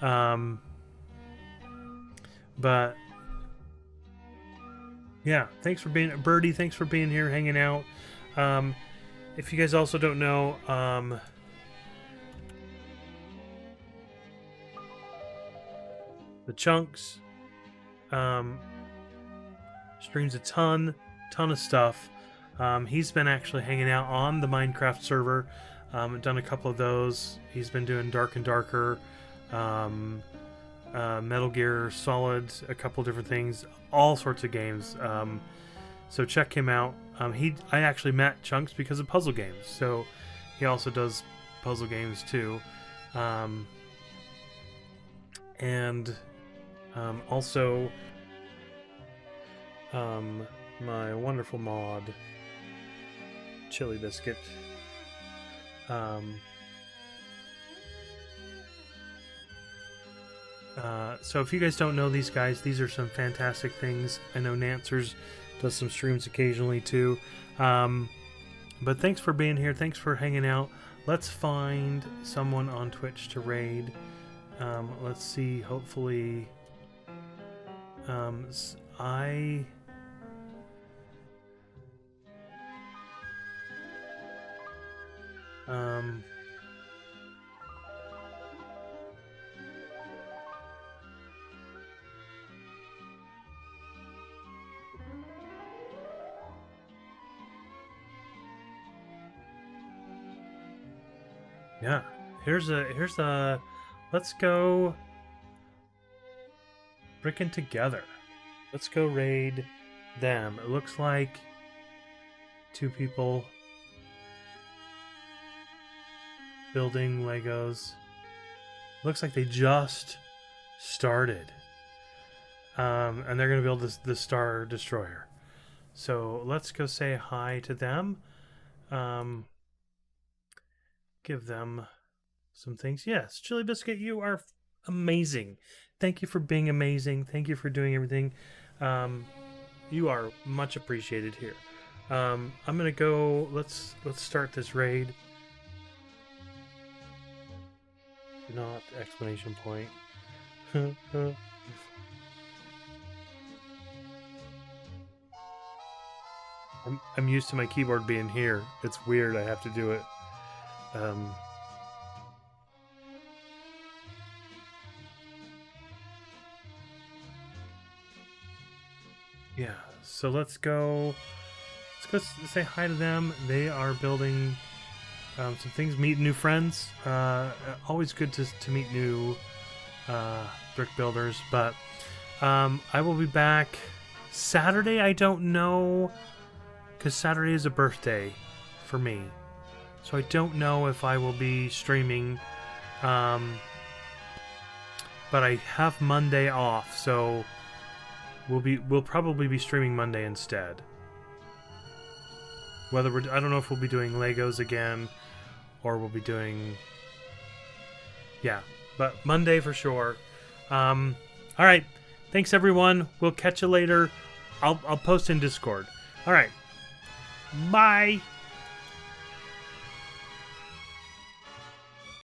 But yeah, thanks for being Birdie. Thanks for being here, hanging out. If you guys also don't know, the Chunks streams a ton of stuff. He's been actually hanging out on the Minecraft server. Done a couple of those. He's been doing Dark and Darker, Metal Gear Solid, a couple different things, all sorts of games. So check him out. I actually met Chunks because of puzzle games, so he also does puzzle games too. And also my wonderful mod, Chili Biscuit. So if you guys don't know these guys, these are some fantastic things. I know Nancers does some streams occasionally too. But thanks for being here. Thanks for hanging out. Let's find someone on Twitch to raid. Let's see. Hopefully, yeah, here's a let's go Brickin' Together. Let's go raid them. It looks like 2 people building Legos. Looks like they just started. And they're going to build the Star Destroyer. So let's go say hi to them. Give them some things. Yes, Chili Biscuit, you are amazing. Thank you for being amazing. Thank you for doing everything. You are much appreciated here. I'm gonna go. Let's start this raid. Not exclamation point. I'm used to my keyboard being here. It's weird. I have to do it. Yeah. So let's go. Let's go say hi to them. They are building some things, meet new friends. Always good to meet new brick builders. But I will be back Saturday. I don't know, because Saturday is a birthday for me, so I don't know if I will be streaming. But I have Monday off, so we'll probably be streaming Monday instead. I don't know if we'll be doing Legos again, or we'll be doing, yeah, but Monday for sure. All right, thanks everyone. We'll catch you later. I'll post in Discord. All right, bye.